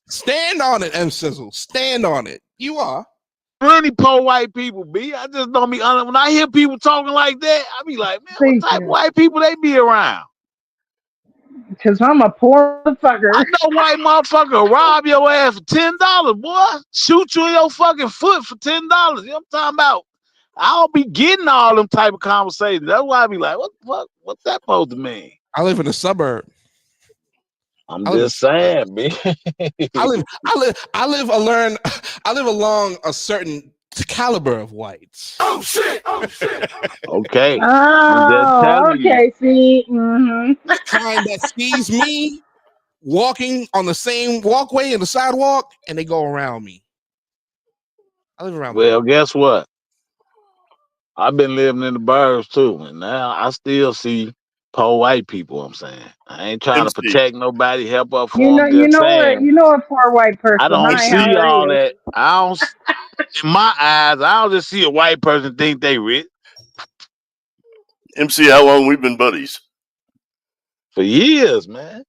Stand on it, M Sizzle. Stand on it. You are. Plenty poor white people, B. I just don't be honest. When I hear people talking like that, I be like, man, what type of white people they be around? Because I'm a poor motherfucker. I know white motherfucker rob your ass for $10, boy. Shoot you in your fucking foot for $10. You know what I'm talking about? I don't be getting all them type of conversations. That's why I be like, what's that supposed to mean? I live in a suburb. I'm just saying, man. I live along a certain caliber of whites. Oh shit! Okay. Oh, okay. See, kind that sees me walking on the same walkway in the sidewalk, and they go around me. I live around. Well, guess what? I've been living in the burbs too, and now I still see poor white people. I'm saying I ain't trying to protect nobody, help up for them. You know a poor white person. I don't see all that. I don't. In my eyes, I don't just see a white person think they rich. MC, how long we've been buddies? For years, man.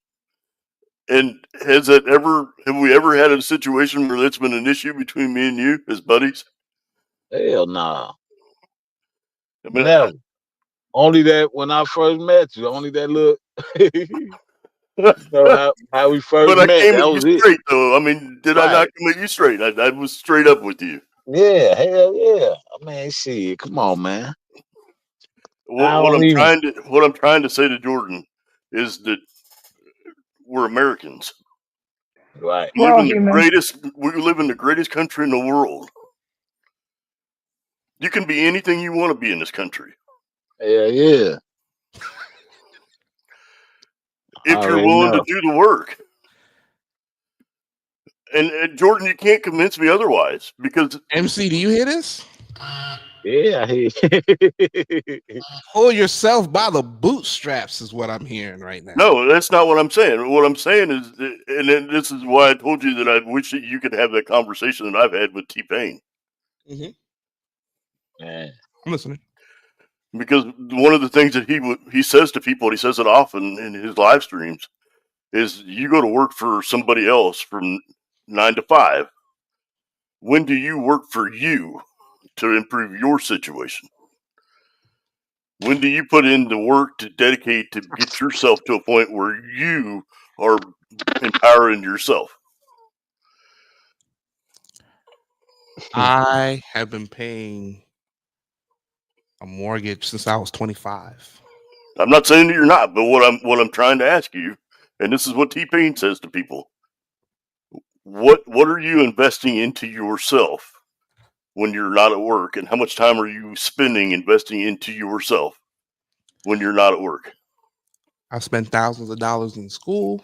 And have we ever had a situation where that's been an issue between me and you as buddies? Hell no. Nah. I mean, never. Only that when I first met you, only that look. So how we first But I met, came that at you was it. straight, though. I mean, did I not Right. come at you straight? I was straight up with you. Yeah, hell yeah. I mean, shit, come on, man. I don't even What I'm trying to say to Jordan is that we're Americans. right. We're all human. We live in the greatest country in the world. You can be anything you want to be in this country Hell yeah. I if you're already willing to know. do the work. And Jordan, you can't convince me otherwise because MC, do you hear this? Yeah. Pull yourself by the bootstraps is what I'm hearing right now. no, that's not what I'm saying. What I'm saying is, and then this is why I told you that I wish that you could have that conversation that I've had with T-Pain. Man. I'm listening. Because one of the things that he says to people, and he says it often in his live streams, is you go to work for somebody else from 9 to 5. When do you work for you to improve your situation? When do you put in the work to dedicate to get yourself to a point where you are empowering yourself? I have been paying a mortgage since I was 25. I'm not saying that you're not, but what I'm trying to ask you, and this is what T-Pain says to people: what are you investing into yourself when you're not at work, and how much time are you spending investing into yourself when you're not at work? I spent thousands of dollars in school.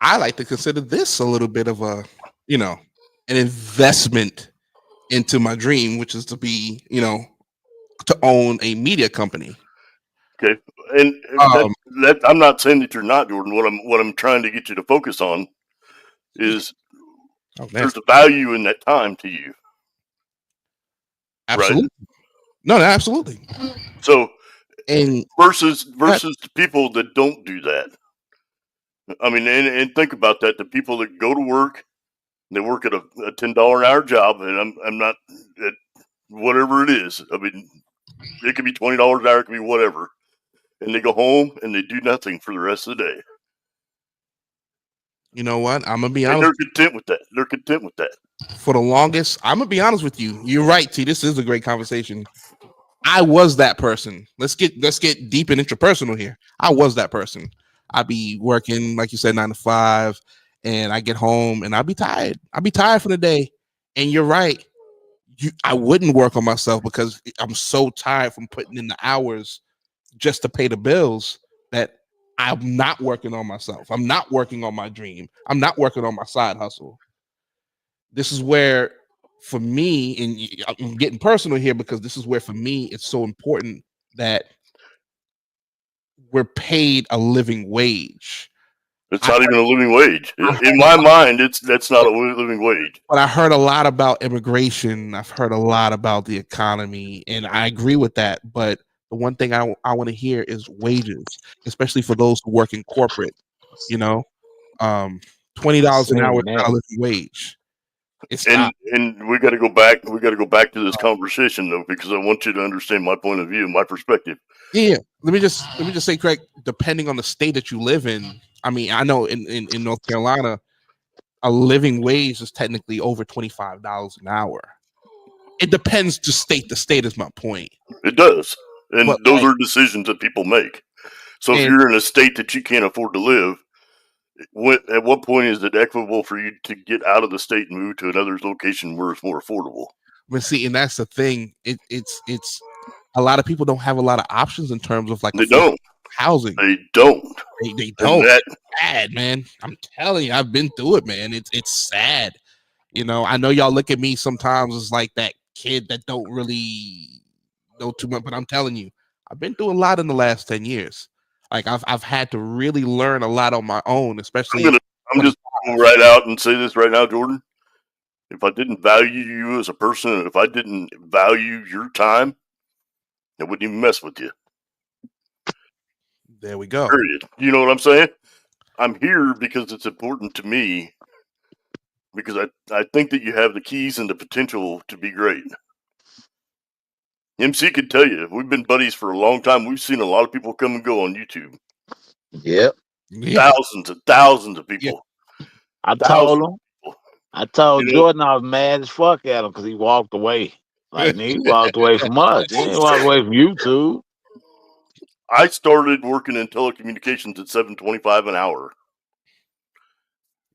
I like to consider this a little bit of an investment into my dream, which is to be, to own a media company. Okay, and Um, that I'm not saying that you're not, Jordan. What I'm trying to get you to focus on is oh, there's nasty. a value in that time to you, right? Absolutely. No, absolutely. So And versus the people that don't do that. I mean, and think about that: the people that go to work, they work at a $10 an hour job, and I'm not at whatever it is. I mean, it could be $20 an hour, it could be whatever, and they go home and they do nothing for the rest of the day, you know what? I'm gonna be and honest. they're content with that. They're content with that. For the longest, I'm gonna be honest with you. You're right, T. This is a great conversation. I was that person. Let's get deep and interpersonal here. I was that person. I'd be working, like you said, 9 to 5, and I get home and I'd be tired. I'd be tired for the day. And you're right. I wouldn't work on myself because I'm so tired from putting in the hours just to pay the bills that I'm not working on myself. I'm not working on my dream. I'm not working on my side hustle. This is where, for me, and I'm getting personal here because this is where, for me, it's so important that we're paid a living wage. It's I not even a living wage I in heard, my mind. That's not a living wage. but I heard a lot about immigration. I've heard a lot about the economy, and I agree with that. But the one thing I want to hear is wages, especially for those who work in corporate. You know, um, $20 an hour Seeing is not that. a living wage. It's not. And we got to go back. We got to go back to this conversation though, because I want you to understand my point of view, my perspective. Yeah. Let me just say, Craig. Depending on the state that you live in, I mean, I know in North Carolina, a living wage is technically over $25 an hour. It depends to state to state, is my point. It does, But and those like, are decisions that people make. So if and you're in a state that you can't afford to live, at what point is it equitable for you to get out of the state and move to another location where it's more affordable? but see, and that's the thing. It's a lot of people don't have a lot of options in terms of like They affordable don't. housing. They don't. They And don't. that It's sad, man. I'm telling you, I've been through it, man. It's sad. I know y'all look at me sometimes as like that kid that don't really know too much, but I'm telling you, I've been through a lot in the last 10 years. Like I've had to really learn a lot on my own, I'm especially gonna I'm just gonna go right out and say this right now, Jordan. If I didn't value you as a person, and if I didn't value your time, I wouldn't even mess with you. there we go. Period. You know what I'm saying? I'm here because it's important to me because I think that you have the keys and the potential to be great. MC could tell you, we've been buddies for a long time. We've seen a lot of people come and go on YouTube. Yep. Yeah. Thousands of Yeah. people. I Thousands told him. of people. I told You know, Jordan I was mad as fuck at him because he walked away. Like, nigga, he walked away from us. He ain't walked away from YouTube. I started working in telecommunications at $7.25 an hour.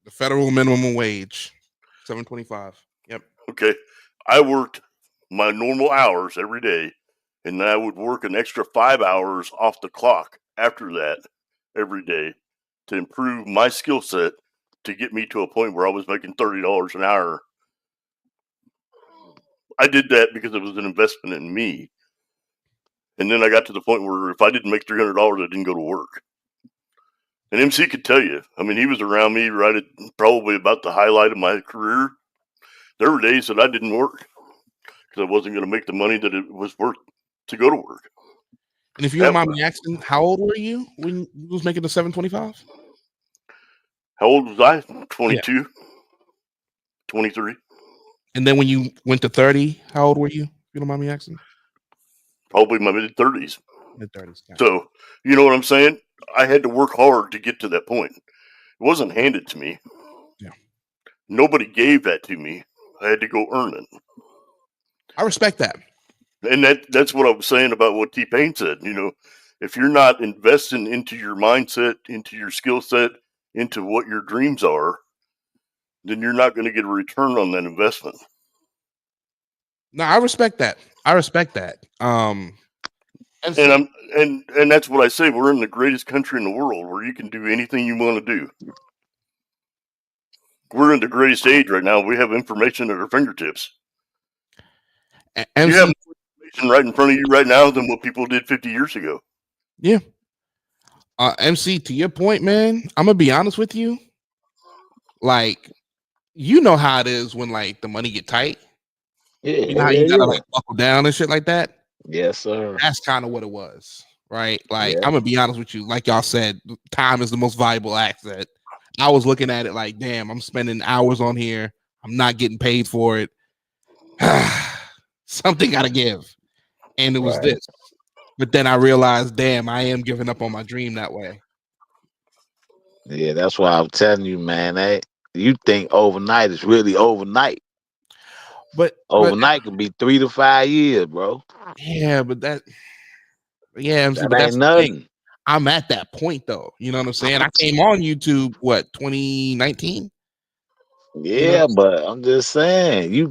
The federal minimum wage, $7.25. Yep. Okay, I worked my normal hours every day, and then I would work an extra 5 hours off the clock after that every day to improve my skill set to get me to a point where I was making $30 an hour. I did that because it was an investment in me. And then I got to the point where if I didn't make $300, I didn't go to work. And MC could tell you. I mean, he was around me right at probably about the highlight of my career. There were days that I didn't work because I wasn't going to make the money that it was worth to go to work. And if you don't mind me asking, how old were you when you was making the $7.25? How old was I? 22, 23. And then when you went to 30, how old were you? If you don't mind me asking. Probably my mid-30s. Mid-30s. Yeah. So, you know what I'm saying? I had to work hard to get to that point. It wasn't handed to me. Yeah. Nobody gave that to me. I had to go earn it. I respect that. And that's what I was saying about what T-Pain said. You know, if you're not investing into your mindset, into your skill set, into what your dreams are, then you're not going to get a return on that investment. No, I respect that. And that's what I say. We're in the greatest country in the world where you can do anything you want to do. We're in the greatest age right now. We have information at our fingertips. MC, you have more information right in front of you right now than what people did 50 years ago. Yeah. MC, to your point, man, I'm gonna be honest with you. Like, you know how it is when like the money get tight. Yeah, you know how you gotta like buckle down and shit like that. Yes, sir. That's kind of what it was, right? Like, Yeah. I'm gonna be honest with you. Like y'all said, time is the most valuable asset. I was looking at it like, damn, I'm spending hours on here. I'm not getting paid for it. Something gotta give, and it was this. But then I realized, damn, I am giving up on my dream that way. Yeah, that's why I'm telling you, man. You think overnight is really overnight. But overnight can be 3 to 5 years, bro. Yeah, but that MC, That but that's ain't the thing. nothing. I'm at that point though. You know what I'm saying? I came on YouTube, what, 2019? Yeah, but I'm just saying, you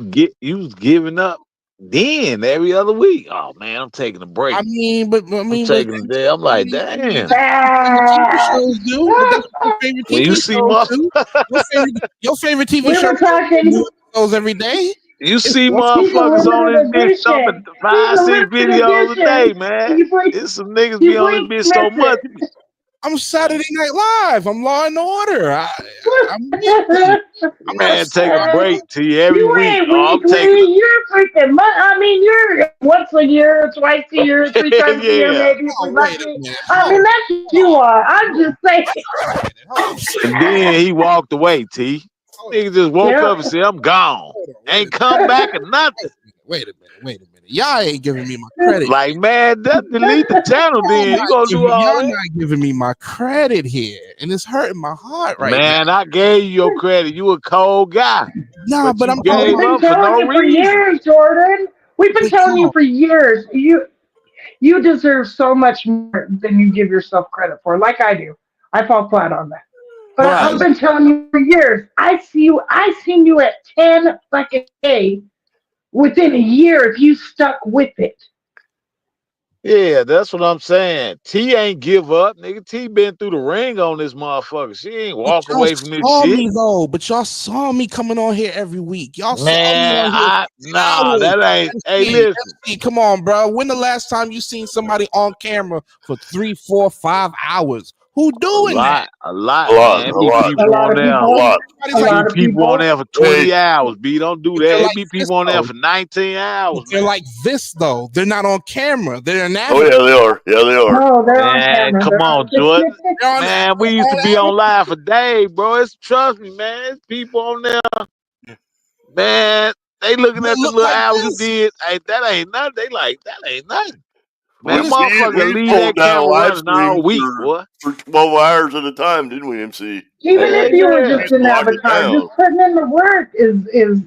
was giving up then every other week. Oh man, I'm taking a break. I mean, but I'm taking a day. I'm like, damn. TV shows do, but that's what your favorite When TV you see shows do. Your favorite TV We show were talking. do episodes every day. You see He's a motherfuckers on this limited bitch dumping edition. 5, 6 videos a day, man. You blink, There's some niggas you be on this bitch so blink much. I'm Saturday Night Live. I'm Law and Order. I'm Man, take a break to you every You week. ain't Oh, I'm weekly. taking You're freaking. I mean, you're once a year, twice a year, 3 times a year, yeah. maybe if we Oh, wait a lucky. minute. I mean, that's what you are. I'm just saying. And then he walked away, T. Nigga just woke up and said, I'm gone. Ain't come back or nothing. Wait a minute. Y'all ain't giving me my credit. Like, man, delete the channel then. You gonna do all y'all that? not giving me my credit here. And it's hurting my heart right Man, now. I gave you your credit. You a cold guy. Nah, but you I'm gave We've been up for telling no you for reason. years, Jordan. We've been telling you for years. You deserve so much more than you give yourself credit for, like I do. I fall flat on that. But I've been telling you for years. I seen you at 10 fucking K within a year if you stuck with it. Yeah, that's what I'm saying. T ain't give up. Nigga, T been through the ring on this motherfucker. She ain't walk away from this shit. Me though, but y'all saw me coming on here every week. Y'all saw me on here. Nah, that ain't. Hey, listen. Come on, bro. When the last time you seen somebody on camera for 3, 4, 5 hours? Who doing that? A lot, A man. lot. People on there. A lot. A lot of people on there for 20 hours. B, don't do that. It be people on there for 19 hours. They're like this though. They're not on camera. They're an Oh yeah, they are. Yeah, they are. No, they're on Man, camera. come on, Jordan. Man, we used to be on live for days, bro. Trust me, man. It's people on there. Man, they looking at the little hours you did. Hey, that ain't nothing. They like, that ain't nothing. Man, We motherfucker, leave pulled that down a camera live running all stream week, boy. for 12 hours at a time, didn't we, MC? Even Hell if you were We yeah. just used an to lock it avatar, down. just putting in the work is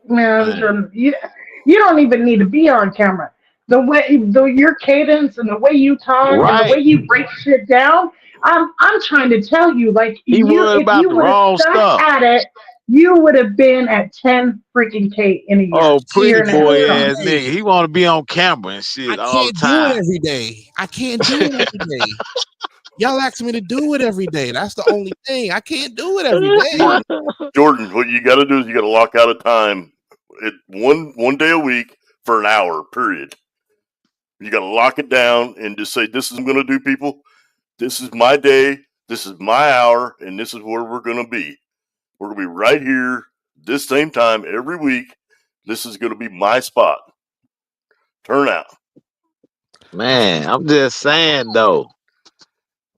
Man. man. You don't even need to be on camera. Your cadence and the way you talk and the way Right. you break shit down. I'm trying to tell you, like He worried if about you the would have wrong stuck stuff. at it, you would have been at 10 freaking K in a year, Oh, a year pretty and a half. boy Trust ass me. Hey, nigga. He want to be on camera and I shit all the can't do it time. every day. I can't do it every day. Y'all ask me to do it every day. That's the only thing. I can't do it every day. Jordan, what you got to do is you got to lock out a time, one day a week for an hour. Period. You got to lock it down and just say, "This is what I'm going to do, people. This is my day. This is my hour, and this is where we're going to be. We're going to be right here, this same time every week. This is going to be my spot. Turn out." Man, I'm just saying though.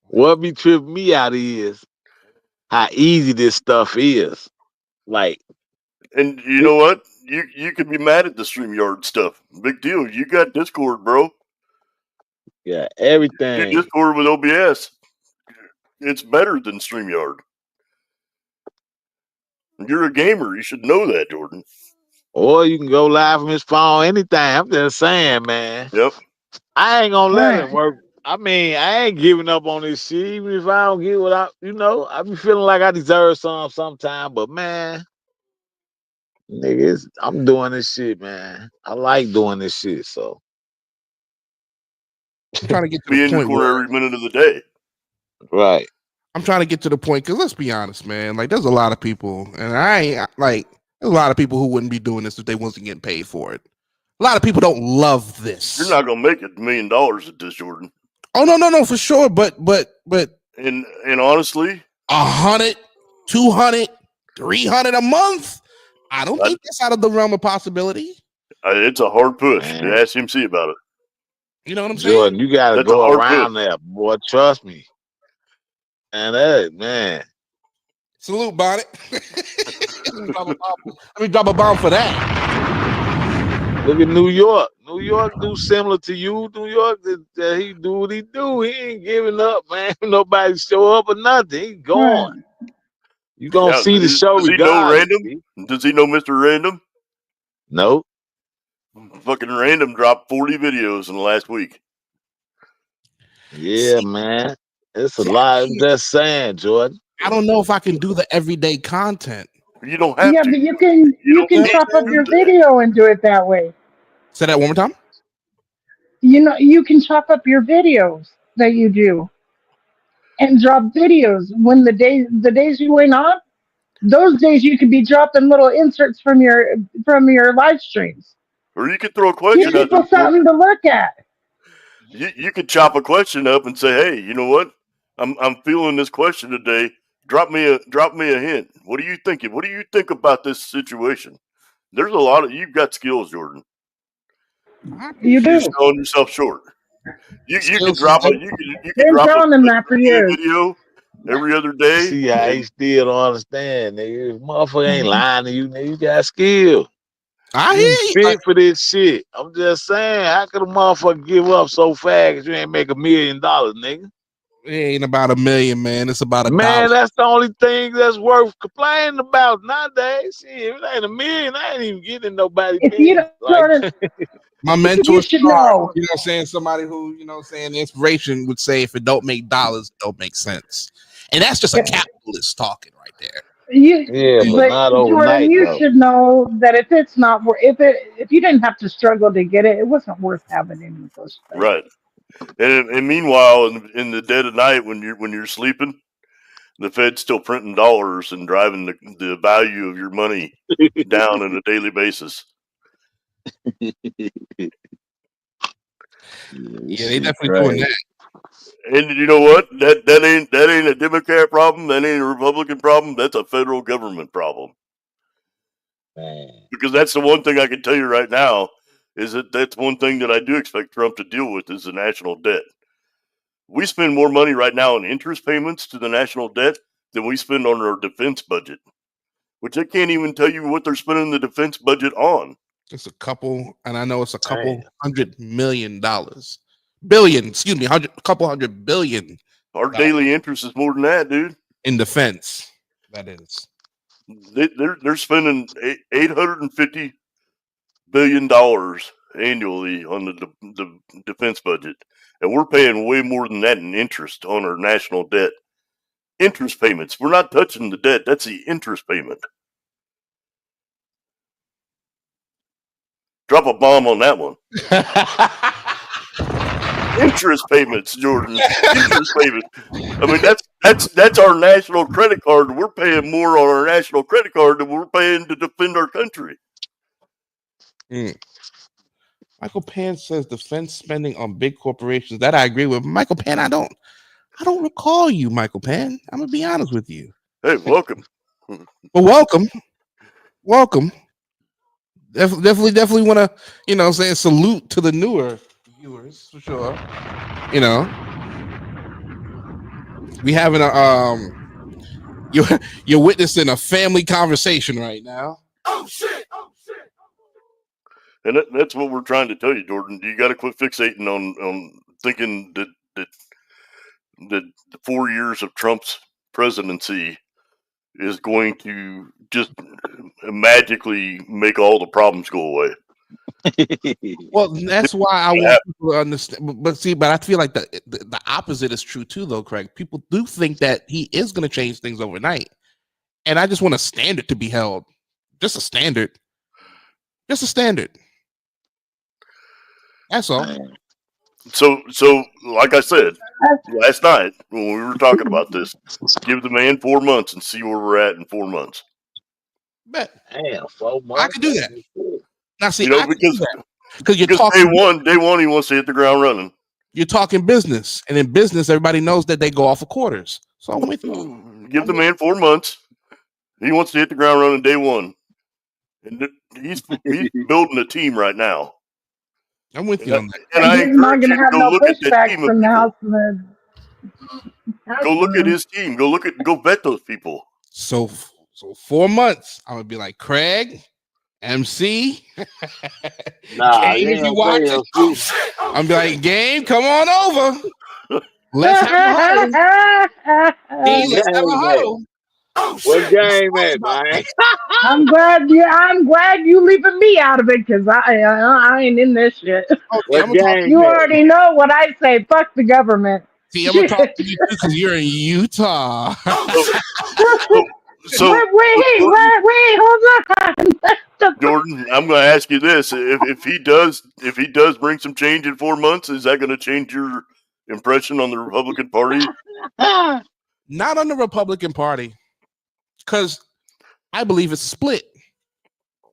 What be tripping me out is how easy this stuff is. Like, And you know what? You could be mad at the StreamYard stuff. Big deal. You got Discord, bro. yeah, Do everything. Discord with OBS. It's better than StreamYard. You're a gamer. You should know that, Jordan. Or you can go live from his phone, anything. I'm just saying, man. Yep. I ain't gonna let it Right. work. I mean, I ain't giving up on this shit. Even if I don't get what I be feeling like I deserve sometime. But man, niggas, I'm doing this shit, man. I like doing this shit, so I'm trying to get to Be the in your point corner where every minute of the day. right. I'm trying to get to the point because let's be honest, man. Like, there's a lot of people, and I ain't like there's a lot of people who wouldn't be doing this if they wasn't getting paid for it. A lot of people don't love this. You're not gonna make $1 million at this, Jordan. Oh no, for sure. But And honestly, 100, 200, 300 a month. I don't think that's out of the realm of possibility. it's a hard push. Man. Ask MC about it. You know what I'm Jordan, saying? you gotta That's a go hard around push. there, boy. Trust me. And that man. Salute, Bonnet. Let me drop a bomb for that. Look at New York. New York do similar to you. New York, he do what he do. He ain't giving up, man. Nobody show up or nothing. He going. Right. You gonna Yeah. see the show Does he know regardless. Random? See? Does he know Mr. Random? No. Fucking Random dropped 40 videos in the last week. Yeah, man. It's a lot. I'm just saying, Jordan. I don't know if I can do the everyday content. You don't have Yeah, to. but you can can't chop up do your that. video and do it that way. Say that one more time. You can chop up your videos that you do and drop videos when the days you ain't on. Those days you could be dropping little inserts from your live streams. Or you could throw a Give question out there, people Jordan. something to look at. You could chop a question up and say, "Hey, you know what? I'm feeling this question today. Drop me a hint. What are you thinking? What do you think about this situation?" There's a lot of you've got skills, Jordan. I You You're appreciate do. selling yourself short. You could skills. drop a you could Been drop a telling them social that for media years. video every other You day, see how he and still don't understand, nigga. If motherfucker ain't lying to you, nigga. You got skill. I You hear you. fit for this shit. I'm just saying, how could a motherfucker give up so fast 'cause you ain't make $1 million, nigga? It ain't about $1 million, man. It's about $1. Man, that's the only thing that's worth complaining about nowadays. Shit, if it ain't $1 million, I ain't even getting nobody If you business. don't, Like, Jordan, My you mentor, should Star, know. you know what I'm saying? Somebody who, you know what I'm saying, the inspiration would say if it don't make dollars, it don't make sense. And that's just a capitalist talking right there. yeah, but But not Jordan, overnight you though. should know that if it's not worth, if you didn't have to struggle to get it, it wasn't worth having in the first place. right. And meanwhile, in the dead of night, when you're sleeping, the Fed's still printing dollars and driving the value of your money down on a daily basis. Yeah, they definitely doing that. And you know what? That ain't a Democrat problem. That ain't a Republican problem. That's a federal government problem. Man. Because that's the one thing I can tell you right now is that's one thing that I do expect Trump to deal with is the national debt. We spend more money right now on interest payments to the national debt than we spend on our defense budget, which I can't even tell you what they're spending the defense budget on. It's a couple, and I know it's a couple $100 million. billion. Excuse me, a couple hundred billion. Our daily interest is more than that, dude. In defense, that is. They're spending $850 billion annually on the defense budget, and we're paying way more than that in interest on our national debt. Interest payments. We're not touching the debt. That's the interest payment. Drop a bomb on that one. Interest payments, Jordan. Interest payments. I mean, that's our national credit card. We're paying more on our national credit card than we're paying to defend our country. Michael Pan says defense spending on big corporations. That I agree with. Michael Pan, I don't recall you, Michael Pan. I'm gonna be honest with you. Hey, welcome. Well, welcome. Definitely want to, say salute to the newer viewers for sure. We having you're witnessing a family conversation right now. Oh shit! And that's what we're trying to tell you, Jordan. You got to quit fixating on thinking that the 4 years of Trump's presidency is going to just magically make all the problems go away. Well, that's why I want people to understand. But I feel like the opposite is true too, though, Craig. People do think that he is going to change things overnight, and I just want a standard to be held. Just a standard. Just a standard. That's all. So, like I said last night when we were talking about this, give the man 4 months and see where we're at in 4 months. Bet. Damn, 4 months. I can do that. Now, see, because you're talking day one, he wants to hit the ground running. You're talking business, and in business, everybody knows that they go off of quarters. So I'm with you. Give the man 4 months. He wants to hit the ground running day one, and he's building a team right now. I'm with you on that. And I encourage you to go look at that team. From the house go look at his team. Go vet those people. So 4 months, I'm gonna be like Craig, MC. Game, if you watch it, I'm be like, Game, come on over. Let's have a huddle. Let's have a huddle. What game at, man? I'm glad you leaving me out of it because I ain't in this shit. You already know what I say. Fuck the government. See, I'm gonna talk to you too because you're in Utah. So wait, hold on. Jordan, I'm going to ask you this: if he does bring some change in 4 months, is that going to change your impression on the Republican Party? Not on the Republican Party, because I believe it's split.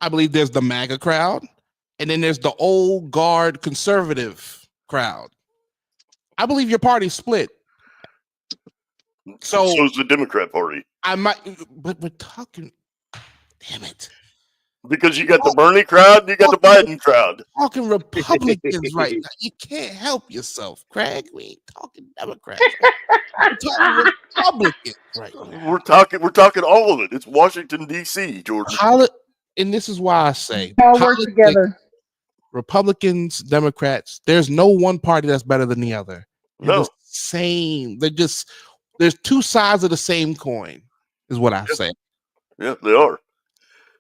I believe there's the MAGA crowd, and then there's the old guard conservative crowd. I believe your party's split. So is the Democrat Party. I might, but we're talking. Damn it! Because you got the Bernie crowd, you got the Biden crowd. Talking Republicans right now. You can't help yourself, Craig. We ain't talking Democrats. We're talking Republicans right now. We're talking all of it. It's Washington D.C., Jordan. And this is why I say all work together. Republicans, Democrats. There's no one party that's better than the other. They're the same. There's two sides of the same coin, is what I say. Yeah, they are.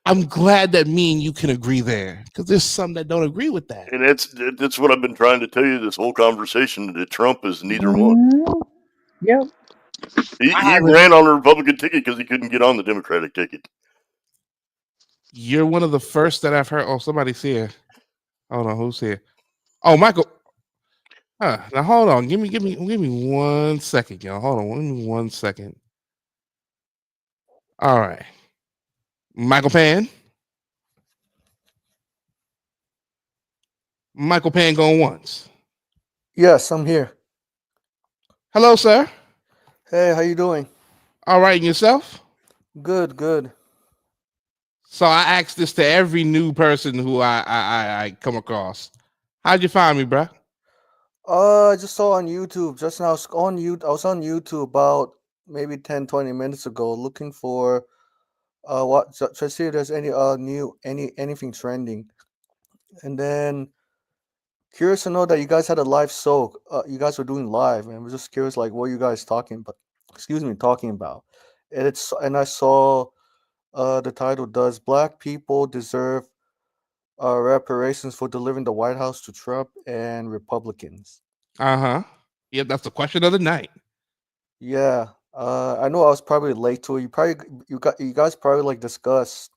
I'm glad that me and you can agree there, because there's some that don't agree with that. And that's what I've been trying to tell you this whole conversation, that Trump is neither one. Yep. He ran on the Republican ticket because he couldn't get on the Democratic ticket. You're one of the first that I've heard. Oh, somebody's here. Hold on, who's here? Oh, Michael. Now hold on. Give me 1 second, y'all. Hold on, give me 1 second. All right. Michael Pan. Michael Pan going once. Yes, I'm here. Hello, sir. Hey, how you doing? All right, and yourself? Good. So I asked this to every new person who I come across. How'd you find me, bro? I just saw on YouTube just now. I was on YouTube about maybe 10-20 minutes ago, looking for to see if there's any anything trending, and then Curious to know that you guys had a live show. You guys were doing live, and we're just curious, like, what you guys talking about? Excuse me, talking about. And I saw the title: Does Black people deserve reparations for delivering the White House to Trump and Republicans? Uh-huh. Yep, that's the question of the night. Yeah, I know I was probably late to it. You guys probably like discussed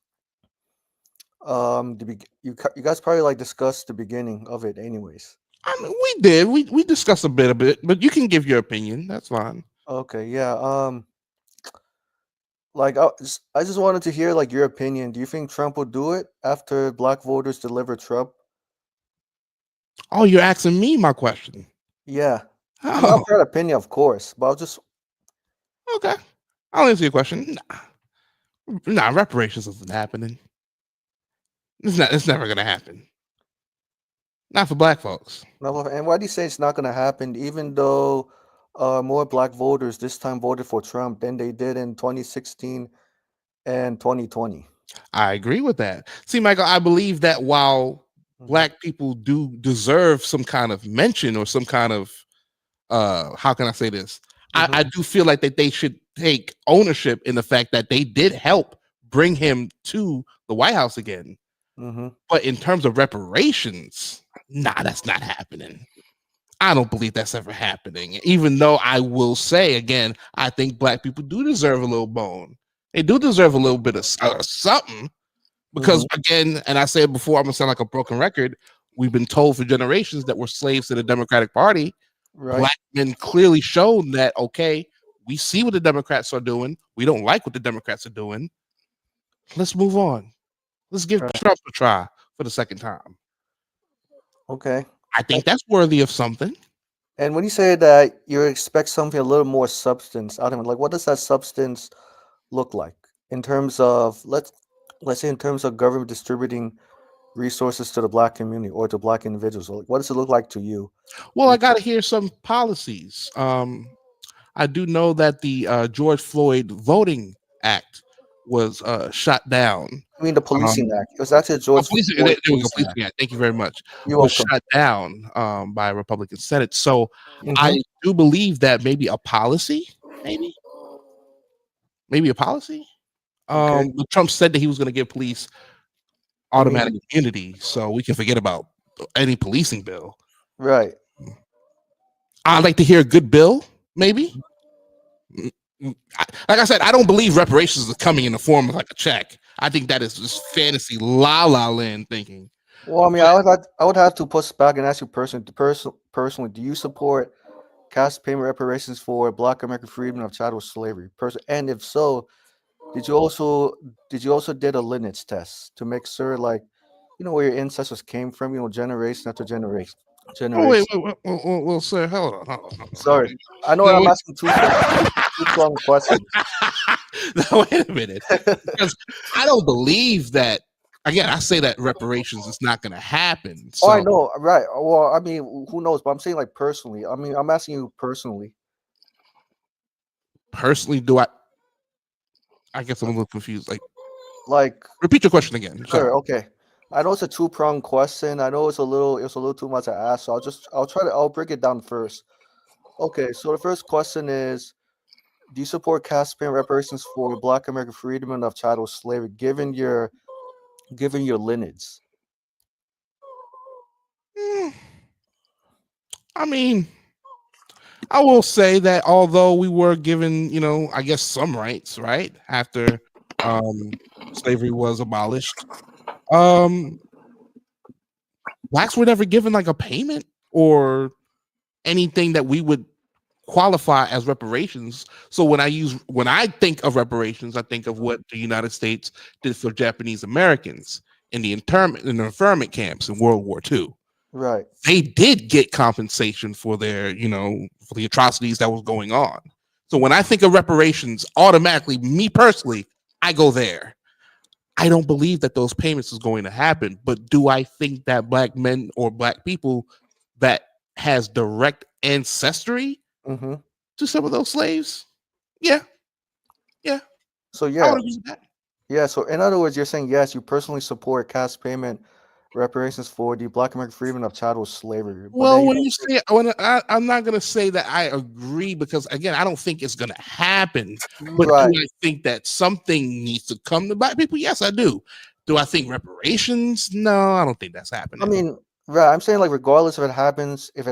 you guys probably like discussed the beginning of it, anyways. I mean, we did. We discussed a bit, but you can give your opinion. That's fine. Okay, yeah. Like I just wanted to hear like your opinion. Do you think Trump will do it after black voters deliver Trump? Oh, you're asking me my question. Yeah. I mean, Oh, I've heard opinion, of course, but I'll just okay. I'll answer your question. Nah, reparations isn't happening. It's never gonna happen. Not for black folks. and why do you say it's not going to happen, even though more black voters this time voted for Trump than they did in 2016 and 2020? I agree with that. See, Michael, I believe that while Mhm. black people do deserve some kind of mention or some kind of how can I say this? I do feel like that they should take ownership in the fact that they did help bring him to the White House again. Mm-hmm. But in terms of reparations, nah, that's not happening. I don't believe that's ever happening. Even though I will say again, I think black people do deserve a little bone. They do deserve a little bit of something because again, and I said before, I'm gonna sound like a broken record. We've been told for generations that we're slaves to the Democratic Party. Right. Black men clearly shown that okay, we see what the Democrats are doing. We don't like what the Democrats are doing. Let's move on. Let's give Right. Trump a try for the second time. Okay. I think that's worthy of something. And when you say that you expect something a little more substance out of it, like what does that substance look like in terms of let's say in terms of government distributing resources to the black community or to black individuals? Like, what does it look like to you? Well, I got to hear some policies. I do know that the George Floyd Voting Act was shut down. I mean, the Policing Act. It was actually George Policing, Floyd there we go, Policing Act. Policing Act. Thank you very much. You're Was welcome. shut down by a Republican Senate. So Mhm. I do believe that maybe a policy, maybe a policy. Okay. But Trump said that he was going to give police I mean, automatic immunity, so we can forget about any policing bill. right. I'd like to hear a good bill, maybe. Like I said, I don't believe reparations is coming in the form of like a check. I think that is just fantasy la la land thinking. Well, I mean, I would have to push back and ask you personally, do you support cash payment reparations for Black American freedom of chattel slavery? And if so, did you also did a lineage test to make sure, like, you know, where your ancestors came from, you know, generation after generation, Oh wait, generation. well, sir, hold on. Sorry, I know No, I'm wait. asking two strong questions. No, wait a minute, because I don't believe that. Again, I say that reparations is not going to happen. Oh, I So know, right? Well, I mean, who knows? But I'm saying like personally. I mean, I'm asking you personally. personally, do I? I guess I'm a little confused. Like, Repeat your question again. Sorry. sure, okay. I know it's a two-pronged question. I know it's a little too much to ask. So I'll break it down first. Okay, so the first question is, do you support cash payment reparations for Black American freedom of chattel slavery, given your lineage? I mean, I will say that although we were given, I guess some rights, right, after slavery was abolished, blacks were never given like a payment or anything that we would qualify as reparations. So when I think of reparations, I think of what the United States did for Japanese Americans in the internment camps in World War II. Right. They did get compensation for their, for the atrocities that was going on. So when I think of reparations, automatically, me personally, I go there. I don't believe that those payments is going to happen, but do I think that black men or black people that has direct ancestry Mm-hmm. to some of those slaves? Yeah. So I yeah, would agree with that. yeah. So in other words, you're saying yes, you personally support cash payment reparations for the Black American freedmen of chattel slavery. But then Well, you when don't you say, I'm not going to say that I agree because again, I don't think it's going to happen. But do right. I think that something needs to come to Black people? Yes, I do. Do I think reparations? No, I don't think that's I happening. mean, right. I'm saying like regardless if it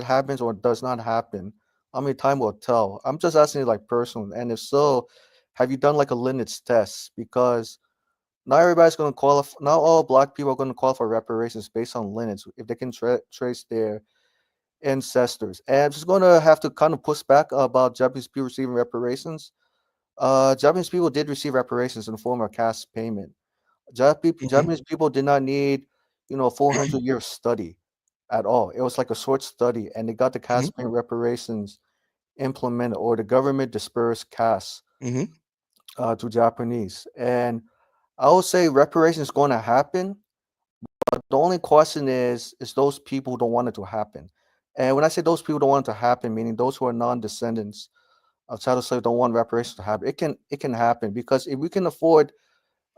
happens or does not happen, I mean time will tell. I'm just asking you like personally, and if so, have you done like a lineage test? Because not everybody's going to qualify. Not all Black people are going to qualify for reparations based on lineage if they can trace their ancestors. And I'm just going to have to kind of push back about Japanese people receiving reparations. Japanese people did receive reparations in the form of cash payment. Mhm, Japanese people did not need, 400-year study at all. It was like a short study, and they got the cash mhm, payment reparations implemented, or the government dispersed cash mhm. to Japanese. And I would say reparations is going to happen. But the only question is those people who don't want it to happen. And when I say those people don't want it to happen, meaning those who are non-descendants of chattel slaves don't want reparations to happen. It can happen because if we can afford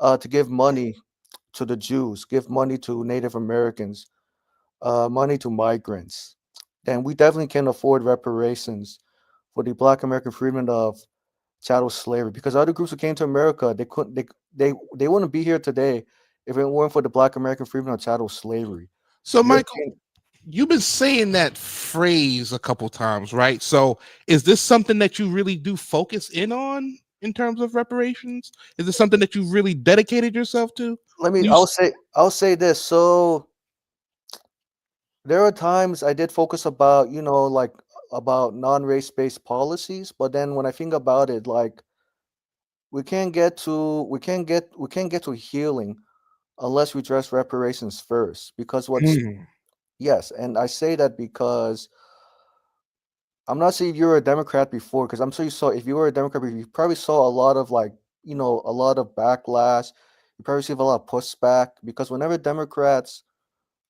to give money to the Jews, give money to Native Americans, money to migrants, then we definitely can afford reparations for the Black American freedmen of chattel slavery. Because other groups who came to America, they couldn't, they wouldn't be here today if it weren't for the Black American freedmen of chattel slavery. So, Michael, European, you've been saying that phrase a couple times, right? So, is this something that you really do focus in on in terms of reparations? Is this something that you really dedicated yourself to? You, I'll say this. So there are times I did focus about, like about non-race based policies, but then when I think about it, like we can't get to healing unless we address reparations first. Because what's Hmm. yes, and I say that because I'm not saying you were a Democrat before, because I'm sure you saw if you were a Democrat, you probably saw a lot of like, a lot of backlash. You probably see a lot of pushback because whenever Democrats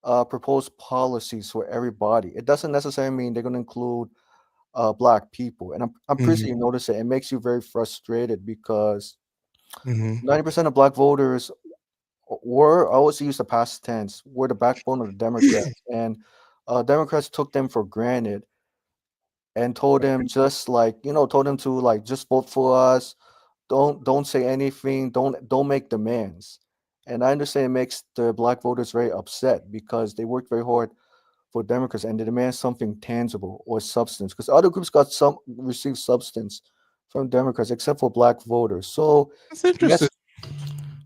propose policies for everybody, it doesn't necessarily mean they're going to include Black people. And I'm pretty sure Mhm, you notice it. It makes you very frustrated because mhm. 90% of Black voters were, I always use the past tense, were the backbone of the Democrats. And Democrats took them for granted and told them just like, told them to like just vote for us. Don't say anything. Don't make demands. And I understand it makes the Black voters very upset because they worked very hard for Democrats and they demand something tangible or substance. Because other groups got some received substance from Democrats except for Black voters. So That's interesting. yes,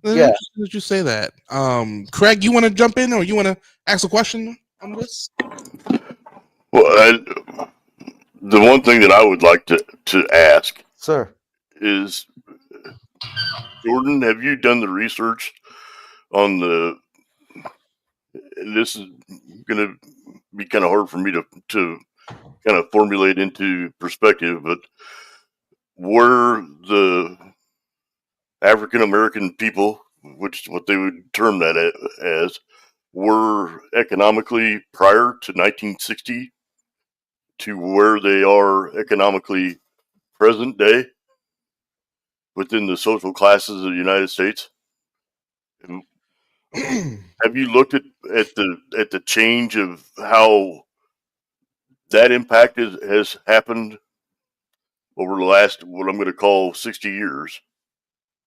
That's yeah, interesting that you say that. Craig, you want to jump in or you want to ask a question on this? Well, the one thing that I would like to ask sir. is, Jordan, have you done the research on the? This is going to be kind of hard for me to kind of formulate into perspective, but were the African American people, which what they would term that as, were economically prior to 1960 to where they are economically present day within the social classes of the United States? Have you looked at the change of how that impact has happened over the last, what I'm going to call, 60 years,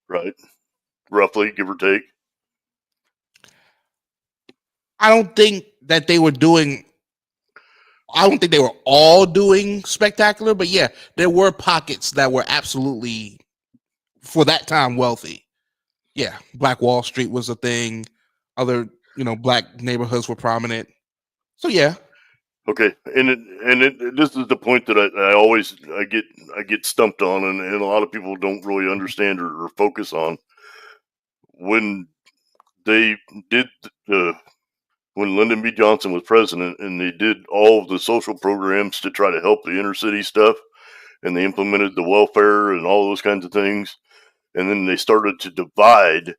right? Roughly, give or take. I don't think that they were doing. I don't think they were all doing spectacular, but yeah, there were pockets that were absolutely for that time wealthy. Yeah, Black Wall Street was a thing. Other, black neighborhoods were prominent. So yeah. Okay, this is the point that I always I get stumped on, and a lot of people don't really understand or focus on when they did the when Lyndon B. Johnson was president, and they did all of the social programs to try to help the inner city stuff, and they implemented the welfare and all those kinds of things, and then they started to divide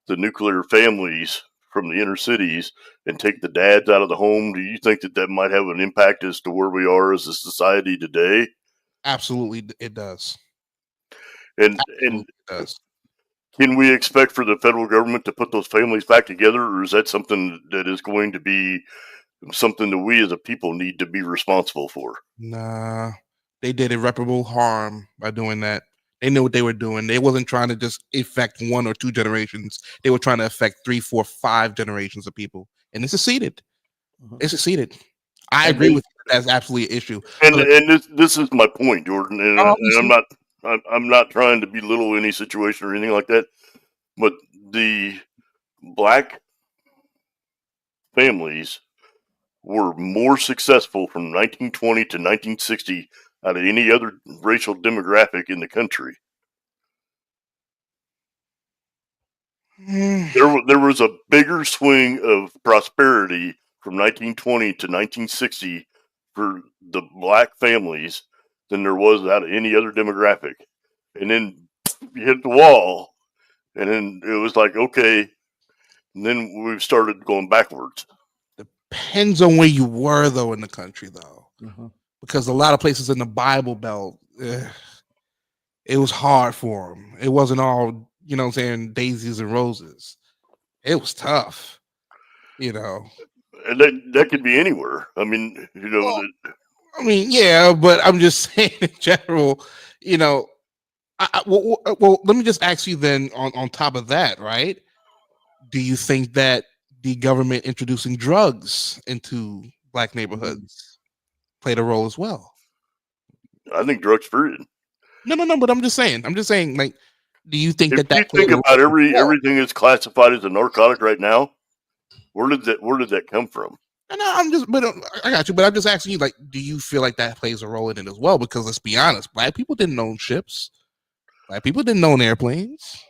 the nuclear families from the inner cities and take the dads out of the home. Do you think that might have an impact as to where we are as a society today? Absolutely, it does. And Absolutely, it does. Can we expect for the federal government to put those families back together, or is that something that is going to be something that we as a people need to be responsible for? Nah, they did irreparable harm by doing that. They knew what they were doing. They wasn't trying to just affect 1 or 2 generations. They were trying to affect 3, 4, 5 generations of people, and it succeeded. It succeeded. I And agree with you. That's absolutely an issue. and, But like, and this is my point, Jordan. And I'm listen, not I'm not trying to belittle any situation or anything like that. But the black families were more successful from 1920 to 1960 out of any other racial demographic in the country. There was a bigger swing of prosperity from 1920 to 1960 for the black families than there was out of any other demographic. And then you hit the wall, and then it was like, okay, and then we started going backwards. depends on where you were though in the country though, Mhm. because a lot of places in the Bible Belt, it was hard for them. It wasn't all, you know what I'm saying, daisies and roses. It was tough, you know. And that could be anywhere. I mean, Well, I mean, yeah, but I'm just saying in general, you know. Well, let me just ask you then. On top of that, right? Do you think that the government introducing drugs into black neighborhoods played a role as well? I think drugs period. No. But I'm just saying. Like, do you think If that you that played think a role about as well? everything that's classified as a narcotic right now, where did that come from? No, I'm just, but I got you. But I'm just asking you, like, do you feel like that plays a role in it as well? Because let's be honest, black people didn't own ships. Black people didn't own airplanes.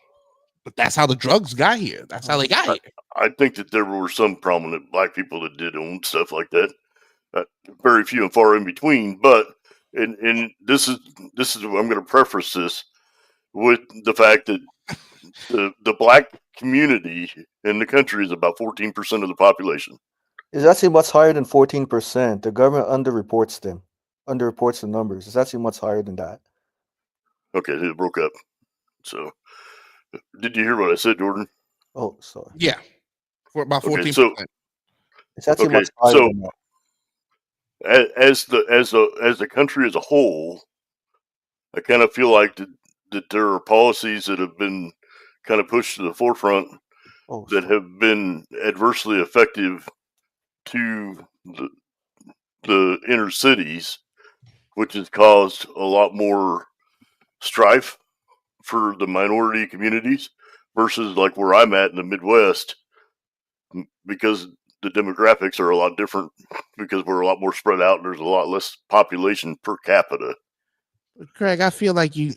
But that's how the drugs got here. That's how they got I, here. I think that there were some prominent black people that did own stuff like that. Very few and far in between. But and this is I'm going to preface this with the fact that the black community in the country is about 14% of the population. It's actually much higher than 14%. The government underreports them, underreports the numbers. It's actually much higher than that. Okay, it broke up. So, did you hear what I said, Jordan? Oh, sorry. Yeah, for about Okay, 14%. It's actually okay, much higher so than that. as the country as a whole, I kind of feel like that there are policies that have been kind of pushed to the forefront Oh, that sorry. have been adversely effective to the inner cities, which has caused a lot more strife for the minority communities versus like where I'm at in the Midwest, because the demographics are a lot different because we're a lot more spread out and there's a lot less population per capita. Craig, I feel like you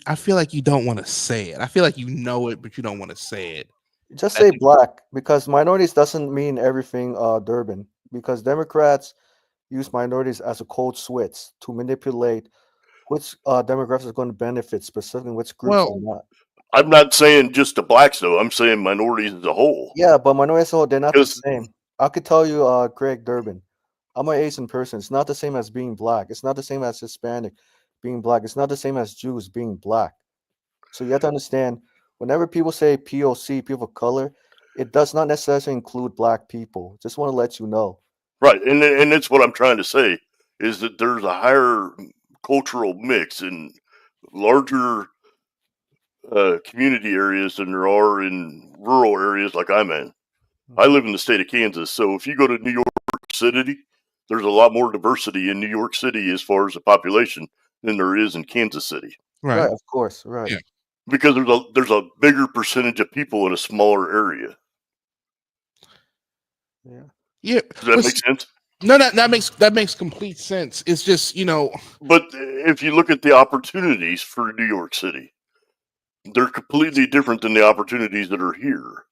don't want to say it. I feel like you know it, but you don't want to say it. Just That's say black because minorities doesn't mean everything, Durban. Because Democrats use minorities as a code switch to manipulate which demographics are going to benefit specifically, which groups well, are not. I'm not saying just the blacks though. I'm saying minorities as a whole. Yeah, but minorities, they're not the Because same. I could tell you, Craig Durbin, I'm an Asian person. It's not the same as being black. It's not the same as Hispanic being black. It's not the same as Jews being black. So you have to understand, whenever people say POC, people of color, it does not necessarily include black people. Just want to let you know. right, and that's what I'm trying to say is that there's a higher cultural mix in larger community areas than there are in rural areas like I'm in. I live in the state of Kansas, so if you go to New York City, there's a lot more diversity in New York City as far as the population than there is in Kansas City. right. Right, of course, right. Yeah. Because there's a bigger percentage of people in a smaller area. Yeah. Yeah. Does that make sense? No, that makes complete sense. It's just, But if you look at the opportunities for New York City, they're completely different than the opportunities that are here.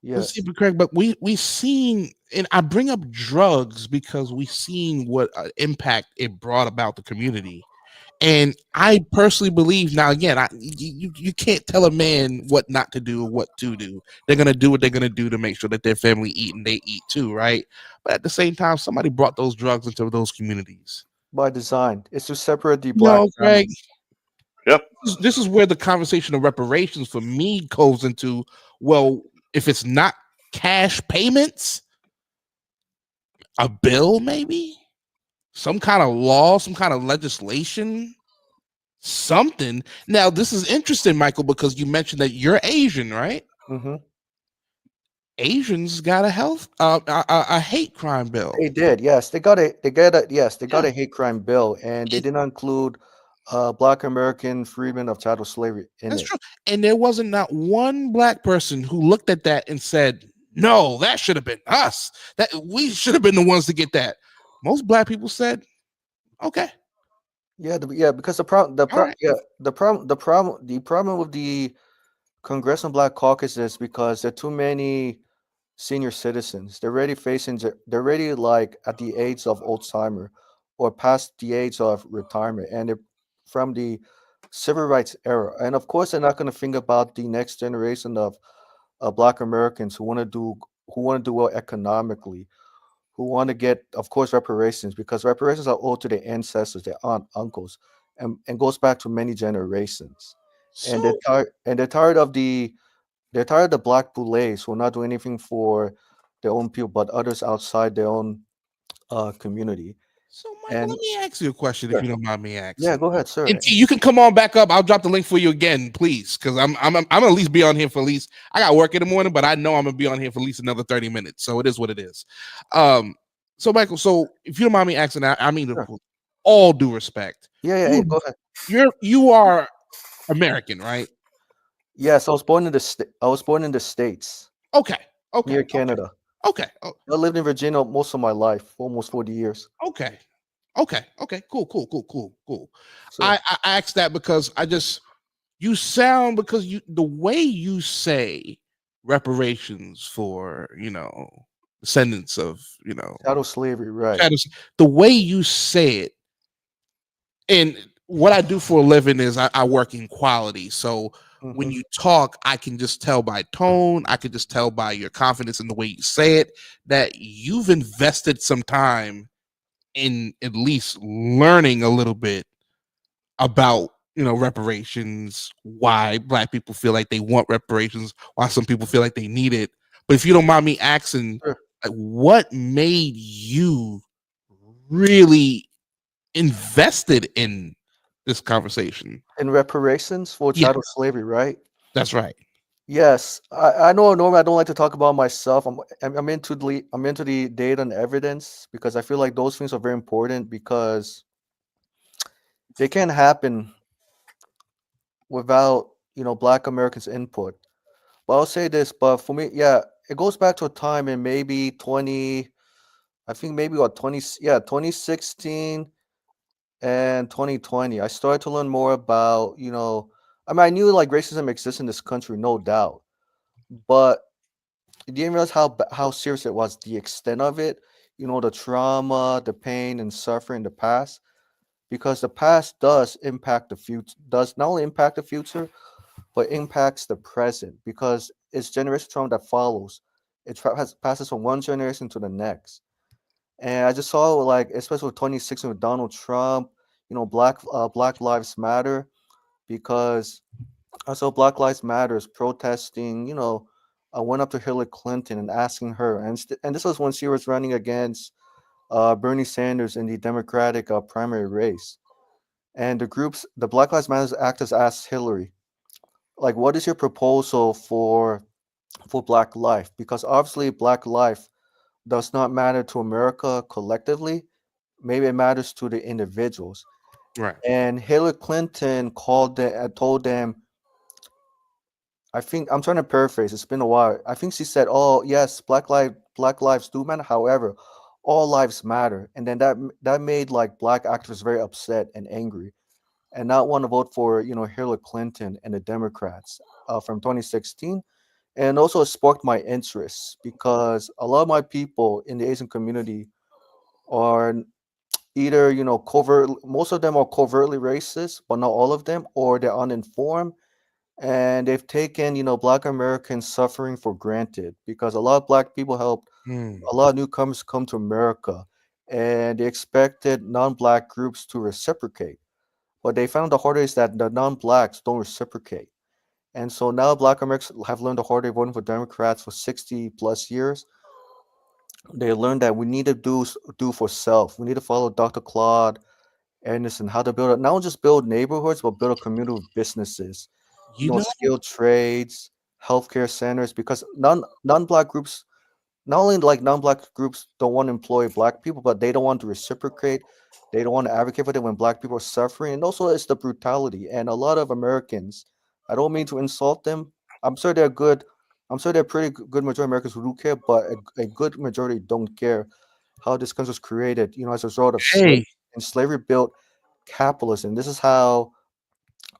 Yes. but Craig, but we seen, and I bring up drugs because we seen what impact it brought about the community. And I personally believe now again, you can't tell a man what not to do or what to do. They're gonna do what they're gonna do to make sure that their family eat and they eat too, right? But at the same time, somebody brought those drugs into those communities. By design. It's to separate the black No, Craig, family. Yeah. This is where the conversation of reparations for me goes into. Well, if it's not cash payments, a bill, maybe some kind of law, some kind of legislation, something. Now, this is interesting, Michael, because you mentioned that you're Asian, right? Mm-hmm. Asians got a hate crime bill. They did, yes. They got Yeah, a hate crime bill, and they and did not include Black American freedmen of chattel slavery in that's it. true. And there wasn't not one black person who looked at that and said, "No, that should have been us. That we should have been the ones to get that." Most black people said, "Okay, Yeah, because the problem, all right." the problem with the Congressional Black Caucus is because there are too many senior citizens. They're already like at the age of Alzheimer or past the age of retirement, and they're from the civil rights era. And of course, they're not going to think about the next generation of Black Americans who want to do well economically, who want to get, of course, reparations, because reparations are owed to their ancestors, their aunt, uncles, and goes back to many generations. And So, they're tired of the black boules who are not doing anything for their own people, but others outside their own community. so, Michael, And let me ask you a question, if sure. you don't mind me Yeah, asking. go ahead, And sir. T, you can come on back up. I'll drop the link for you again, please, because I'm at least be on here for at least. I got work in the morning, but I know I'm gonna be on here for at least another 30 minutes. So it is what it is. So Michael, so if you don't mind me asking, I mean, Sure. with all due respect, Yeah, you go ahead. you are American, right? Yes, I was born in the States, Okay, okay, near okay, Canada. okay, oh, I lived in Virginia most of my life, almost 40 years. okay, okay. Cool. So, I asked that because I just you sound because you the way you say reparations for descendants of chattel slavery, right. shadows, the way you say it, and what I do for a living is I work in quality. So when Hmm. you talk, I can just tell by tone, I can just tell by your confidence in the way you say it that you've invested some time in at least learning a little bit about reparations, why black people feel like they want reparations, why some people feel like they need it. But if you don't mind me asking, Sure. like, what made you really invested in this conversation? In reparations for Yeah, chattel slavery, right? that's right. Yes, I know normally I don't like to talk about myself. I'm into the data and evidence because I feel like those things are very important because they can't happen without, Black Americans' input. But I'll say this, but for me, yeah, it goes back to a time in maybe 20, I think maybe what 20, yeah, 2016 and 2020. I started to learn more about, I mean, I knew like racism exists in this country, no doubt, but you didn't realize how serious it was, the extent of it, the trauma, the pain and suffering in the past, because the past does impact the future, does not only impact the future, but impacts the present because it's generation trauma that follows. Passes from one generation to the next. And I just saw like, especially with 2016 with Donald Trump, Black Lives Matter, because I saw Black Lives Matters protesting. I went up to Hillary Clinton and asking her, and this was when she was running against Bernie Sanders in the Democratic primary race. And the Black Lives Matter actors asked Hillary, like, what is your proposal for Black life? Because obviously, Black life does not matter to America collectively. Maybe it matters to the individuals. Right. And Hillary Clinton told them, I think I'm trying to paraphrase. It's been a while. I think she said, "Oh yes, Black lives do matter. However, all lives matter." And then that made like Black activists very upset and angry, and not want to vote for Hillary Clinton and the Democrats from 2016. And also it sparked my interest because a lot of my people in the Asian community are either covert. Most of them are covertly racist, but not all of them, or they're uninformed and they've taken Black Americans suffering for granted because a lot of Black people helped Hmm. a lot of newcomers come to America, and they expected non-Black groups to reciprocate. What they found the hard way is that the non-blacks don't reciprocate. And so now black Americans have learned the hard way voting for Democrats for 60 plus years. They learned that we need to do for self. We need to follow Dr. Claude Anderson, how to build not just build neighborhoods, but build a community of businesses, You know, skilled trades, healthcare centers, because non-black groups, not only like non-black groups don't want to employ black people, but they don't want to reciprocate. They don't want to advocate for them when black people are suffering. And also it's the brutality. And a lot of Americans, I don't mean to insult them. I'm sure they're good. I'm sure they're pretty good majority of Americans who do care, but a good majority don't care how this country was created, as a result of slavery. hey, And slavery built capitalism. This is how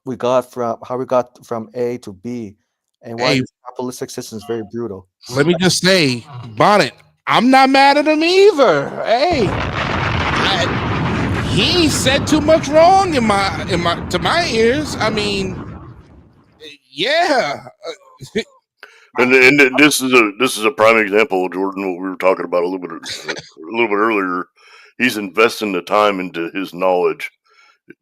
we got from A to B, and why hey, this capitalistic system is very brutal. let me just say, Bonnet, I'm not mad at him either. Hey, he said too much wrong in my ears. I mean, yeah. And this is a prime example, Jordan. What we were talking about a little bit earlier. He's investing the time into his knowledge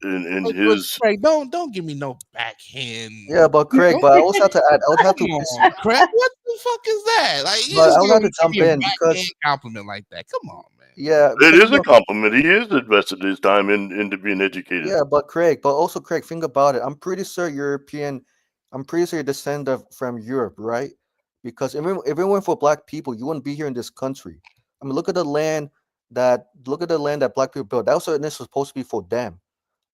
and his. Craig, don't give me no backhand. Yeah, but Craig, but I also have to add, I would have to, Come on, Craig. What the fuck is that? Like, you but just I would gonna have to give jump me a in because backhand compliment like that? Come on, man. yeah, It because is a compliment. He is invested his time into being educated. yeah, but also Craig, think about it. I'm pretty sure European. I'm pretty sure you're descended from Europe, right? Because if it weren't for black people, you wouldn't be here in this country. I mean, look at the land that black people built. That was initially supposed to be for them.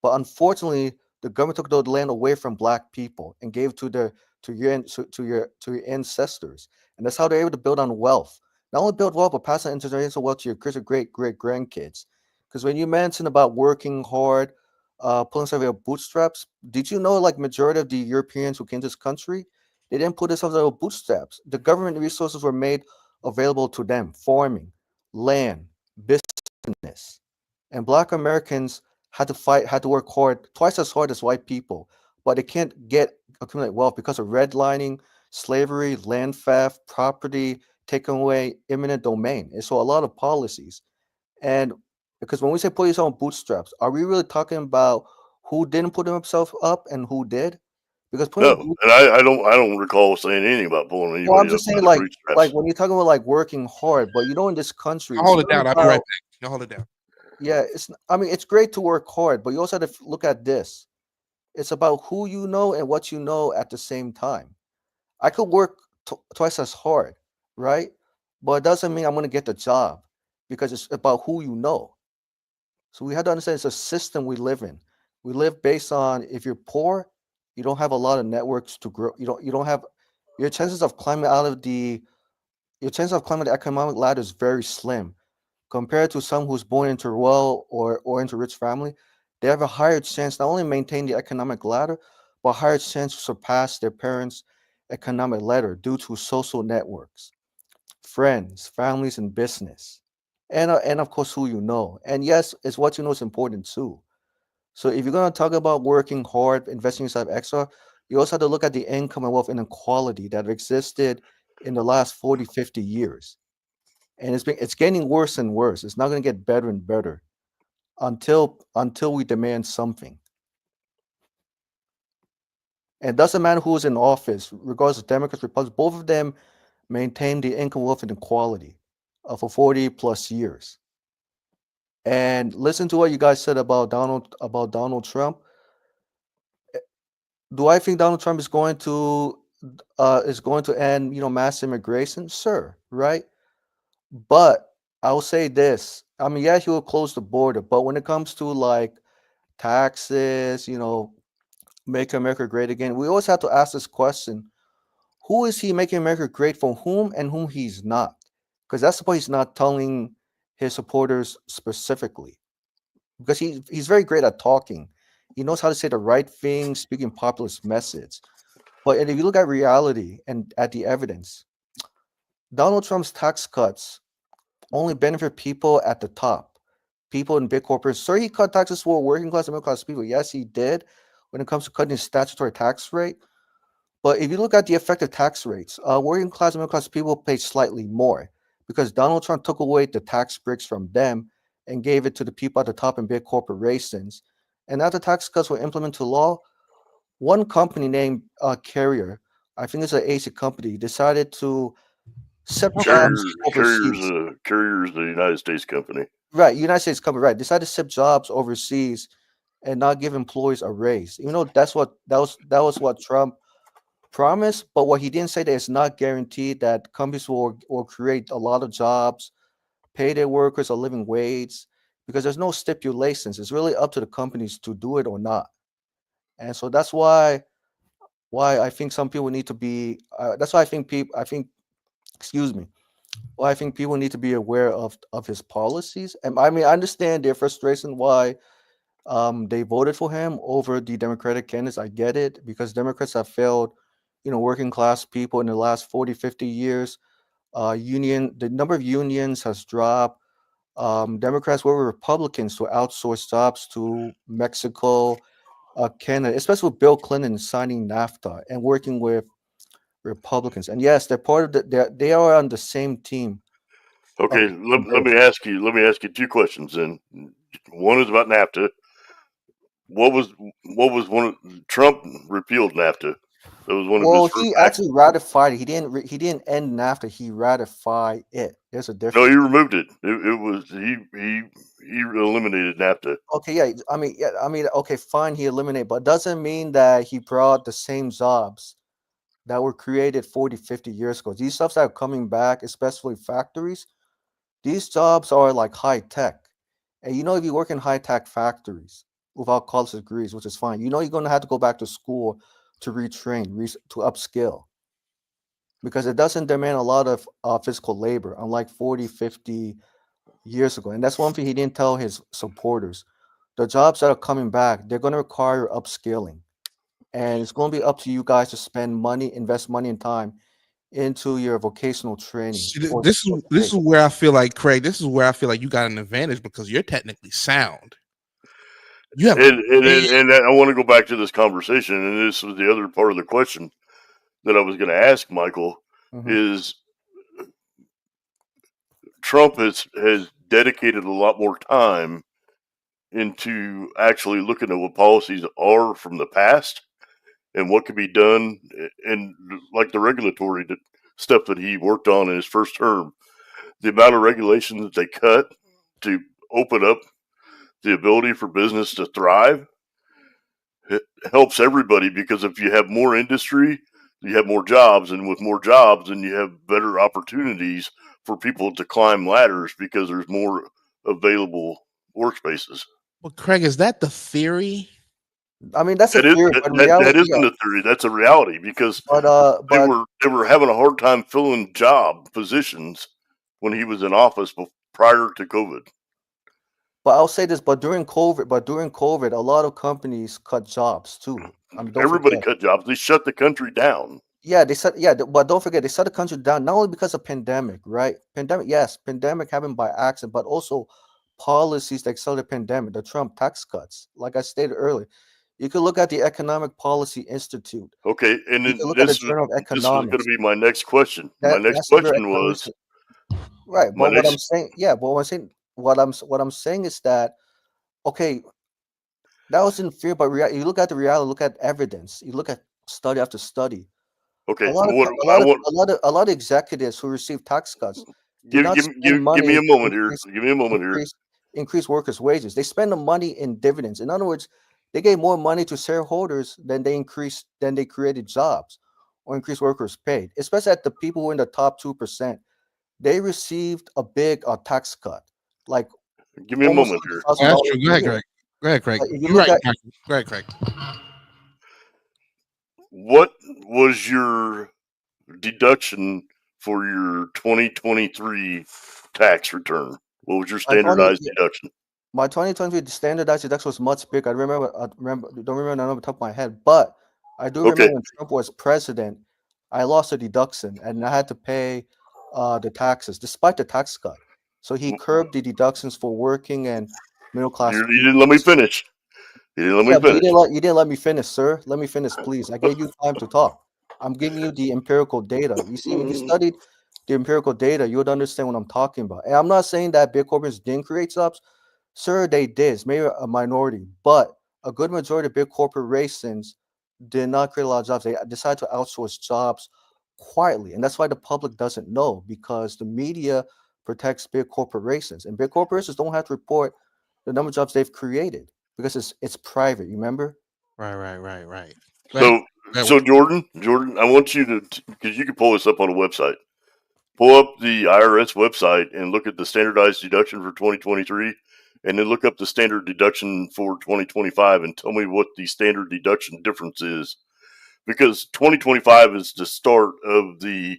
But unfortunately, the government took the land away from black people and gave it to your ancestors, and that's how they're able to build on wealth. Not only build wealth, but pass on intergenerational wealth to your great great grandkids. Because when you mentioned about working hard, pulling some of your bootstraps, did you know like majority of the Europeans who came to this country, they didn't put themselves out of bootstraps. The government resources were made available to them: farming, land, business, and black Americans had to work hard, twice as hard as white people, but they can't accumulate wealth because of redlining, slavery, land theft, property taken away, eminent domain. And so a lot of policies. And because when we say put yourself on bootstraps, are we really talking about who didn't put themselves up and who did? Because No, and I don't recall saying anything about pulling well, I'm anybody up just by saying the like bootstraps. when you're talking about like working hard, but in this country, I'll it's hold it not down. I'll be right about back. Y'all hold it down. yeah, I mean, it's great to work hard, but you also have to look at this. It's about who you know and what you know at the same time. I could work twice as hard, right? But it doesn't mean I'm going to get the job because it's about who you know. So we have to understand it's a system we live in. We live based on if you're poor, you don't have a lot of networks to grow. You don't have your chances of climbing out of the your chance of climbing the economic ladder is very slim compared to some who's born into a well or into a rich family. They have a higher chance not only maintain the economic ladder, but a higher chance to surpass their parents' economic ladder due to social networks, friends, families, and business, and of course who you know. And yes, it's what you know is important too. So if you're gonna talk about working hard, investing yourself extra, you also have to look at the income and wealth inequality that have existed in the last 40, 50 years. And it's getting worse and worse. It's not gonna get better and better until we demand something. And it doesn't matter who's in office, regardless of Democrats, Republicans, both of them maintain the income wealth inequality for 40 plus years. And listen to what you guys said about Donald Trump. Do I think Donald Trump is going to end mass immigration? Sure, right? But I'll say this. I mean, yeah, he will close the border, but when it comes to like taxes, make America great again, we always have to ask this question: who is he making America great for? Whom and whom he's not? Because that's the point he's not telling his supporters specifically. Because he's very great at talking. He knows how to say the right thing, speaking populist message. But if you look at reality and at the evidence, Donald Trump's tax cuts only benefit people at the top, people in big corporations. So he cut taxes for working class and middle class people. Yes, he did when it comes to cutting his statutory tax rate. But if you look at the effective tax rates, working class and middle class people pay slightly more because Donald Trump took away the tax breaks from them and gave it to the people at the top in big corporations. And after tax cuts were implemented to law, one company named Carrier, I think it's an Asian company, decided to ship Okay. jobs overseas. Carrier's the United States company. Right, United States company, right? Decided to ship jobs overseas and not give employees a raise. You know, that was what Trump promised, but what he didn't say that it's not guaranteed that companies will create a lot of jobs, pay their workers a living wage, because there's no stipulations. It's really up to the companies to do it or not. And so that's why I think some people need to be. That's why I think people. I think, excuse me. Well, I think people need to be aware of his policies. And I mean, I understand their frustration why they voted for him over the Democratic candidates. I get it because Democrats have failed, working class people in the last 40, 50 years. The number of unions has dropped. Democrats were Republicans to outsource jobs to Mexico, Canada, especially with Bill Clinton signing NAFTA and working with Republicans. And yes, they're part of they are on the same team of Okay, let me benefits. ask you two questions. Then one is about NAFTA. What was Trump repealed NAFTA? That was one of his Well, first he acts. actually ratified it. He didn't end NAFTA. He ratified it. There's a No, he difference. removed it. It was he eliminated NAFTA. Okay, yeah. I mean, okay, fine. He eliminated, but doesn't mean that he brought the same jobs that were created 40, 50 years ago. These jobs that are coming back, especially factories, these jobs are like high tech. And if you work in high tech factories without college degrees, which is fine, you're going to have to go back to school to retrain, to upskill, because it doesn't demand a lot of physical labor, unlike 40, 50 years ago. And that's one thing he didn't tell his supporters. The jobs that are coming back, they're going to require upskilling. And it's going to be up to you guys to spend money, invest money and time into your vocational training See, for the this pay. is where I feel like Craig. This is where I feel like you got an advantage because you're technically sound. You have a big. And I want to go back to this conversation, and this was the other part of the question that I was going to ask Michael Mhm. is Trump has dedicated a lot more time into actually looking at what policies are from the past and what could be done, and like the regulatory stuff that he worked on in his first term, the amount of regulations that they cut to open up the ability for business to thrive, it helps everybody, because if you have more industry, you have more jobs, and with more jobs, then you have better opportunities for people to climb ladders because there's more available workspaces. Well, Craig, is that the theory? I mean, that's a That is theory, but in reality, that yeah. isn't a theory. That's a reality, because But they were having a hard time filling job positions when he was in office prior to COVID. I'll say this. But during COVID, a lot of companies cut jobs too. I mean, don't Everybody forget. cut jobs. They shut the country down. Yeah, but don't forget they shut the country down not only because of pandemic, right? Pandemic, yes, pandemic happened by accident, but also policies that accelerated the pandemic, the Trump tax cuts. Like I stated earlier, you could look at the Economic Policy Institute. Okay, and You can then look at the Journal of this was going to Economics. be my next question. My next That's a very question economic was right. my But what I'm next. saying, yeah, but what I'm saying is that okay, that was in fear, but you look at the reality, look at evidence, you look at study after study. A Okay, lot of what co- I want. a lot of executives who received tax cuts did not spend Give me money a to moment here. Give me a moment here. increase workers' wages. They spend the money in dividends. In other words, they gave more money to shareholders than they created jobs or increased workers' paid. Especially at the people who are in the top 2%, they received a big tax cut, like Give me a almost moment here. $100,000 That's true. a Go ahead, year. Craig. Go ahead, Craig. If you You're look right. at Go ahead, Craig. What was your deduction for your 2023 tax return? What was your my 20, standardized deduction? my 2020 standardized deduction was much bigger. Don't remember the number off the top of my head, but I do remember Okay, when Trump was president, I lost a deduction and I had to pay the taxes despite the tax cut. So he curbed the deductions for working and middle class you didn't let people. me finish. You didn't let me Yeah, but finish. you didn't let me finish, sir. Let me finish, please. I gave you time to talk. I'm giving you the empirical data. You see, if you studied the empirical data, you would understand what I'm talking about. And I'm not saying that big corporations didn't create jobs. Sir, they did. It's maybe a minority, but a good majority of big corporations did not create a lot of jobs. They decided to outsource jobs quietly, and that's why the public doesn't know, because the media protects big corporations, and big corporations don't have to report the number of jobs they've created because it's private. You remember? Right. Go ahead. So, Go ahead. so Jordan, I want you to, because you can pull this up on a website. Pull up the IRS website and look at the standardized deduction for 2023, and then look up the standard deduction for 2025, and tell me what the standard deduction difference is. Because 2025 is the start of the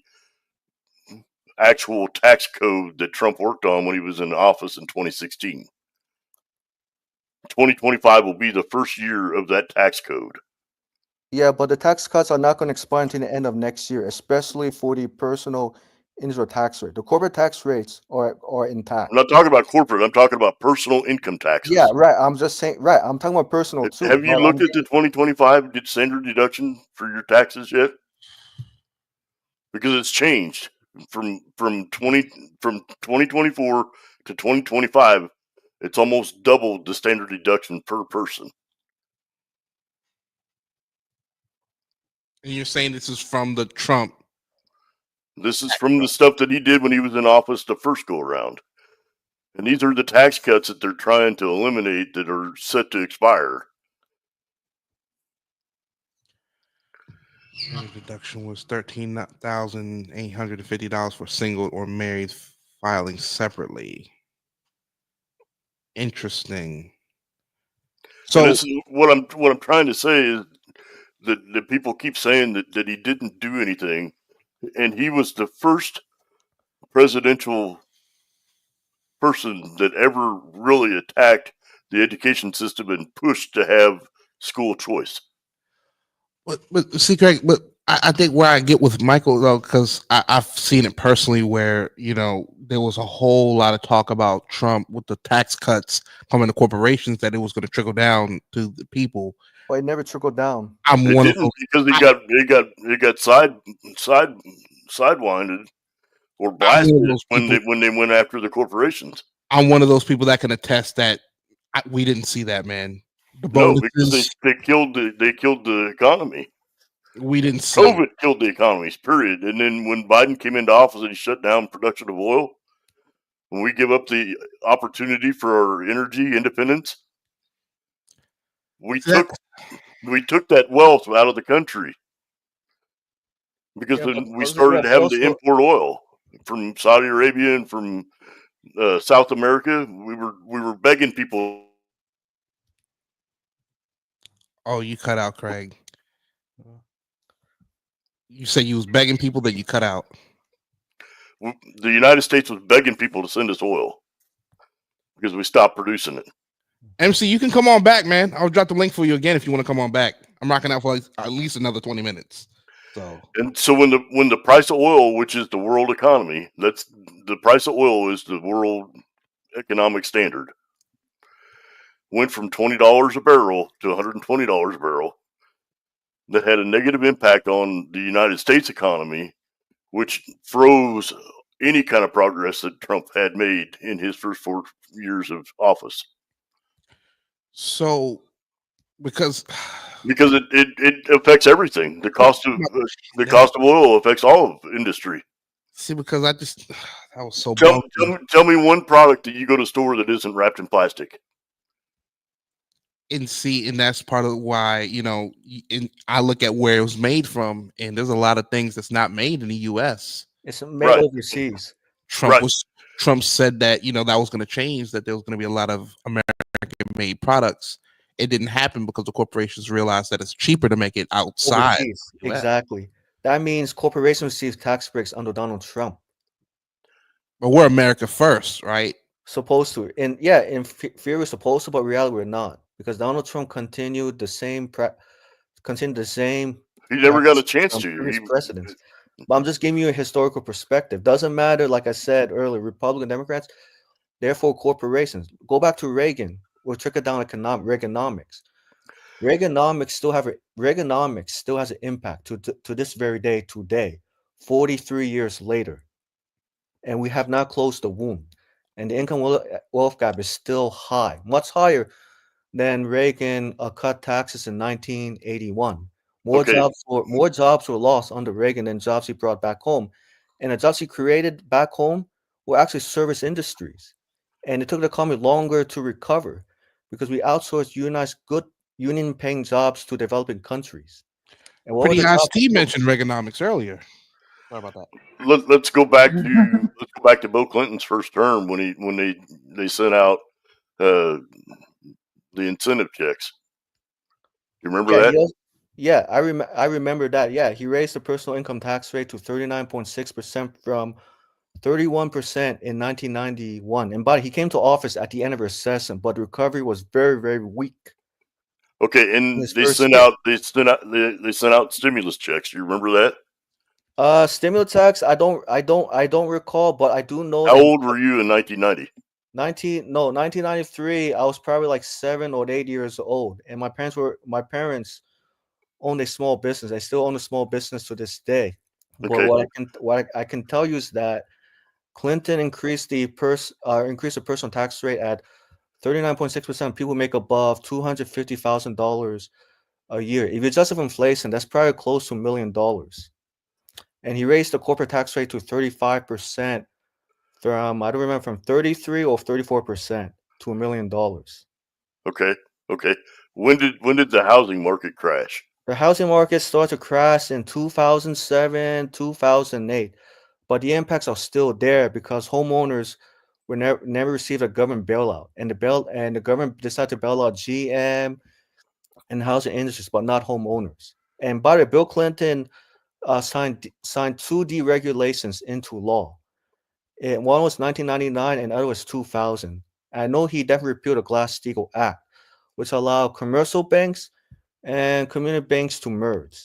actual tax code that Trump worked on when he was in office in 2016. 2025 will be the first year of that tax code. Yeah, but the tax cuts are not going to expire until the end of next year, especially for the personal individual tax rate. The corporate tax rates are intact. I'm not talking about corporate. I'm talking about personal income Yeah, taxes. right. I'm just saying, right. I'm talking about personal too. Have you But looked at the 2025 standard deduction for your taxes yet? Because it's changed from 2024 to 2025. It's almost doubled the standard deduction per person. And you're saying this is from the Trump. This is from the stuff that he did when he was in office the first go around. And these are the tax cuts that they're trying to eliminate that are set to expire. The deduction was $13,850 for single or married filing separately. Interesting. So So this is what I'm trying to say is that people keep saying that he didn't do anything, and he was the first presidential person that ever really attacked the education system and pushed to have school choice. but see, Greg, but I think where I get with Michael though, because I've seen it personally, where there was a whole lot of talk about Trump with the tax cuts coming to corporations, that it was going to trickle down to the people. it never trickled down. I'm It one of didn't those. because he got sidewinded or I'm one of blasted those people. when they went after the corporations. I'm one of those people that can attest that we didn't see that, man. The No, because bonuses, they killed the economy. we didn't see it. COVID killed the economies, period. And then when Biden came into office and he shut down production of oil, when we give up the opportunity for our energy independence, we took that wealth out of the country because Yeah, but then we those started Israel having to also import oil from Saudi Arabia and from South America. We were begging people. Oh, you cut out, Craig. You said you was begging people, that you cut out. The United States was begging people to send us oil because we stopped producing it. MC, you can come on back, man. I'll drop the link for you again if you want to come on back. I'm rocking out for at least another 20 minutes. So when the price of oil, which is the world economy, that's the price of oil is the world economic standard, went from $20 a barrel to $120 a barrel. That had a negative impact on the United States economy, which froze any kind of progress that Trump had made in his first 4 years of office. So, because it affects everything. The cost of oil affects all of industry. See, because I just that was so. Tell me one product that you go to the store that isn't wrapped in plastic. And that's part of why I look at where it was made from, and there's a lot of things that's not made in the U.S. It's made overseas. Trump said that that was going to change, that there was going to be a lot of American-made products. It didn't happen because the corporations realized that it's cheaper to make it outside. Overseas. Exactly. That means corporations receive tax breaks under Donald Trump. But we're America first, right? Supposed to. And yeah, in theory we're supposed to, but reality we're not. Because Donald Trump continued the same He never got a chance to. Precedents. But I'm just giving you a historical perspective. Doesn't matter, like I said earlier, Republican, Democrats, therefore corporations. Go back to Reagan or trickle down Reaganomics. Reaganomics still has an impact to this very day today, 43 years later. And we have not closed the wound. And the income wealth gap is still high, much higher Then Reagan cut taxes in 1981. Okay, More jobs were lost under Reagan than jobs he brought back home, and the jobs he created back home were actually service industries, and it took the economy longer to recover because we outsourced good union-paying jobs to developing countries. And what were Pretty the Ice jobs? T mentioned Reaganomics earlier. Sorry about that. let's go back to Bill Clinton's first term when they sent out uh, the incentive checks. You remember Yeah, that? I remember that. Yeah, he raised the personal income tax rate to 39.6% from 31% in 1991. And he came to office at the end of a recession, but the recovery was very, very weak Okay, in and his first year. they sent out stimulus checks. Do you remember that? Stimulus tax, I don't recall, but I do know How that old were you in 1990? 1993, I was probably like 7 or 8 years old, and my parents owned a small business. I still own a small business to this day. But Okay, what I can tell you is that Clinton increased the personal tax rate at 39.6%. People make above $250,000 a year. If you adjust it for inflation, that's probably close to $1 million. And he raised the corporate tax rate to 35% from, I don't remember, from 33 or 34% to $1 million. okay. When did the housing market crash? The housing market started to crash in 2007, 2008, but the impacts are still there because homeowners were never received a government bailout, and the government decided to bail out GM and housing industries, but not homeowners. And by the way, Bill Clinton signed two deregulations into law. One was 1999, and the other was 2000. I know he definitely repealed the Glass-Steagall Act, which allowed commercial banks and community banks to merge,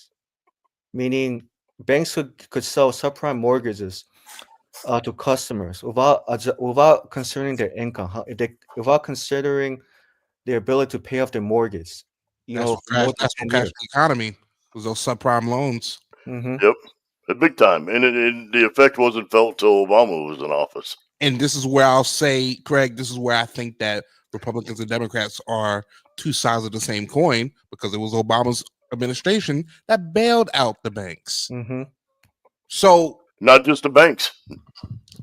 meaning banks could sell subprime mortgages to customers without considering their income, without considering their ability to pay off their mortgage, That's for more than that's what 10 crashed years. the economy was those subprime loans. Hmm. Yep, a big time, and the effect wasn't felt till Obama was in office. And this is where I'll say, Craig, this is where I think that Republicans and Democrats are two sides of the same coin, because it was Obama's administration that bailed out the banks. Hmm. So, Not just the banks,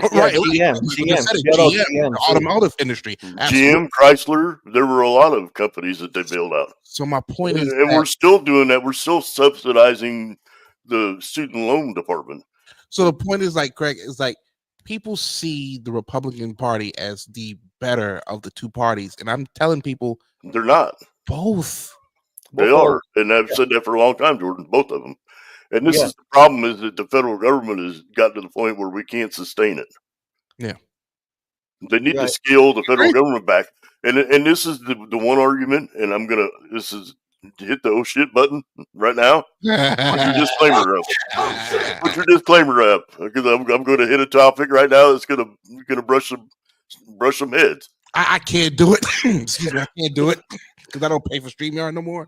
Yeah, right, GM, we GM, just said he it, bailed out GM, GM the too. automotive industry, absolutely. GM, Chrysler. There were a lot of companies that they bailed out, So my point is and that, we're still doing that. We're still subsidizing the student loan department. so the point is, like, Craig, is like, people see the Republican Party as the better of the two parties, and I'm telling people They're not. both. They Both are, are, and I've yeah, said that for a long time, Jordan. Both of them. And this yeah, is the problem: is that the federal government has got to the point where we can't sustain it. Yeah, They need to right. scale the federal great. government back. And this is the one argument. And this is hit the oh shit button right now. Put your disclaimer up. Put your disclaimer up, because I'm going to hit a topic right now that's going to brush some heads. I can't do it. Excuse me, I can't do it because I don't pay for StreamYard no more.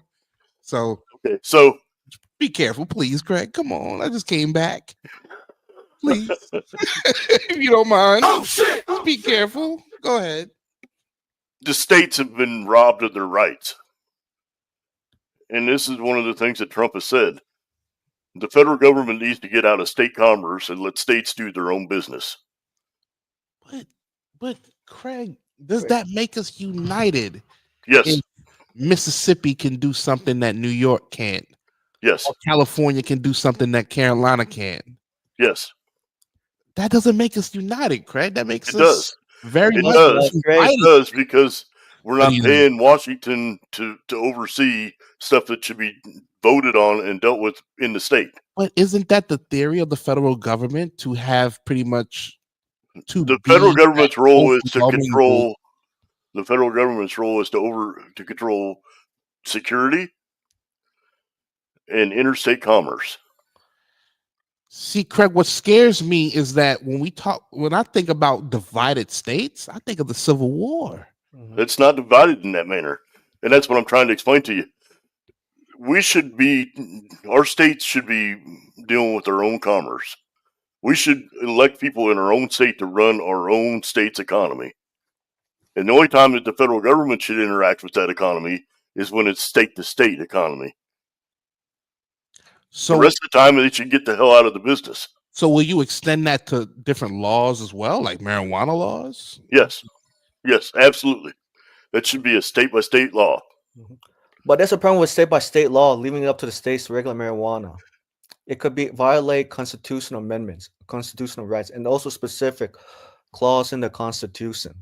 So Okay, so be careful, please, Craig. Come on, I just came back. Please, if you don't mind. Oh shit! Be careful. Go ahead. the states have been robbed of their rights, and this is one of the things that Trump has said. The federal government needs to get out of state commerce and let states do their own business. But Craig, does that make us united? Yes, If Mississippi can do something that New York can't, yes, or California can do something that Carolina can, yes. that doesn't make us united, Craig. That makes It us does. very It much does. Craig, It divided. does, because we're What do not you paying Washington to oversee stuff that should be voted on and dealt with in the state. But isn't that the theory of the federal government, to have pretty much to The federal be that government's role is to overwhelming rule? control. The federal government's role is to control security and interstate commerce. See, Craig, what scares me is that when I think about divided states, I think of the Civil War. Mhm. It's not divided in that manner, and that's what I'm trying to explain to you. Our states should be dealing with their own commerce. We should elect people in our own state to run our own state's economy. And the only time that the federal government should interact with that economy is when it's state-to-state economy. So the rest of the time, they should get the hell out of the business. So will you extend that to different laws as well, like marijuana laws? Yes, absolutely. That should be a state-by-state law. But there's a problem with state-by-state law leaving it up to the states to regulate marijuana. It could be violate constitutional amendments, constitutional rights, and also specific clause in the Constitution.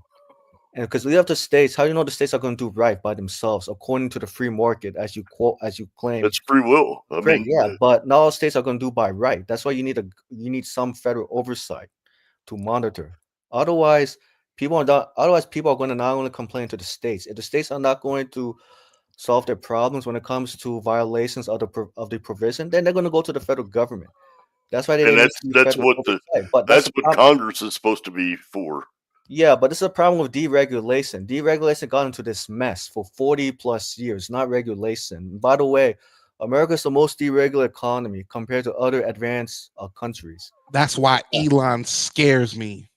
And because we have the states, how do you know the states are going to do right by themselves according to the free market, as you claim? That's free will. I mean, yeah, but not all states are going to do by right. That's why you need some federal oversight to monitor. Otherwise, people are going to not only complain to the states. If the states are not going to solve their problems when it comes to violations of the provision, then they're going to go to the federal government. That's why they need that's what Congress is supposed to be for. Yeah, but this is a problem with deregulation. Deregulation got into this mess for 40 plus years, not regulation. By the way, America is the most deregulated economy compared to other advanced countries. That's why Elon scares me.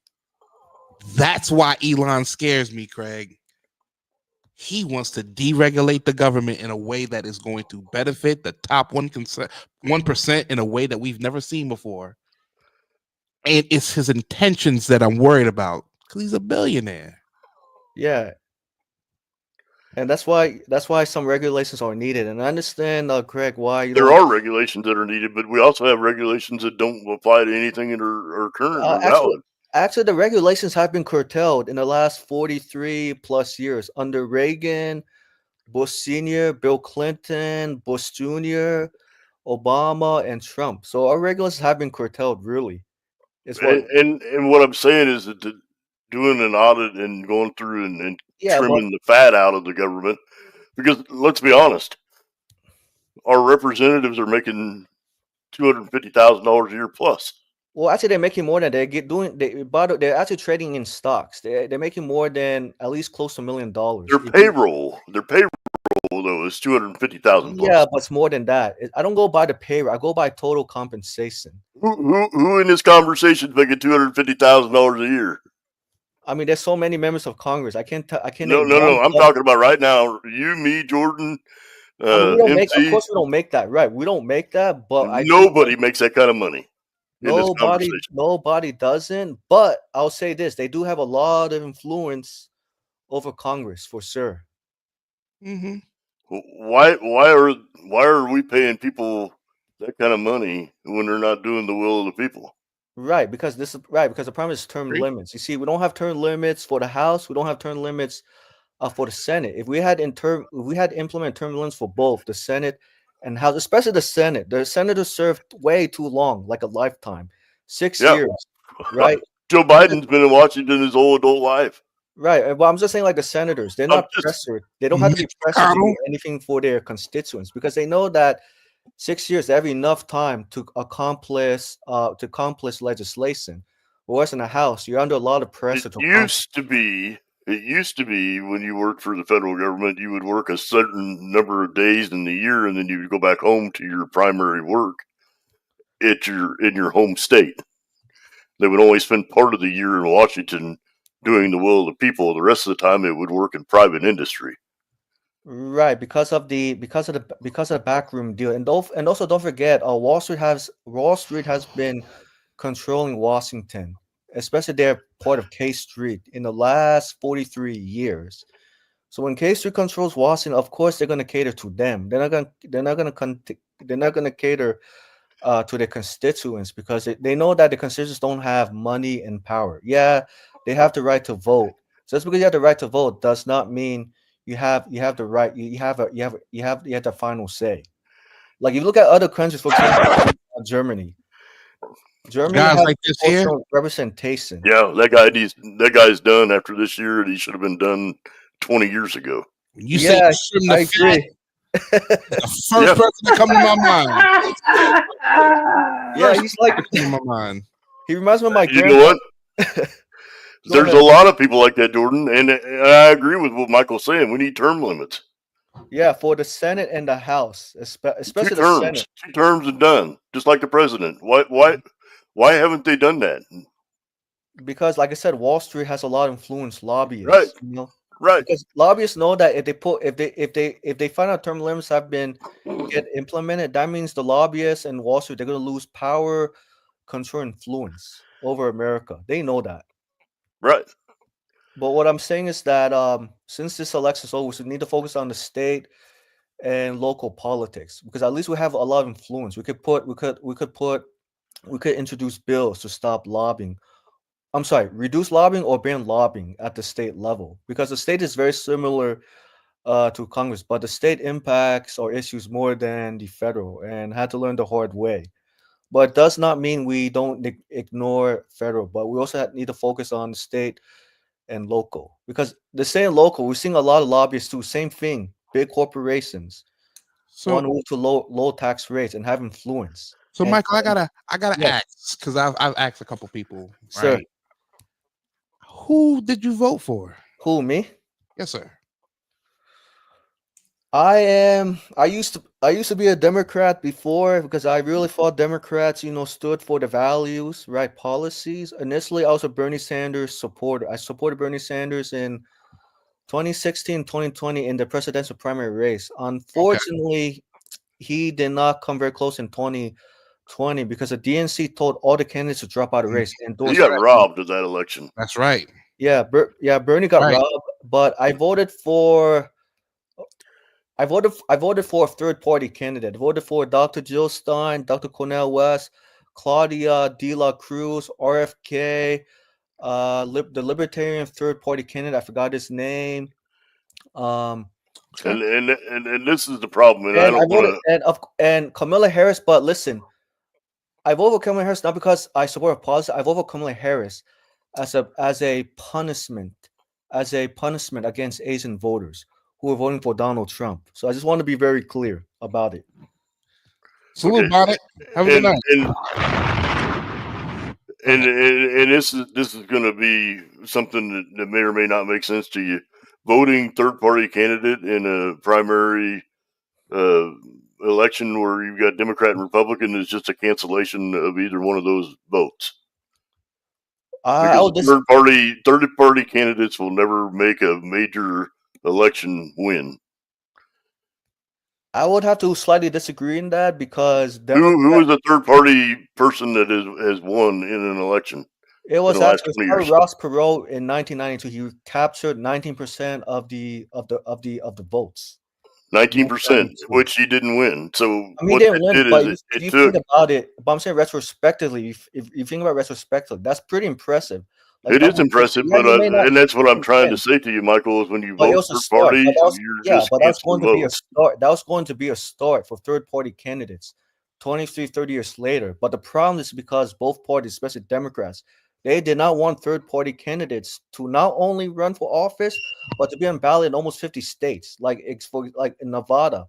Craig. He wants to deregulate the government in a way that is going to benefit the top 1% in a way that we've never seen before. And it's his intentions that I'm worried about, because he's a billionaire. Yeah. And that's why some regulations are needed. And I understand, Craig, why there are regulations that are needed, but we also have regulations that don't apply to anything that are current or valid. Actually, the regulations have been curtailed in the last 43 plus years under Reagan, Bush Sr., Bill Clinton, Bush Jr., Obama, and Trump. So our regulations have been curtailed, really. And what I'm saying is that doing an audit and going through and trimming the fat out of the government, because let's be honest, our representatives are making $250,000 a year plus. Well, actually, they're making more than they're actually trading in stocks. They're making more than at least close to $1 million. Their payroll, though, is $250,000. Yeah, but it's more than that. I don't go by the payroll. I go by total compensation. Who in this conversation is making $250,000 a year? I mean, there's so many members of Congress. I can't. No. I'm talking about right now. You, me, Jordan. Of course, we don't make that. Right? We don't make that. But nobody makes that kind of money. Nobody doesn't. But I'll say this: they do have a lot of influence over Congress, for sure. Mm-hmm. Why are we paying people that kind of money when they're not doing the will of the people? Right, because the problem is term limits. You see, we don't have term limits for the House. We don't have term limits for the Senate. If we had implemented term limits for both the Senate and House, especially the senators served way too long, like a lifetime, 6 years. Right. Joe Biden's been in Washington his whole adult life. Right. Well, I'm just saying, like the senators, they're not pressured. They don't have to be pressured to do anything for their constituents because they know that 6 years they have enough time to accomplish legislation. Whereas in the House, you're under a lot of pressure. It used to be when you worked for the federal government, you would work a certain number of days in the year, and then you would go back home to your primary work in your home state. They would only spend part of the year in Washington doing the will of the people. The rest of the time, it would work in private industry. Right, because of the backroom deal, and also don't forget, Wall Street has been controlling Washington, especially their part of K Street in the last 43 years. So when K Street controls Washington, of course they're going to cater to them. They're not going to cater to their constituents because they know that the constituents don't have money and power. Yeah, they have the right to vote. Just because you have the right to vote does not mean you have the right. You have the final say. Like if you look at other countries, for example, Germany. Germany has like this here representation. Yeah, that guy's done after this year, and he should have been done 20 years ago. You say I agree. The first person to come to my mind. Yeah, he's like in my mind. He reminds me of my grandpa. You know what? There's a lot of people like that, Jordan, and I agree with what Michael's saying. We need term limits. Yeah, for the Senate and the House, especially the Senate. 2 terms and done, just like the president. Why haven't they done that? because, like I said, Wall Street has a lot of influence. Right, Lobbyists, right, because lobbyists know that if they find out term limits have been get implemented, that means the lobbyists and Wall Street, they're going to lose power, control, influence over America. They know that. right. But what I'm saying is that since this election is over, we need to focus on the state and local politics, because at least we have a lot of influence. We could introduce bills to stop lobbying. I'm sorry, reduce lobbying or ban lobbying at the state level, because the state is very similar to Congress, but the state impacts or issues more than the federal, and had to learn the hard way. But it does not mean we don't ignore federal, but we also need to focus on state and local, because the state and local, we're seeing a lot of lobbyists too. Same thing, big corporations want So, to move to low tax rates and have influence. so And Michael, I gotta yes, ask because I've asked a couple people, sir. right? Who did you vote for? Who, me? Yes, sir. I used to be a Democrat before, because I really thought Democrats, stood for the values, right, policies. Initially, I was a Bernie Sanders supporter. I supported Bernie Sanders in 2016, 2020 in the presidential primary race. Okay. Unfortunately, he did not come very close in 2020, because the DNC told all the candidates to drop out of the race and He endorse got Trump. robbed of that election. That's right. Yeah, Bernie got Right. robbed, but I voted for a third party candidate. I voted for Dr. Jill Stein, Dr. Cornel West, Claudia De La Cruz, RFK, the Libertarian third party candidate. I forgot his name. Um, trying, And this is the problem, and I and I don't want voted to. and Kamala Harris. But listen, I voted for Kamala Harris not because I support her policy. I voted for Kamala Harris as a punishment against Asian voters who are voting for Donald Trump. So I just want to be very clear about it. Salute, Okay, Bonnet. Have a good and night. and Go ahead. and this is going to be something that may or may not make sense to you. Voting third party candidate in a primary uh, election where you've got Democrat and Republican is just a cancellation of either one of those votes, I because would dis- third party candidates will never make a major election win. I would have to slightly disagree in that, because Who Democrat. is a third party person that has won in an election It in was the last actually 20 probably years? Ross Perot in 1992. He captured 19% of the votes in 19%, 1992. which he didn't win. So I mean, he what didn't it win, did but is if it you took. think about it, but I'm saying retrospectively, if you think about retrospectively, that's pretty impressive. Like It is Donald Trump, impressive, yeah, but you may not and that's what I'm trying to win, say to you, Michael. Is when you but it vote was a third start. party, But that was you're yeah, just but that was going canceling to be a votes. start. That was going to be a start for third party candidates 23, 30 years later. But the problem is because both parties, especially Democrats, they did not want third party candidates to not only run for office, but to be on ballot in almost 50 states. Like in Nevada.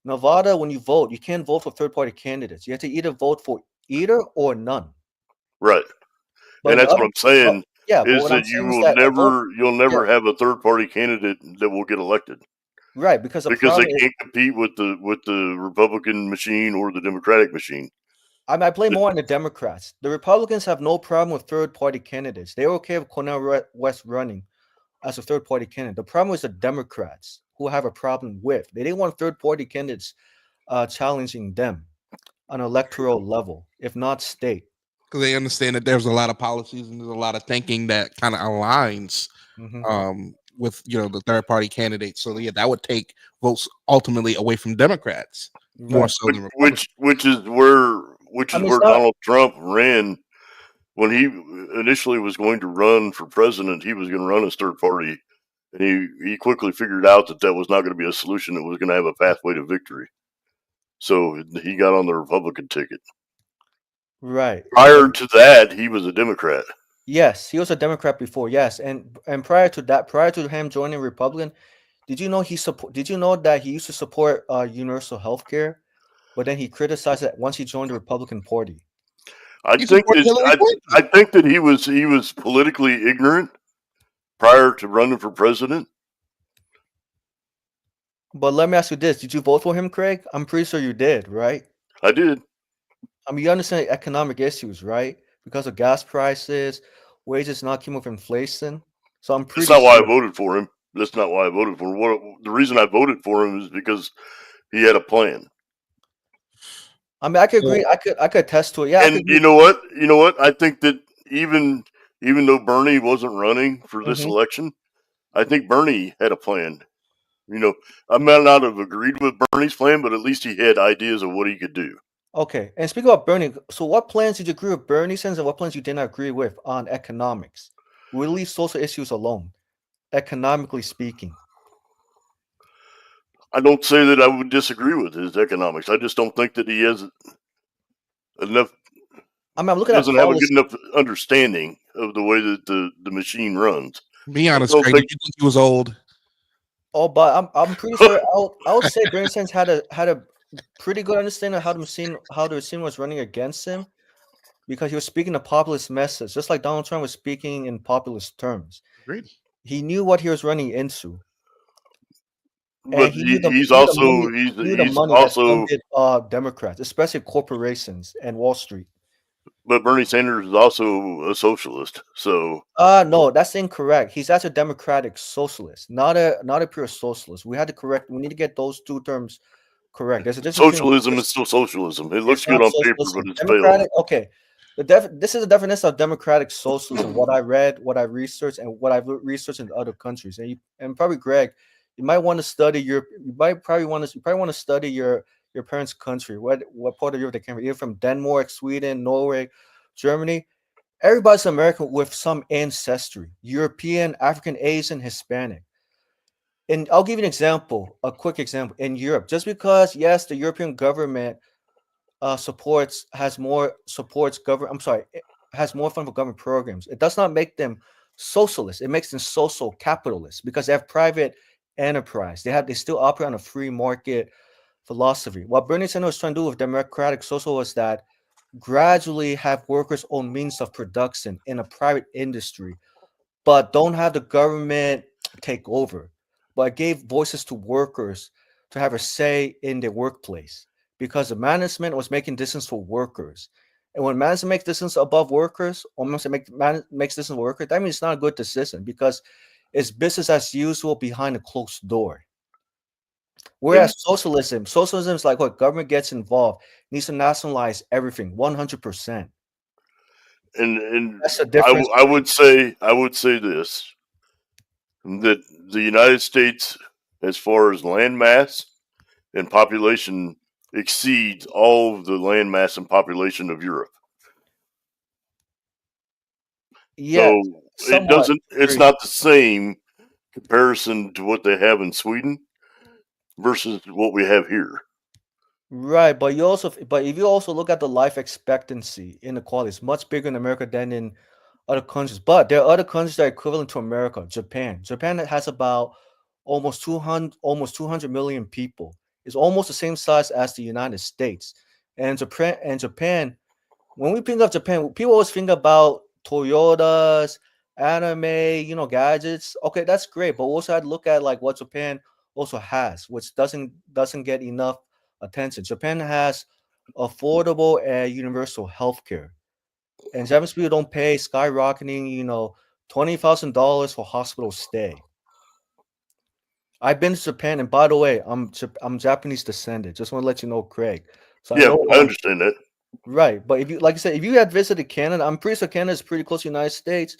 Nevada, when you vote, you can't vote for third party candidates. You have to either vote for either or none. Right. But And in the that's what other, I'm saying yeah, but is what I'm that you saying is will that you'll yeah, never have a third party candidate that will get elected right, because the because they problem is, can't compete with the Republican machine or the Democratic machine. I blame more on the Democrats. The Republicans have no problem with third party candidates. They're okay with Cornel West running as a third party candidate. The problem is the Democrats who have a problem with. They didn't want third party candidates challenging them on electoral level, if not state. Because they understand that there's a lot of policies and there's a lot of thinking that kind of aligns Hmm. with the third party candidates. So yeah, that would take votes ultimately away from Democrats more Right. so Which than Republicans. which which is where which I is mean, it's where not Donald Trump ran when he initially was going to run for president. He was going to run as third party, and he quickly figured out that was not going to be a solution that was going to have a pathway to victory. So he got on the Republican ticket. right. Prior to that, he was a Democrat. Yes, he was a Democrat before. Yes, and prior to that, prior to him joining Republican, did you know he support? Did you know that he used to support universal health care, but then he criticized it once he joined the Republican Party. I He think supported that Hillary I Clinton. think that he was politically ignorant prior to running for president. But let me ask you this: did you vote for him, Craig? I'm pretty sure you did, right? I did. I mean, you understand economic issues, right? Because of gas prices, wages not keeping with inflation. So I'm That's pretty not why I sure. voted for him. That's not why I voted for him. The reason I voted for him is because he had a plan. I mean, I could agree. So I could attest to it. Yeah, I could And agree. you know what? You know what? I think that even though Bernie wasn't running for this Mhm. election, I think Bernie had a plan. You know, I might not have agreed with Bernie's plan, but at least he had ideas of what he could do. Okay. And speaking of Bernie, so what plans did you agree with Bernie Sanders and what plans you did not agree with on economics? We'll leave social issues alone, economically speaking. I don't say that I would disagree with his economics. I just don't think that he has enough. I mean, I'm He looking at doesn't have a good policy. enough understanding of the way that the machine runs. be I honest, don't Craig, did think. you think he was old? Oh, but I'm pretty sure I would say Bernie Sanders had a pretty good understanding of how the machine was running against him because he was speaking a populist message, just like Donald Trump was speaking in populist terms. Agreed. He knew what he was running into, and But he's also he knew the he's money that also. funded Democrats, especially corporations and Wall Street. But Bernie Sanders is also a socialist. So No, that's incorrect. He's actually a democratic socialist, not a pure socialist. We need to get those two terms correct. There's a difference between socialism is still socialism. It looks it's good not on paper, but socialism. it's failing. Democratic, okay. This is the definition of democratic socialism. What I read, what I researched, and what I've researched in other countries. And probably Greg, you might want to study you might probably want to study your parents' country. What part of Europe they came from? Either from Denmark, Sweden, Norway, Germany. Everybody's American with some ancestry. European, African, Asian, Hispanic. And I'll give you an example, a quick example. In Europe, just because yes, the European government has more fund for government programs. It does not make them socialist. It makes them social capitalists because they have private enterprise. They still operate on a free market philosophy. What Bernie Sanders was trying to do with democratic social was that gradually have workers own means of production in a private industry, but don't have the government take over, but gave voices to workers to have a say in their workplace because the management was making decisions for workers. And when management makes decisions above workers, or makes decisions for workers, that means it's not a good decision because it's business as usual behind a closed door. And Whereas socialism is like what government gets involved, needs to nationalize everything 100%. and That's the difference I between. would say this, that the United States, as far as land mass and population, exceeds all of the land mass and population of Europe. Yes, So somewhat it's agree. not the same comparison to what they have in Sweden versus what we have here. Right, but if you also look at the life expectancy inequality, it's much bigger in America than in other countries. But there are other countries that are equivalent to America. Japan has about almost 200 million people. It's almost the same size as the United States. And Japan, when we think of Japan, people always think about Toyotas, anime, gadgets. Okay, that's great, but we also had to look at like what Japan also has, which doesn't get enough attention. Japan has affordable and universal healthcare, and Japanese people don't pay skyrocketing, $20,000 for hospital stay. I've been to Japan, and by the way, I'm Japanese descendant. Just want to let you know, Craig. So I Yeah, know I understand that. right, but if you like I said, if you had visited Canada, I'm pretty sure Canada is pretty close to the United States.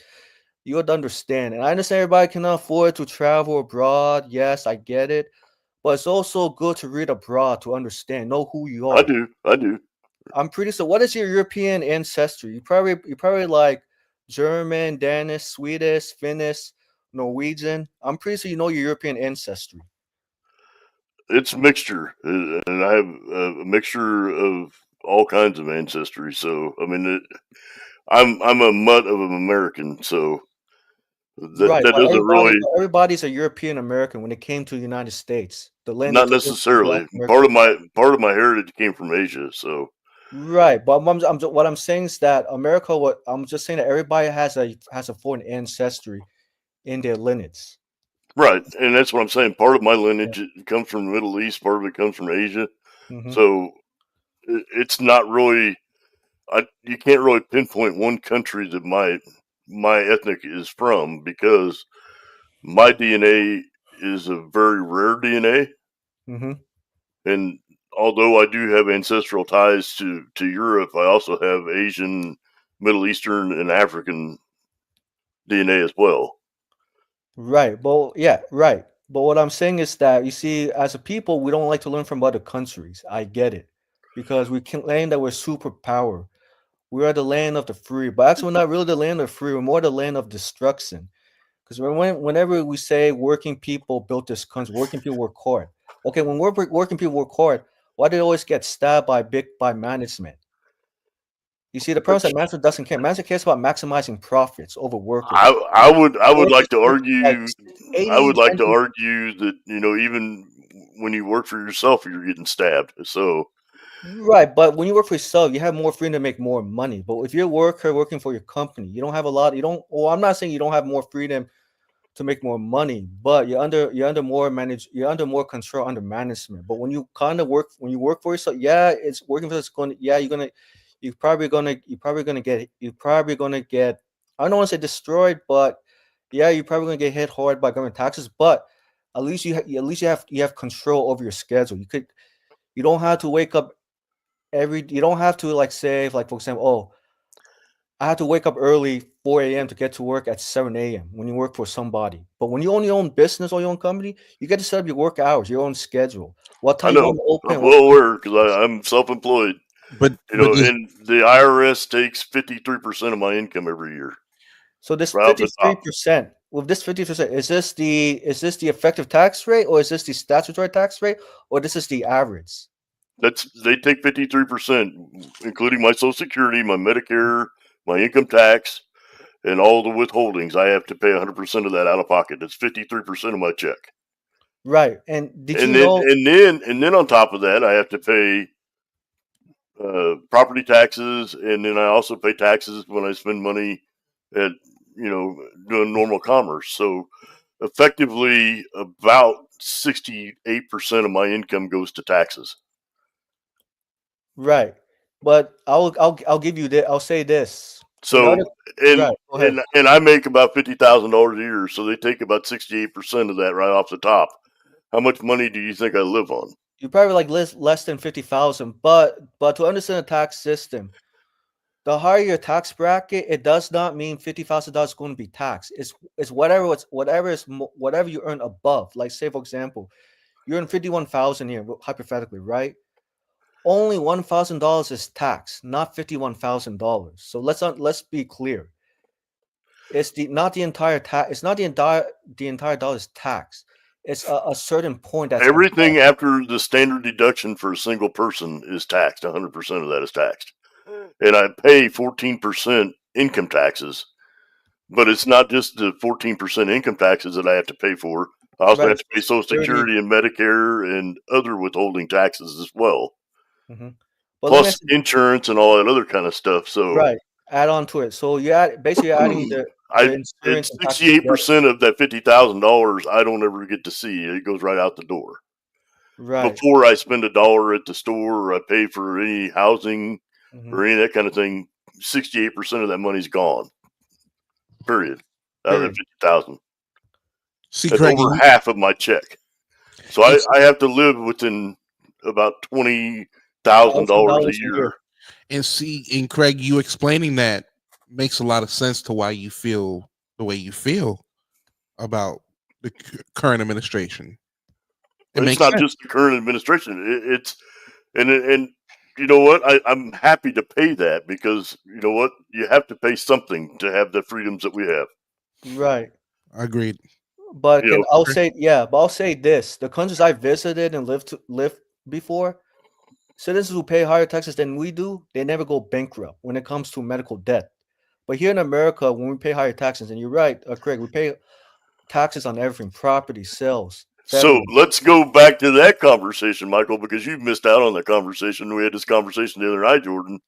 You would understand, and I understand everybody cannot afford to travel abroad. Yes, I get it, but it's also good to read abroad to understand, know who you I are. do. I do. I'm pretty sure. What is your European ancestry? You probably like German, Danish, Swedish, Finnish, Norwegian. I'm pretty sure you know your European ancestry. It's a mixture, and I have a mixture of all kinds of ancestry. So I mean, I'm a mutt of an American, so Right, that doesn't really. but everybody's a European American when it came to the United States. The land they Not came to, Black necessarily. Americans. Part of my heritage came from Asia, so Right, but what I'm saying is that America. What I'm just saying that everybody has a foreign ancestry in their lineage. right, and that's what I'm saying. Part of my Yeah. lineage comes from the Middle East. Part of it comes from Asia. Hmm. So it's not really. You can't really pinpoint one country that my ethnic is from, because my DNA is a very rare DNA. Mm-hmm. And although I do have ancestral ties to Europe, I also have Asian, Middle Eastern, and African DNA as well. Right. But yeah, right. But what I'm saying is that you see, as a people, we don't like to learn from other countries. I get it, because we claim that we're superpower. We are the land of the free, but actually, we're not really the land of free. We're more the land of destruction. Because whenever we say working people built this country, working people work hard. Okay, when working people work hard, why do they always get stabbed by management? You see, the problem is that management doesn't care. Management cares about maximizing profits over workers. I would like to Like argue. I 80, would like to 90. argue that, even when you work for yourself, you're getting stabbed. So Right, but when you work for yourself, you have more freedom to make more money. But if you're a worker working for your company, you don't have a lot. You don't. Well, I'm not saying you don't have more freedom to make more money, but you're under more control under management. But when you kind of work when you work for yourself, yeah, it's working for it's going. Yeah, you're probably gonna get. I don't want to say destroyed, but yeah, you're probably gonna get hit hard by government taxes. But at least you have control over your schedule. You don't have to wake up you don't have to like say like for example, oh, I have to wake up early 4 a.m. to get to work at 7 a.m. when you work for somebody. But when you own your own business or your own company, you get to set up your work hours, your own schedule. What I time you know want to open, I'm what well aware because I'm self-employed. But And the IRS takes 53% of my income every year, so this right off the top. 53%, with this 50%, is this the effective tax rate, or is this the statutory tax rate, or this is the average? They take 53%, including my Social Security, my Medicare, my income tax, and all the withholdings. I have to pay 100% of that out of pocket. That's 53% of my check. Right. And did you And then know and then on top of that, I have to pay property taxes, and then I also pay taxes when I spend money at doing normal commerce. So effectively, about 68% of my income goes to taxes. right. But I'll give you this. I'll say this. In So order and Right, go ahead. and I make about $50,000 a year, so they take about 68% of that right off the top. How much money do you think I live on? You probably like less than 50,000, but to understand the tax system, the higher your tax bracket, it does not mean $50,000 is going to be taxed. It's whatever you earn above. Like say for example, you earn 51,000 here hypothetically, right? Only $1,000 is taxed, not $51,000. So let's be clear. It's the not the entire tax. It's not the entire dollar's tax. It's a certain point that's above. Everything after the standard deduction for a single person is taxed. 100% of that is taxed. And I pay 14% income taxes, but it's not just the 14% income taxes that I have to pay for. I also Right. have to pay Social Security and Medicare and other withholding taxes as well, Mm-hmm. But let me plus ask you, insurance and all that other kind of stuff. So right, add on to it. So you're adding the insurance it's and taxes together. 68% of that $50,000 I don't ever get to see. It goes right out the door. Right. Before I spend $1 at the store or I pay for any housing Mm-hmm. or any of that kind of thing, 68% of that money's gone. Period. Out of that Period. 50,000. see, That's Craig, over half of my check. So it's, I have to live within about $20,000 a $1,000 a year. year. and Craig, you explaining that makes a lot of sense to why you feel the way you feel about the current administration. It It's makes not sense. just the current administration. It's and you know what? I'm happy to pay that because you know what? You have to pay something to have the freedoms that we have. Right. Agreed. But You know, I'll say this: the countries I visited and lived before, citizens who pay higher taxes than we do, they never go bankrupt when it comes to medical debt. But here in America, when we pay higher taxes, and you're right, Craig, we pay taxes on everything: property, sales, so federal. let's go back to that conversation, Michael, because you've missed out on the conversation. We had this conversation the other night, Jordan.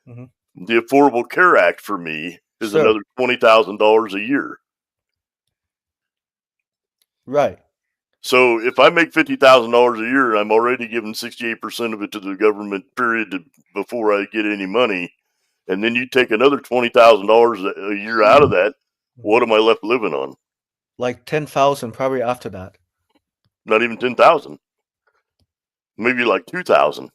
Mhm. The Affordable Care Act for me is Sir, another $20,000 a year. right, So if I make $50,000 a year, I'm already giving 68% of it to the government. Period. Before I get any money, and then you take another $20,000 a year out of that, what am I left living on? Like 10,000 probably after that. Not even 10,000. Maybe like 2,000.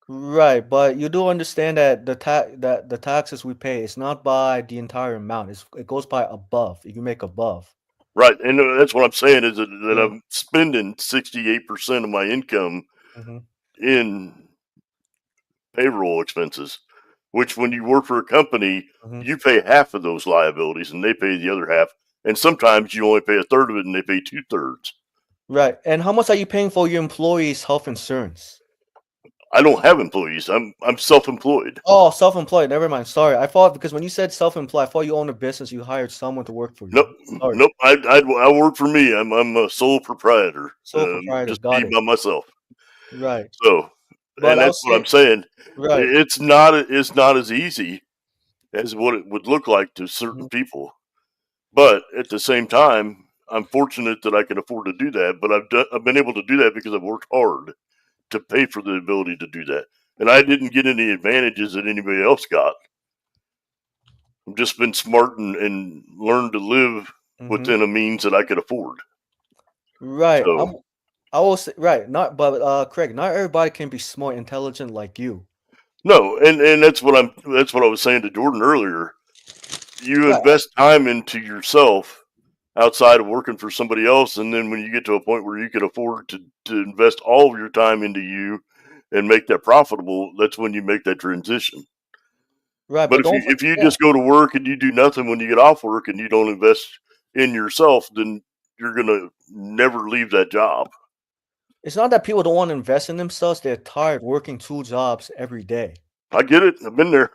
Right, but you do understand that the taxes we pay is not by the entire amount. It goes by above. If you make above. Right, and that's what I'm saying is that Yeah. I'm spending 68% of my income hmm in payroll expenses, which when you work for a company, hmm you pay half of those liabilities and they pay the other half. And sometimes you only pay a third of it and they pay 2/3. Right. And how much are you paying for your employees' health insurance? I don't have employees. I'm self-employed. Oh, self-employed. Never mind. Sorry. I thought because when you said self-employed, I thought you owned a business. You hired someone to work for you. Nope, Sorry. nope. I work for me. I'm a sole proprietor. Sole proprietor. Just me Got it. by myself. Right. So, But and I'll that's what say I'm saying. right. It's not as easy as what it would look like to certain Mhm. people. But at the same time, I'm fortunate that I can afford to do that. But I've been able to do that because I've worked hard to pay for the ability to do that, and I didn't get any advantages that anybody else got. I've just been smart and learned to live Mhm. within a means that I could afford. Right. So I will say right. Not but Craig, not everybody can be smart, intelligent like you. no, and that's what I was saying to Jordan earlier. You Right. invest time into yourself outside of working for somebody else, and then when you get to a point where you can afford to invest all of your time into you and make that profitable, that's when you make that transition. Right. But But if don't you for- if you yeah. just go to work and you do nothing when you get off work and you don't invest in yourself, then you're gonna never leave that job. It's not that people don't want to invest in themselves. They're tired working 2 jobs every day. I get it. I've been there.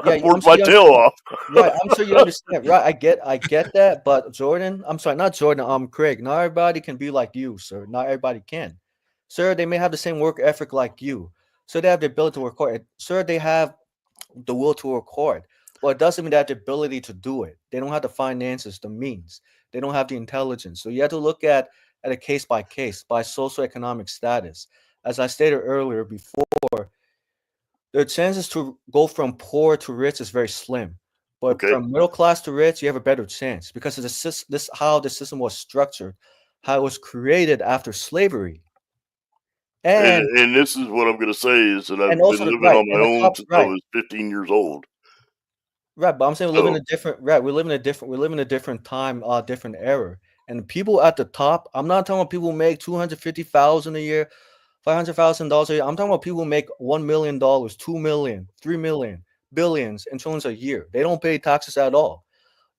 Yeah, I've I'm worked sure my you tail understand. off. Right, I'm sure you understand. Right, I get that. But Jordan, I'm sorry, not Jordan. Craig. Not everybody can be like you, sir. Not everybody can, sir. They may have the same work ethic like you, so they have the ability to record. Sir, they have the will to record, but it doesn't mean they have the ability to do it. They don't have the finances, the means. They don't have the intelligence. So you have to look at a case by case, by socioeconomic status. As I stated earlier before, the chances to go from poor to rich is very slim. But Okay, from middle class to rich, you have a better chance because of this how the system was structured, how it was created after slavery, and and this is what I'm gonna say is that I've also been living on my and the own top since I right. was 15 years old. Right, but I'm saying we live in So a different right. We live in a different time, different era. And people at the top, I'm not talking about people who make 250,000 a year, $500,000 a year. I'm talking about people who make $1 million, 2 million, 3 million, billions in trillions a year. They don't pay taxes at all.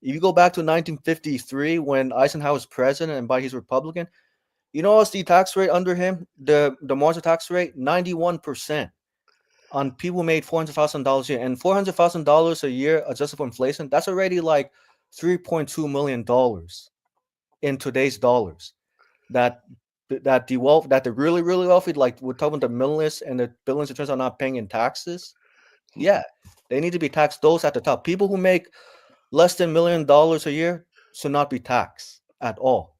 If you go back to 1953 when Eisenhower was president and by he's Republican, you know what's the tax rate under him? The marginal tax rate, 91% on people who made $400,000 a year, and $400,000 a year adjusted for inflation, that's already like $3.2 million in today's dollars. That that the wealth that the really wealthy, like we're talking about the millions and the billions of turns are not paying in taxes. Yeah, they need to be taxed. Those at the top, people who make less than $1 million a year should not be taxed at all.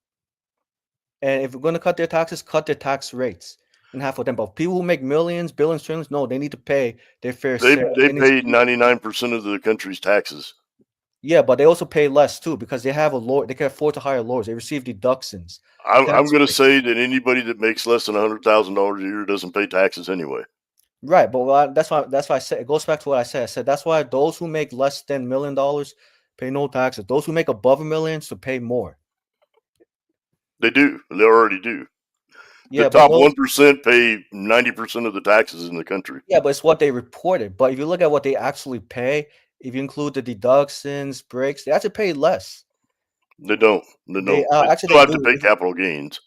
And if we're going to cut their tax rates in half of them. But people who make millions, billions, trillions, no, they need to pay their fair share. they It needs to paid be 99% of the country's taxes. yeah, but they also pay less too because they have a lawyer. They can afford to hire lawyers. They receive deductions, I'm tax gonna breaks. say that anybody that makes less than $100,000 a year doesn't pay taxes anyway. Right, but that's why I said it goes back to what I said. I said that's why those who make less than $1 million pay no taxes. Those who make above $1 million should pay more. They do. They already do. The Yeah, but top those 1% pay 90% of the taxes in the country. yeah, but it's what they reported. But if you look at what they actually pay, if you include the deductions, breaks, they actually pay less. They don't. They They don't. They actually still they have to do. pay capital gains.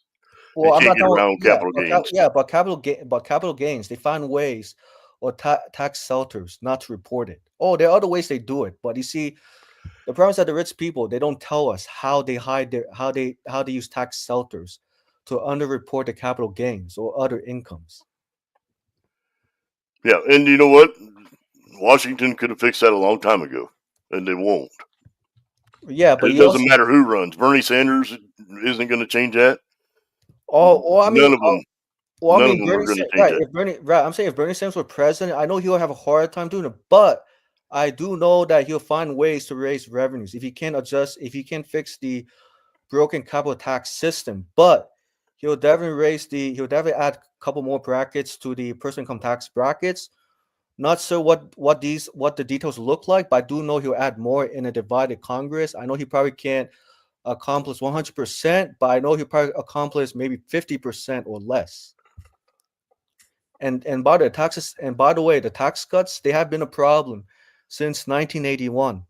You Well, I'm can't not get talking. around Yeah, capital gains. but capital gains. They find ways or tax shelters not to report it. Oh, there are other ways they do it, but you see, the problem is that the rich people they don't tell us how they hide their how they use tax shelters to underreport the capital gains or other incomes. Yeah, and you know what? Washington could have fixed that a long time ago, and they won't. Yeah, but And it you doesn't also matter who runs. Bernie Sanders isn't going to change that. or I mean None of them. well, I None of mean, them are Bernie going Sanders, to change right? that. If Bernie, right, I'm saying if Bernie Sanders were president, I know he would have a hard time doing it. But I do know that he'll find ways to raise revenues if he can adjust, if he can fix the broken capital tax system. But he'll definitely add a couple more brackets to the personal income tax brackets. Not sure what the details look like, but I do know he'll add more in a divided Congress. I know he probably can't accomplish 100%, but I know he'll probably accomplish maybe 50% or less. And by the taxes, and by the way, the tax cuts, they have been a problem since 1981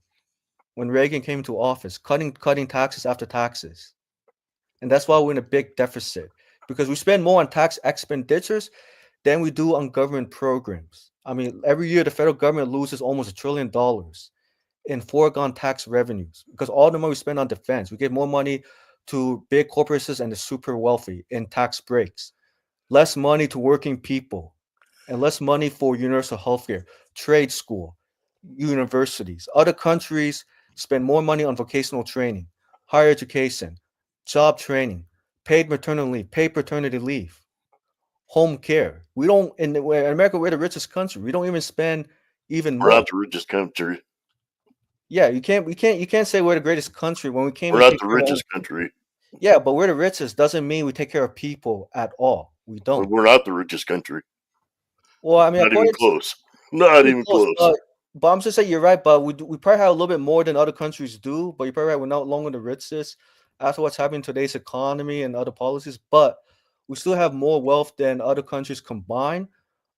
when Reagan came to office, cutting taxes after taxes. And that's why we're in a big deficit because we spend more on tax expenditures than we do on government programs. I mean, every year the federal government loses almost $1 trillion in foregone tax revenues because all the money we spend on defense, we give more money to big corporations and the super wealthy in tax breaks, less money to working people, and less money for universal healthcare, trade school, universities. Other countries spend more money on vocational training, higher education, job training, paid maternity leave, paid paternity leave, home care. We don't in America, we're the richest country. We don't even spend even We're more. not the richest country. Yeah, you can't say we're the greatest country when we can't We're even not take the care of our own richest people. country. Yeah, but we're the richest doesn't mean we take care of people at all. We don't. We're not the richest country. Well, I mean, Not even according to close. Not pretty even close, close. but I'm just saying you're right. But we probably have a little bit more than other countries do. But you're probably right. We're no longer the richest after what's happening in today's economy and other policies. But we still have more wealth than other countries combined.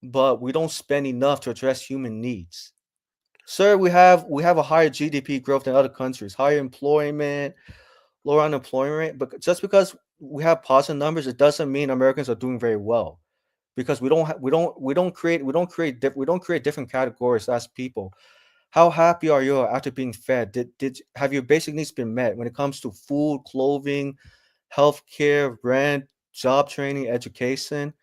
But we don't spend enough to address human needs. Sir, we have a higher GDP growth than other countries, higher employment, lower unemployment rate. But just because we have positive numbers, it doesn't mean Americans are doing very well because we don't create different categories as people. How happy are you after being fed? Did have your basic needs been met when it comes to food, clothing, healthcare, rent, job training, education?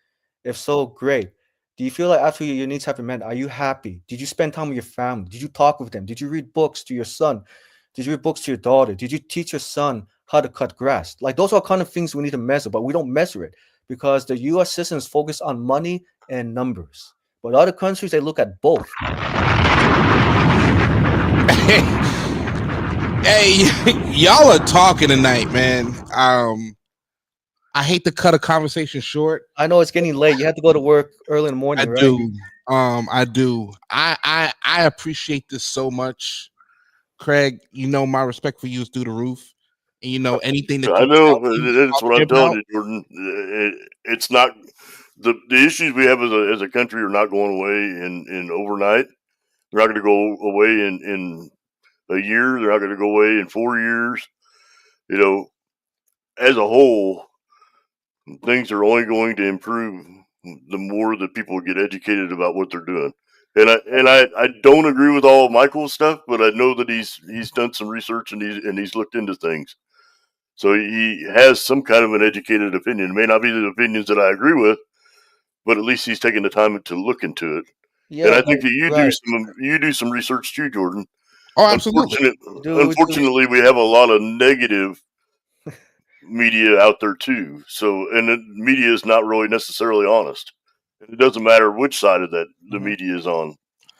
If so, great. Do you feel like after your needs have been met, are you happy? Did you spend time with your family? Did you talk with them? Did you read books to your son? Did you read books to your daughter? Did you teach your son how to cut grass? Like those are kind of things we need to measure, but we don't measure it because the US system is focused on money and numbers. But other countries they look at both. Hey, y'all are talking tonight, man. I hate to cut a conversation short. I know it's getting late. You have to go to work early in the morning, I right? do. I do. I appreciate this so much, Craig. You know my respect for you is through the roof, and you know anything that I you know. tell me to That's talk what to me I'm telling about. you, Jordan. It's not the issues we have as a country are not going away in overnight. They're not going to go away in a year. They're not going to go away in 4 years. You know, as a whole, things are only going to improve the more that people get educated about what they're doing. And I don't agree with all of Michael's stuff, but I know that he's done some research and he's looked into things. So he has some kind of an educated opinion. It may not be the opinions that I agree with, but at least he's taken the time to look into it. And Yeah, I but think that right. you do some research too, Jordan. Oh, absolutely. Unfortunate, We do. unfortunately, we have a lot of negative media out there too. So, and the media is not really necessarily honest. And it doesn't matter which side of that the Mhm. media is on.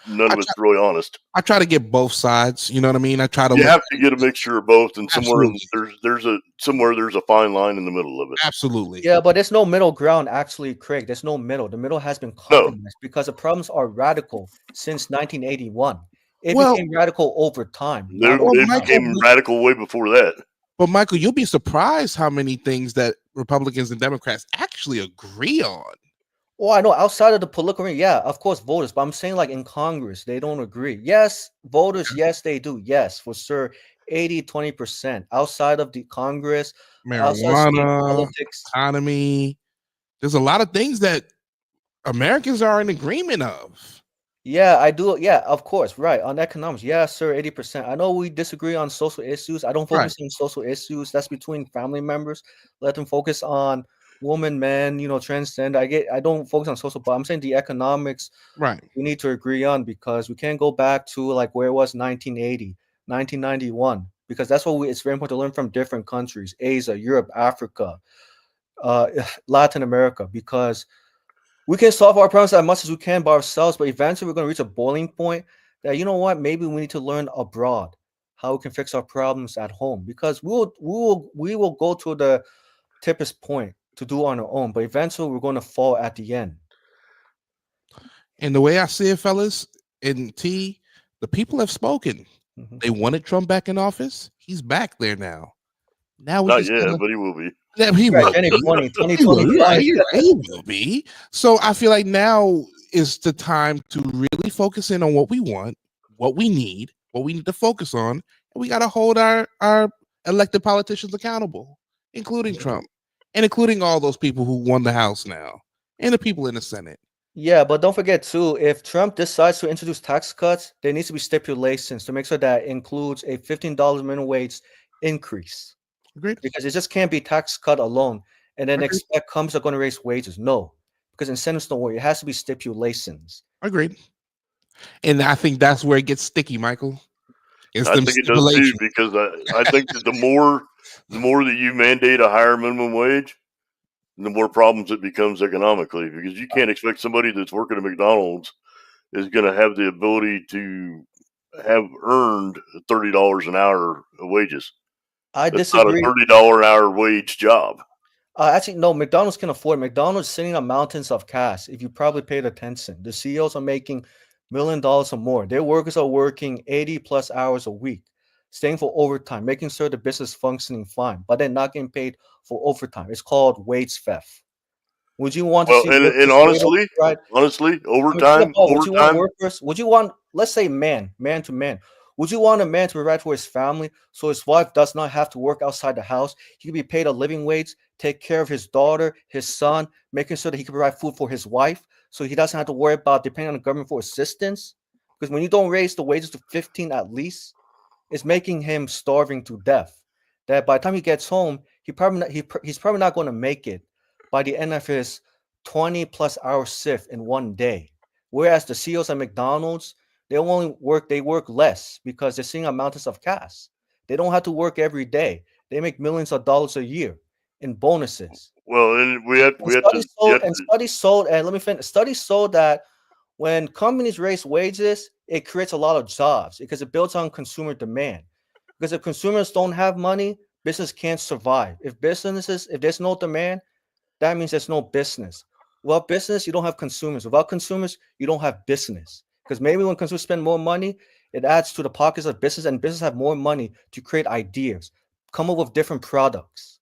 None I of it's try, really honest. I try to get both sides. You know what I mean? I try to You look have at to it. get a mixture of both, and Absolutely. there's a fine line in the middle of it. Absolutely. Yeah, but there's no middle ground actually, Craig. There's no middle. The middle has been No, compromised because the problems are radical since 1981. It Well, became radical over time, not well, it overnight. Michael, became radical way before that. but Michael, you'll be surprised how many things that Republicans and Democrats actually agree on. Well, I know outside of the political arena, yeah, of course, voters, but I'm saying like in Congress, they don't agree. Yes, voters, yes, they do. Yes, for sure, 80-20%. Outside of the Congress, outside of state Marijuana, politics, economy. There's a lot of things that Americans are in agreement of. yeah, I do. Yeah, of course, right. On economics, yeah, sir, 80%. I know we disagree on social issues. I don't Right, focus on social issues. That's between family members. Let them focus on woman, man, transgender. I don't focus on social, but I'm saying the economics right. we need to agree on because we can't go back to like where it was 1980, 1991, because that's what it's very important to learn from different countries, Asia, Europe, Africa, uh, Latin America, because we can solve our problems as much as we can by ourselves, but eventually we're going to reach a boiling point that, you know what, maybe we need to learn abroad how we can fix our problems at home, because we will go to the tippest point to do on our own, but eventually we're going to fall at the end. And the way I see it, fellas, in T, the people have spoken. Mhm. They wanted Trump back in office. He's back there now. Now we Not just yet, gotta, but he will be. yeah, he Right, will be. 2020, He will. You're right. 2020. You're right. He will be. So I feel like now is the time to really focus in on what we want, what we need to focus on, and we got to hold our elected politicians accountable, including Trump, and including all those people who won the House now, and the people in the Senate. Yeah, but don't forget too, if Trump decides to introduce tax cuts, there needs to be stipulations to make sure that includes a $15 minimum wage increase. Agreed. Because it just can't be tax cut alone and then Agreed. expect companies are going to raise wages. No, because incentives don't work. It has to be stipulations. Agreed. And I think that's where it gets sticky, Michael. It's I them think it does too, stipulations. because I think that the more that you mandate a higher minimum wage, the more problems it becomes economically, because you can't expect somebody that's working at McDonald's is going to have the ability to have earned $30 an hour of wages. I That's not a disagree. $30 an hour wage job. Actually, no, McDonald's can afford. McDonald's sitting on mountains of cash. If you probably paid attention, the CEOs are making $1 million or more. Their workers are working 80 plus hours a week, staying for overtime, making sure the business is functioning fine, but they're not getting paid for overtime. It's called wage theft. Would you want to Well, see and workers laid off, right? honestly, I mean, straight up, would you want overtime. workers? Would you want, let's say, man to man? Would you want a man to provide for his family so his wife does not have to work outside the house? He can be paid a living wage, take care of his daughter, his son, making sure that he can provide food for his wife, so he doesn't have to worry about depending on the government for assistance. Because when you don't raise the wages to 15 at least, it's making him starving to death. That by the time he gets home, he's probably not going to make it by the end of his 20 plus hour shift in one day. Whereas the CEOs at McDonald's, they work less because they're sitting on mountains of cash. They don't have to work every day. They make millions of dollars a year in bonuses. Well, and And studies showed, and let me finish. Studies showed that when companies raise wages, it creates a lot of jobs because it builds on consumer demand. Because if consumers don't have money, business can't survive. If there's no demand, that means there's no business. Without business, you don't have consumers. Without consumers, you don't have business. Because maybe when consumers spend more money, it adds to the pockets of business, and business have more money to create ideas, come up with different products.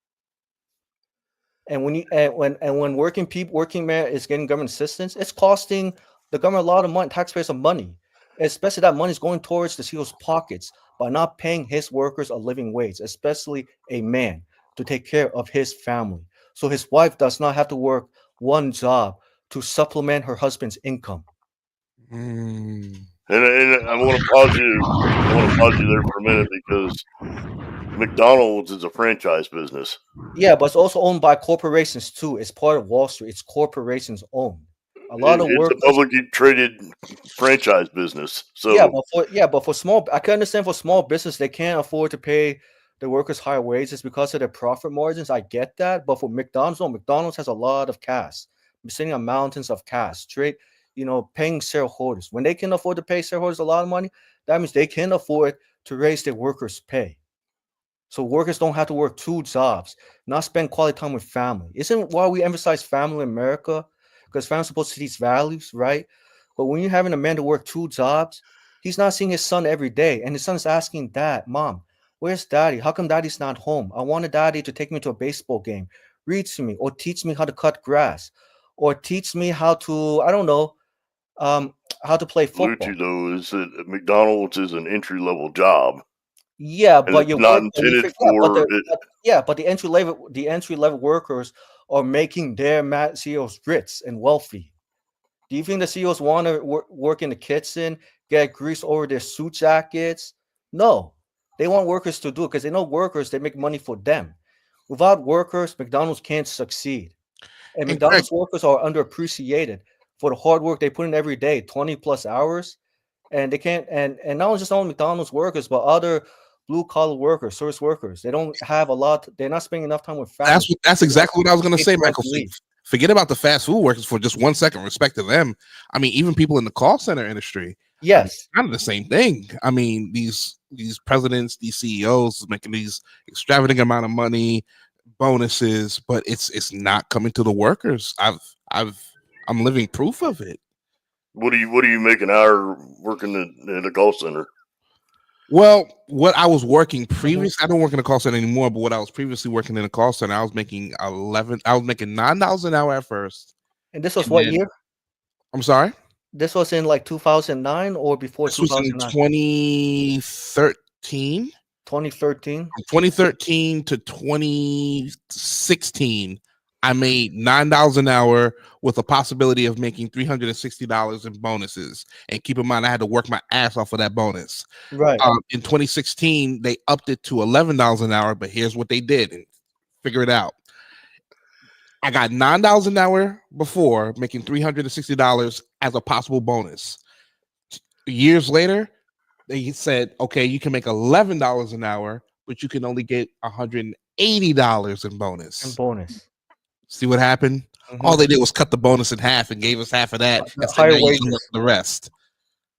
And when working man is getting government assistance, it's costing the government a lot of money, taxpayers some money. Especially that money is going towards the CEO's pockets by not paying his workers a living wage, especially a man, to take care of his family. So his wife does not have to work one job to supplement her husband's income. Mm. And I want to pause you. I want to pause you there for a minute, because McDonald's is a franchise business. Yeah, but it's also owned by corporations too. It's part of Wall Street. It's corporations owned. A lot of It's workers. a publicly traded franchise business. So but for small, I can understand for small business they can't afford to pay the workers higher wages because of their profit margins. I get that, but for McDonald's, no, McDonald's has a lot of cash, sitting on mountains of cash, straight, paying shareholders. When they can afford to pay shareholders a lot of money, that means they can afford to raise their workers' pay. So workers don't have to work two jobs, not spend quality time with family. Isn't why we emphasize family in America? Because family's supposed to teach values, right? But when you're having a man to work two jobs, he's not seeing his son every day. And his son's asking dad, Mom, where's daddy? How come daddy's not home? I wanted daddy to take me to a baseball game, read to me, or teach me how to cut grass, or teach me how to, I don't know, how to play football. Luchi, though, is that McDonald's is an entry level job. Yeah, And but it's you not work, intended for but the entry level workers are making their CEOs rich and wealthy. Do you think the CEOs want to work in the kitchen, get grease over their suit jackets? No, they want workers to do it because they know workers, they make money for them. Without workers, McDonald's can't succeed. And And Greg, McDonald's workers are underappreciated for the hard work they put in every day, 20 plus hours. And they can't, and not just only McDonald's workers, but other blue collar workers, service workers. They don't have a lot, they're not spending enough time with family. that's exactly what I was going to say, want Michael. to leave. Forget about the fast food workers for just 1 second. Respect to them. I mean, even people in the call center industry. Yes. Kind of the same thing. I mean, these presidents, these CEOs making these extravagant amount of money, bonuses, but it's not coming to the workers. I'm living proof of it. What do you make an hour working at a call center? Well, what I was working previous, I don't work in a call center anymore, but what I was previously working in a call center, I was making $9 an hour at first. And this was And what then, year? I'm sorry? This was in like 2009 or before This was in 2009? 2013. 2013. From 2013 to 2016, I made $9 an hour with a possibility of making $360 in bonuses. And keep in mind, I had to work my ass off of that bonus. Right. In 2016, they upped it to $11 an hour, but here's what they did, and figure it out. I got $9 an hour before, making $360 as a possible bonus. Years later, they said, okay, you can make $11 an hour, but you can only get $180 in bonus. See what happened? All they did was cut the bonus in half and gave us half of that, and said, now you can look for the rest.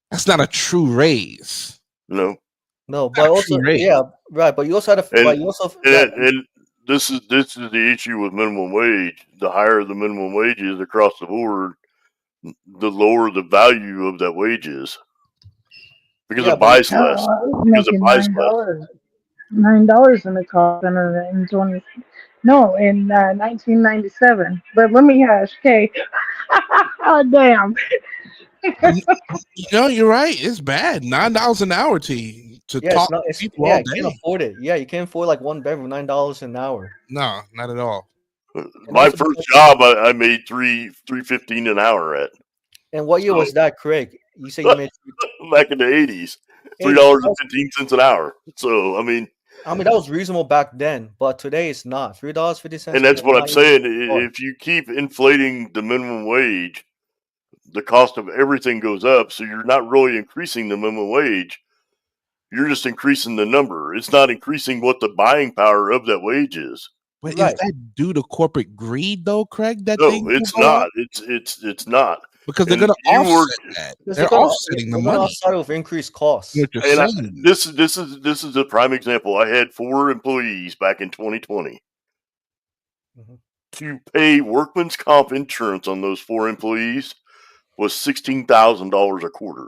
That's not a true raise. No. No, but also, yeah, right. But you also had a, but you also, and this is the issue with minimum wage. The higher the minimum wage is across the board, the lower the value of that wage is, because it buys less. I was Because it making buys less. $9 in the call center in 1997. But let me ask, okay, damn. You know, you're right. It's bad. $9 an hour to talk to people all you day. can't afford it. Yeah, you can't afford like one bedroom, $9 an hour. No, not at all. My first job, I made $3.15 an hour at. And what year was that, Craig? You say you made back in the 80s, $3.15 an hour. So I mean, that was reasonable back then, but today it's not. $3.50. And that's what I'm saying. If you keep inflating the minimum wage, the cost of everything goes up. So you're not really increasing the minimum wage. You're just increasing the number. It's not increasing what the buying power of that wage is. But is that due to corporate greed, though, Craig? That No, thing it's not. It's not, because they're going to offset that. They're offsetting the money. Offset of increased costs. This is a prime example. I had 4 employees back in 2020. To pay workman's comp insurance on those 4 employees was $16,000 a quarter.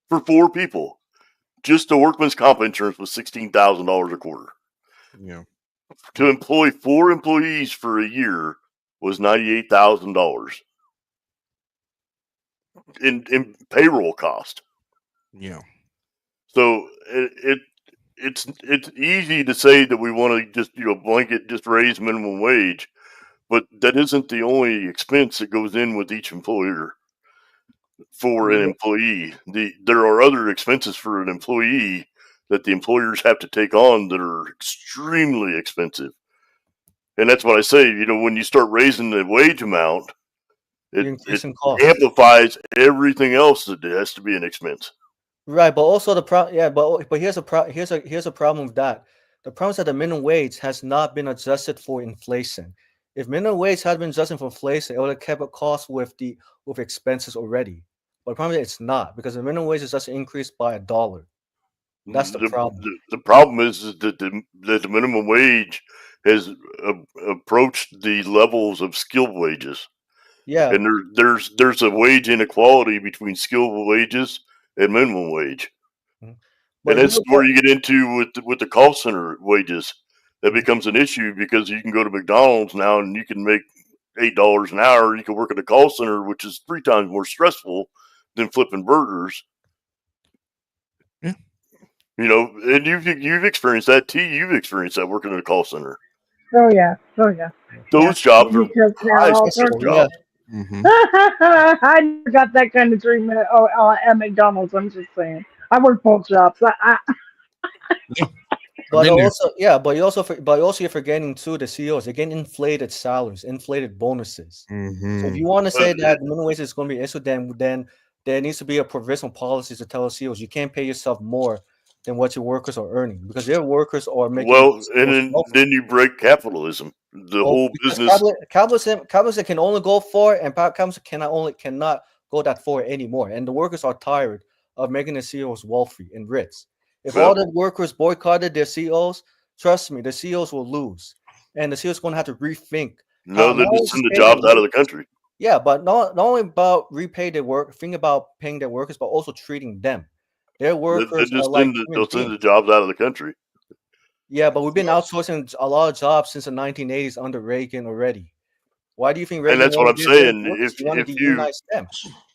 For 4 people, just the workman's comp insurance was $16,000 a quarter. Yeah. To employ 4 employees for a year was $98,000 in payroll cost. Yeah. So it's easy to say that we want to just blanket just raise minimum wage, but that isn't the only expense that goes in with each employer for an employee. There are other expenses for an employee that the employers have to take on that are extremely expensive. And that's what I say, when you start raising the wage amount, it amplifies everything else that has to be an expense. Right, but also but here's a problem with that. The problem is that the minimum wage has not been adjusted for inflation. If minimum wage had been adjusted for inflation, it would have kept a cost with expenses already. But the problem is it's not, because the minimum wage is just increased by $1. That's the problem. The problem is that the minimum wage has approached the levels of skilled wages. Yeah, and there's a wage inequality between skilled wages and minimum wage, and that's where you get into with the call center wages. That becomes an issue because you can go to McDonald's now and you can make $8 an hour. You can work at a call center, which is 3 times more stressful than flipping burgers. Yeah. And you've experienced that, T. You've experienced that working at a call center. Oh yeah. Those jobs are high stress jobs. I never got that kind of treatment at McDonald's. I'm just saying. I work both jobs. But also you're forgetting too the CEOs. They're getting inflated salaries, inflated bonuses. So if you want to say that minimum wage is going to be an issue, then there needs to be a provisional policy to tell the CEOs you can't pay yourself more than what your workers are earning, because their workers are making. Well, and then you break capitalism. The whole business. Capitalism can only go for, and capitalism cannot go that far anymore. And the workers are tired of making the CEOs wealthy and rich. If all Well, the workers boycotted their CEOs, trust me, the CEOs will lose. And the CEOs going to have to rethink how no, not they only just send just the pay their jobs out of the workers, country. yeah, but not only about repay their work, think about paying their workers, but also treating them. Their They workers are just like send human they'll send the beings. jobs out of the country. Yeah, but we've been outsourcing a lot of jobs since the 1980s under Reagan already. Why do you think And Reagan that's what wanted I'm to get rid of saying. workers? He wanted to If you unionize them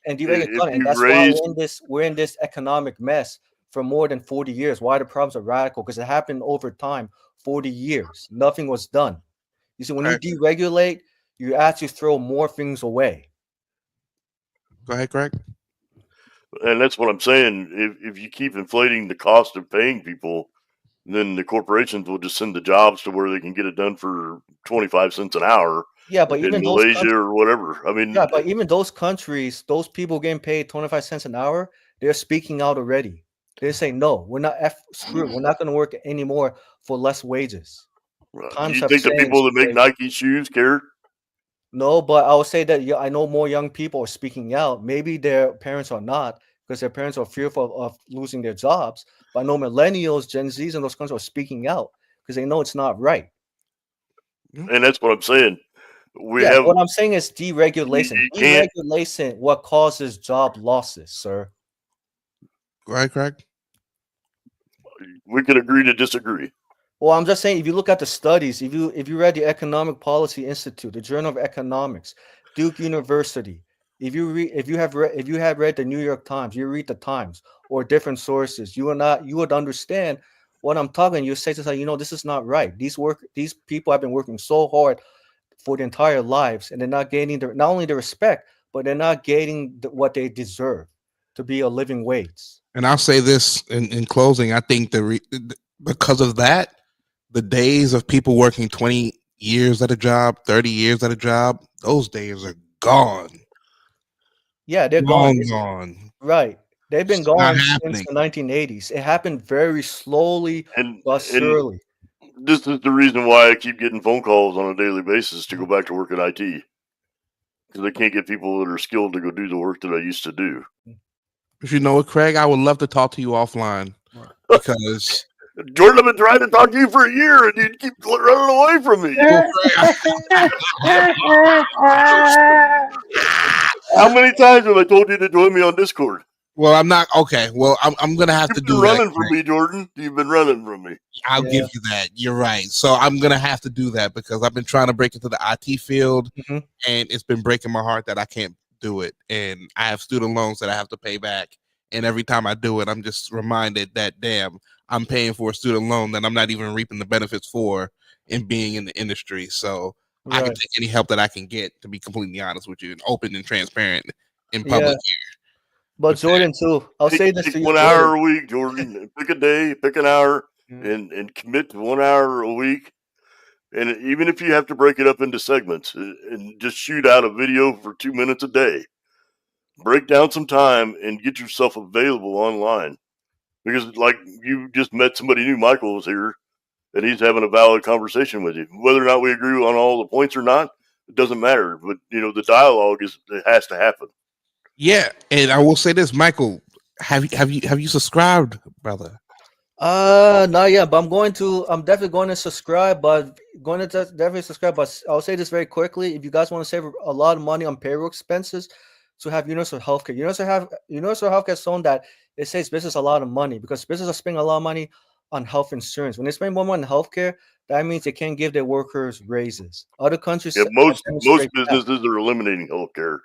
and deregulate if economy. And you that's why raise we're in this economic mess for more than 40 years. Why the problems are radical? Because it happened over time, 40 years. Nothing was done. You see, when you Craig, deregulate, you actually throw more things away. go ahead, Craig. and that's what I'm saying. If you keep inflating the cost of paying people, then the corporations will just send the jobs to where they can get it done for 25 cents an hour Yeah, but in even those Malaysia countries, or whatever. I yeah, mean, but even those countries, those people getting paid 25 cents an hour, they're speaking out already. They say, no, we're not screwed. We're not going to work anymore for less wages. do Times you have think the changed, people that make Craig. Nike shoes care? No, but I would say that I know more young people are speaking out. Maybe their parents are not because their parents are fearful of losing their jobs. But I know millennials, Gen Zs, and those countries are speaking out because they know it's not right. And that's what I'm saying. We Yeah, have what I'm saying is deregulation. you can't. Deregulation, what causes job losses, sir? Go ahead, Craig. We could agree to disagree. Well, I'm just saying, if you look at the studies, if you read the Economic Policy Institute, the Journal of Economics, Duke University, if you have read the New York Times, you read the Times or different sources, you would understand what I'm talking. You say to yourself, this is not right. These people have been working so hard for their entire lives, and they're not getting not only the respect, but they're not getting what they deserve to be a living wage. And I'll say this in closing. I think because of that, the days of people working 20 years at a job, 30 years at a job, those days are gone. Yeah, they're gone. Long gone. Right. They've been It's not gone since happening. the 1980s. It happened very slowly And but and surely. this is the reason why I keep getting phone calls on a daily basis to go back to work in IT, because they can't get people that are skilled to go do the work that I used to do. If you know what, Craig, I would love to talk to you offline because Jordan, I've been trying to talk to you for a year, and you keep running away from me. How many times have I told you to join me on Discord? well, I'm not okay. Well, I'm gonna have to You've been do that. running from me, Jordan. You've been running from me. I'll Yeah. give you that. You're right. So I'm gonna have to do that because I've been trying to break into the IT field, Mhm. and it's been breaking my heart that I can't do it. And I have student loans that I have to pay back. And every time I do it, I'm just reminded that damn, I'm paying for a student loan that I'm not even reaping the benefits for in being in the industry. So I can Right. take any help that I can get, to be completely honest with you, and open and transparent in Yeah. public. But Jordan too. I'll say this Pick to you, 1 Jordan. hour a week, Jordan. Pick a day, pick an hour, Mhm. and commit to 1 hour a week. And even if you have to break it up into segments and just shoot out a video for 2 minutes a day, break down some time and get yourself available online. Because, like, you just met somebody new, Michael was here, and he's having a valid conversation with you. Whether or not we agree on all the points or not, it doesn't matter. But, the dialogue it has to happen. Yeah, and I will say this, Michael, have you subscribed, brother? Not yet, but I'm definitely going to subscribe, but definitely subscribe. But I'll say this very quickly. If you guys want to save a lot of money on payroll expenses, to have universal healthcare. Universal healthcare is shown that it saves business a lot of money because business are spending a lot of money on health insurance. When they spend more money on healthcare, that means they can't give their workers raises. Other countries Yeah, have most demonstrated that. businesses are eliminating healthcare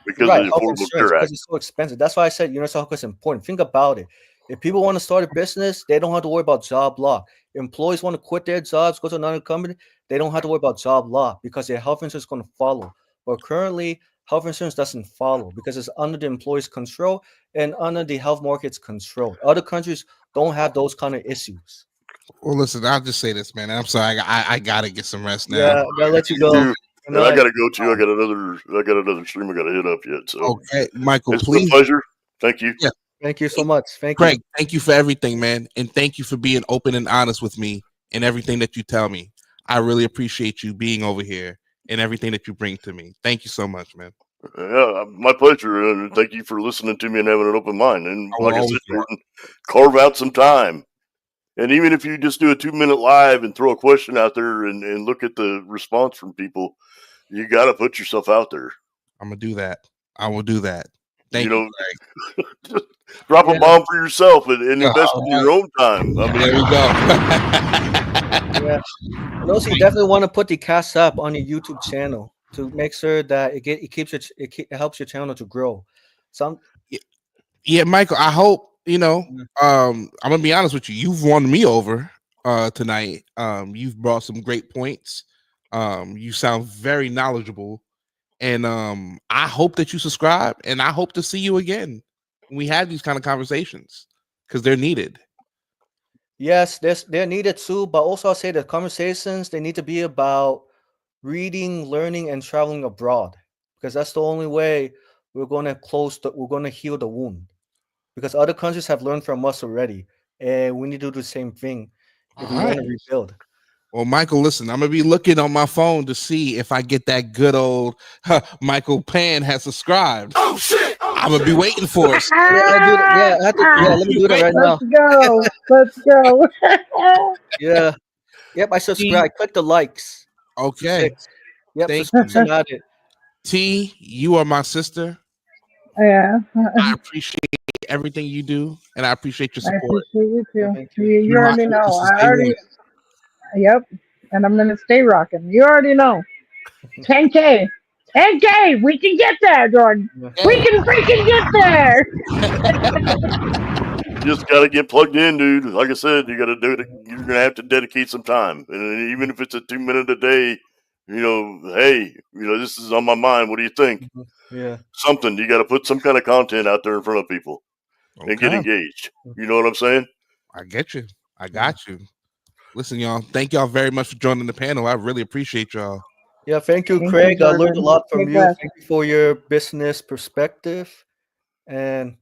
because of Right, the health Affordable insurance Care because Act. it's so expensive. That's why I said universal healthcare is important. Think about it. If people want to start a business, they don't have to worry about job loss. Employees want to quit their jobs, go to another company, they don't have to worry about job loss because their health insurance is going to follow. But currently, health insurance doesn't follow because it's under the employee's control and under the health market's control. Other countries don't have those kind of issues. Well, listen, I'll just say this, man. I'm sorry, I gotta get some rest now. Yeah, gotta let you You go. do. Good And I night. gotta go too. I got another stream I gotta hit up yet. So Okay, Michael, it's been a please. pleasure. Thank you. Yeah, Thank you so much. Thank you. Craig, thank you for everything, man, and thank you for being open and honest with me and everything that you tell me. I really appreciate you being over here and everything that you bring to me. Thank you so much, man. Yeah, my pleasure. And thank you for listening to me and having an open mind. And I will like I always said, do that. Jordan, carve out some time. And even if you just do a 2-minute live and throw a question out there and look at the response from people, you got to put yourself out there. I'm gonna do that. I will do that. You Thank you, know, Craig. just drop a Yeah, bomb for yourself and invest All in right. your own time. I There mean, we go. yeah. And also, you definitely want to put the cast up on your YouTube channel to make sure that it keeps it helps your channel to grow. Some Yeah, Michael, I hope, Yeah. I'm gonna be honest with you. You've won me over tonight. You've brought some great points. You sound very knowledgeable. And I hope that you subscribe and I hope to see you again when we have these kind of conversations because they're needed. Yes, they're needed too, but also I'll say the conversations they need to be about reading, learning, and traveling abroad because that's the only way we're going to heal the wound. Because other countries have learned from us already, and we need to do the same thing if All we want right. to rebuild. Well, Michael, listen, I'm gonna be looking on my phone to see if I get that good old Michael Pan has subscribed. I'm gonna be waiting for it. Yeah, I do. Yeah, I have to. I'm Yeah, gonna let me be do that waiting. right Let's now. go. Let's go. Yeah. Yep. I subscribe. Click the likes. Okay. 6. Yep. Thank you. Subscription added. T, you are my sister. Yeah. I appreciate everything you do, and I appreciate your I support. appreciate you Yeah, too. thank You, you. you You're my already know. sister since I day already, one. yep. And I'm gonna stay rocking. You already know. 10K. 10K. We can get there, Jordan. Yeah. We can freaking get there. you just got to get plugged in, dude. Like I said, you got to do it. You're going to have to dedicate some time. And even if it's a 2 minute a day, hey, this is on my mind. What do you think? Mhm. Yeah. Something. You got to put some kind of content out there in front of people and get Okay. engaged. You know what I'm saying? I get you. I Yeah. got you. Listen, y'all. Thank y'all very much for joining the panel. I really appreciate y'all. Yeah. Thank you, Thank you, Craig. I learned a Jordan. lot Stay from you. blessed. Thank you for your business perspective. And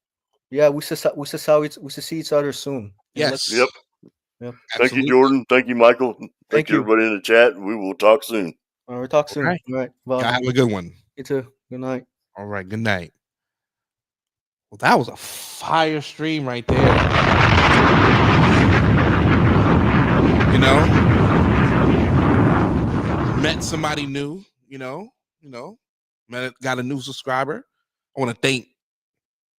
yeah, we should see each other soon. And let's. Yes. Yep. Yeah. Thank you, Absolutely. Jordan. Thank you, Michael. Thank Thank you, you. everybody in the chat. We will talk soon. All right. We'll talk All soon. right. All right. Y'all Bye. have a good one. You too. Good night. All right. Good night. Well, that was a fire stream right there. Met somebody new, got a new subscriber. I want to thank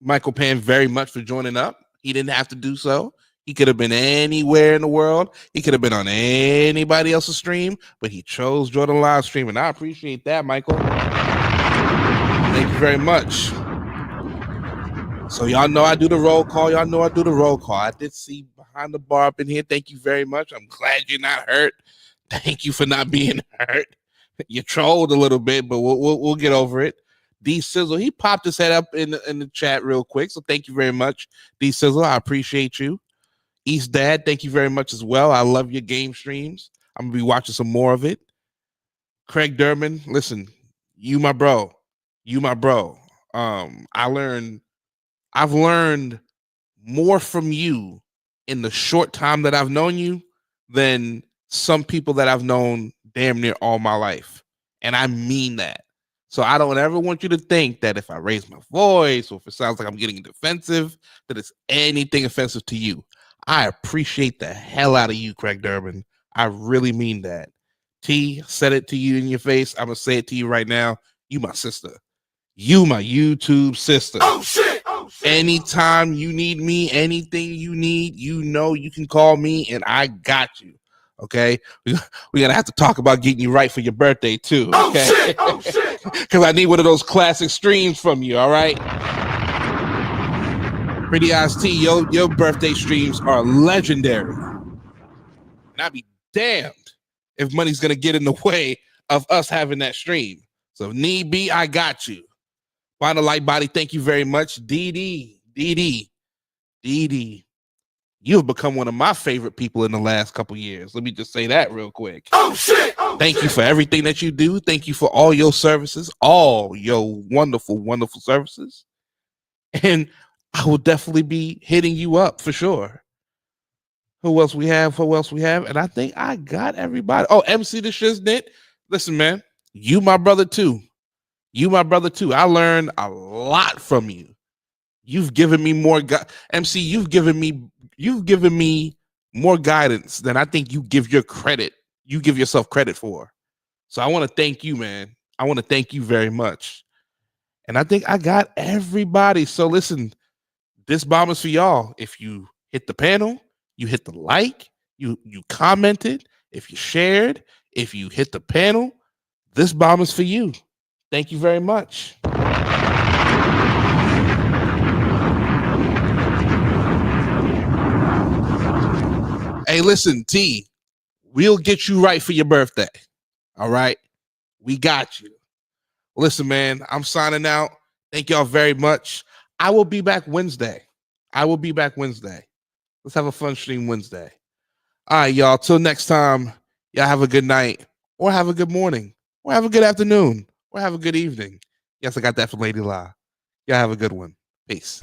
Michael Pan very much for joining up. He didn't have to do so. He could have been anywhere in the world. He could have been on anybody else's stream, but he chose Jordan Live Stream, and I appreciate that, Michael. Thank you very much. So y'all know I do the roll call. Y'all know I do the roll call. I did see behind the bar up in here. Thank you very much. I'm glad you're not hurt. Thank you for not being hurt. You trolled a little bit, but we'll get over it. D Sizzle, he popped his head up in the chat real quick. So thank you very much, D Sizzle. I appreciate you. East Dad, thank you very much as well. I love your game streams. I'm gonna be watching some more of it. Craig Durbin, listen, you my bro. You my bro. I've learned more from you in the short time that I've known you than some people that I've known damn near all my life. And I mean that. So I don't ever want you to think that if I raise my voice or if it sounds like I'm getting defensive, that it's anything offensive to you. I appreciate the hell out of you, Craig Durbin. I really mean that. T said it to you in your face. I'm going to say it to you right now. You my sister. You my YouTube sister. Oh shit! Anytime you need me, anything you need, you can call me and I got you. Okay, we're gonna have to talk about getting you right for your birthday too. Okay, because I need one of those classic streams from you. All right, Pretty Eyes T, your birthday streams are legendary, and I'd be damned if money's gonna get in the way of us having that stream. So if need be, I got you. Final Light Body, thank you very much. DD, you have become one of my favorite people in the last couple years. Let me just say that real quick. Oh shit! Thank you for everything that you do. Thank you for all your services, all your wonderful, wonderful services. And I will definitely be hitting you up for sure. Who else we have? And I think I got everybody. Oh, MC the Shiznit. Listen, man, you my brother too. You, my brother, too. I learned a lot from you. You've given me more MC, you've given me more guidance than I think you give yourself credit for. So I want to thank you, man. I want to thank you very much. And I think I got everybody. So listen, this bomb is for y'all. If you hit the panel, you hit the like, you commented, if you shared, if you hit the panel, this bomb is for you. Thank you very much. Hey, listen, T, we'll get you right for your birthday. All right? We got you. Listen, man, I'm signing out. Thank y'all very much. I will be back Wednesday. Let's have a fun stream Wednesday. All right, y'all. Till next time, y'all have a good night, or have a good morning, or have a good afternoon, or have a good evening. Yes, I got that from Lady La. Y'all have a good one. Peace.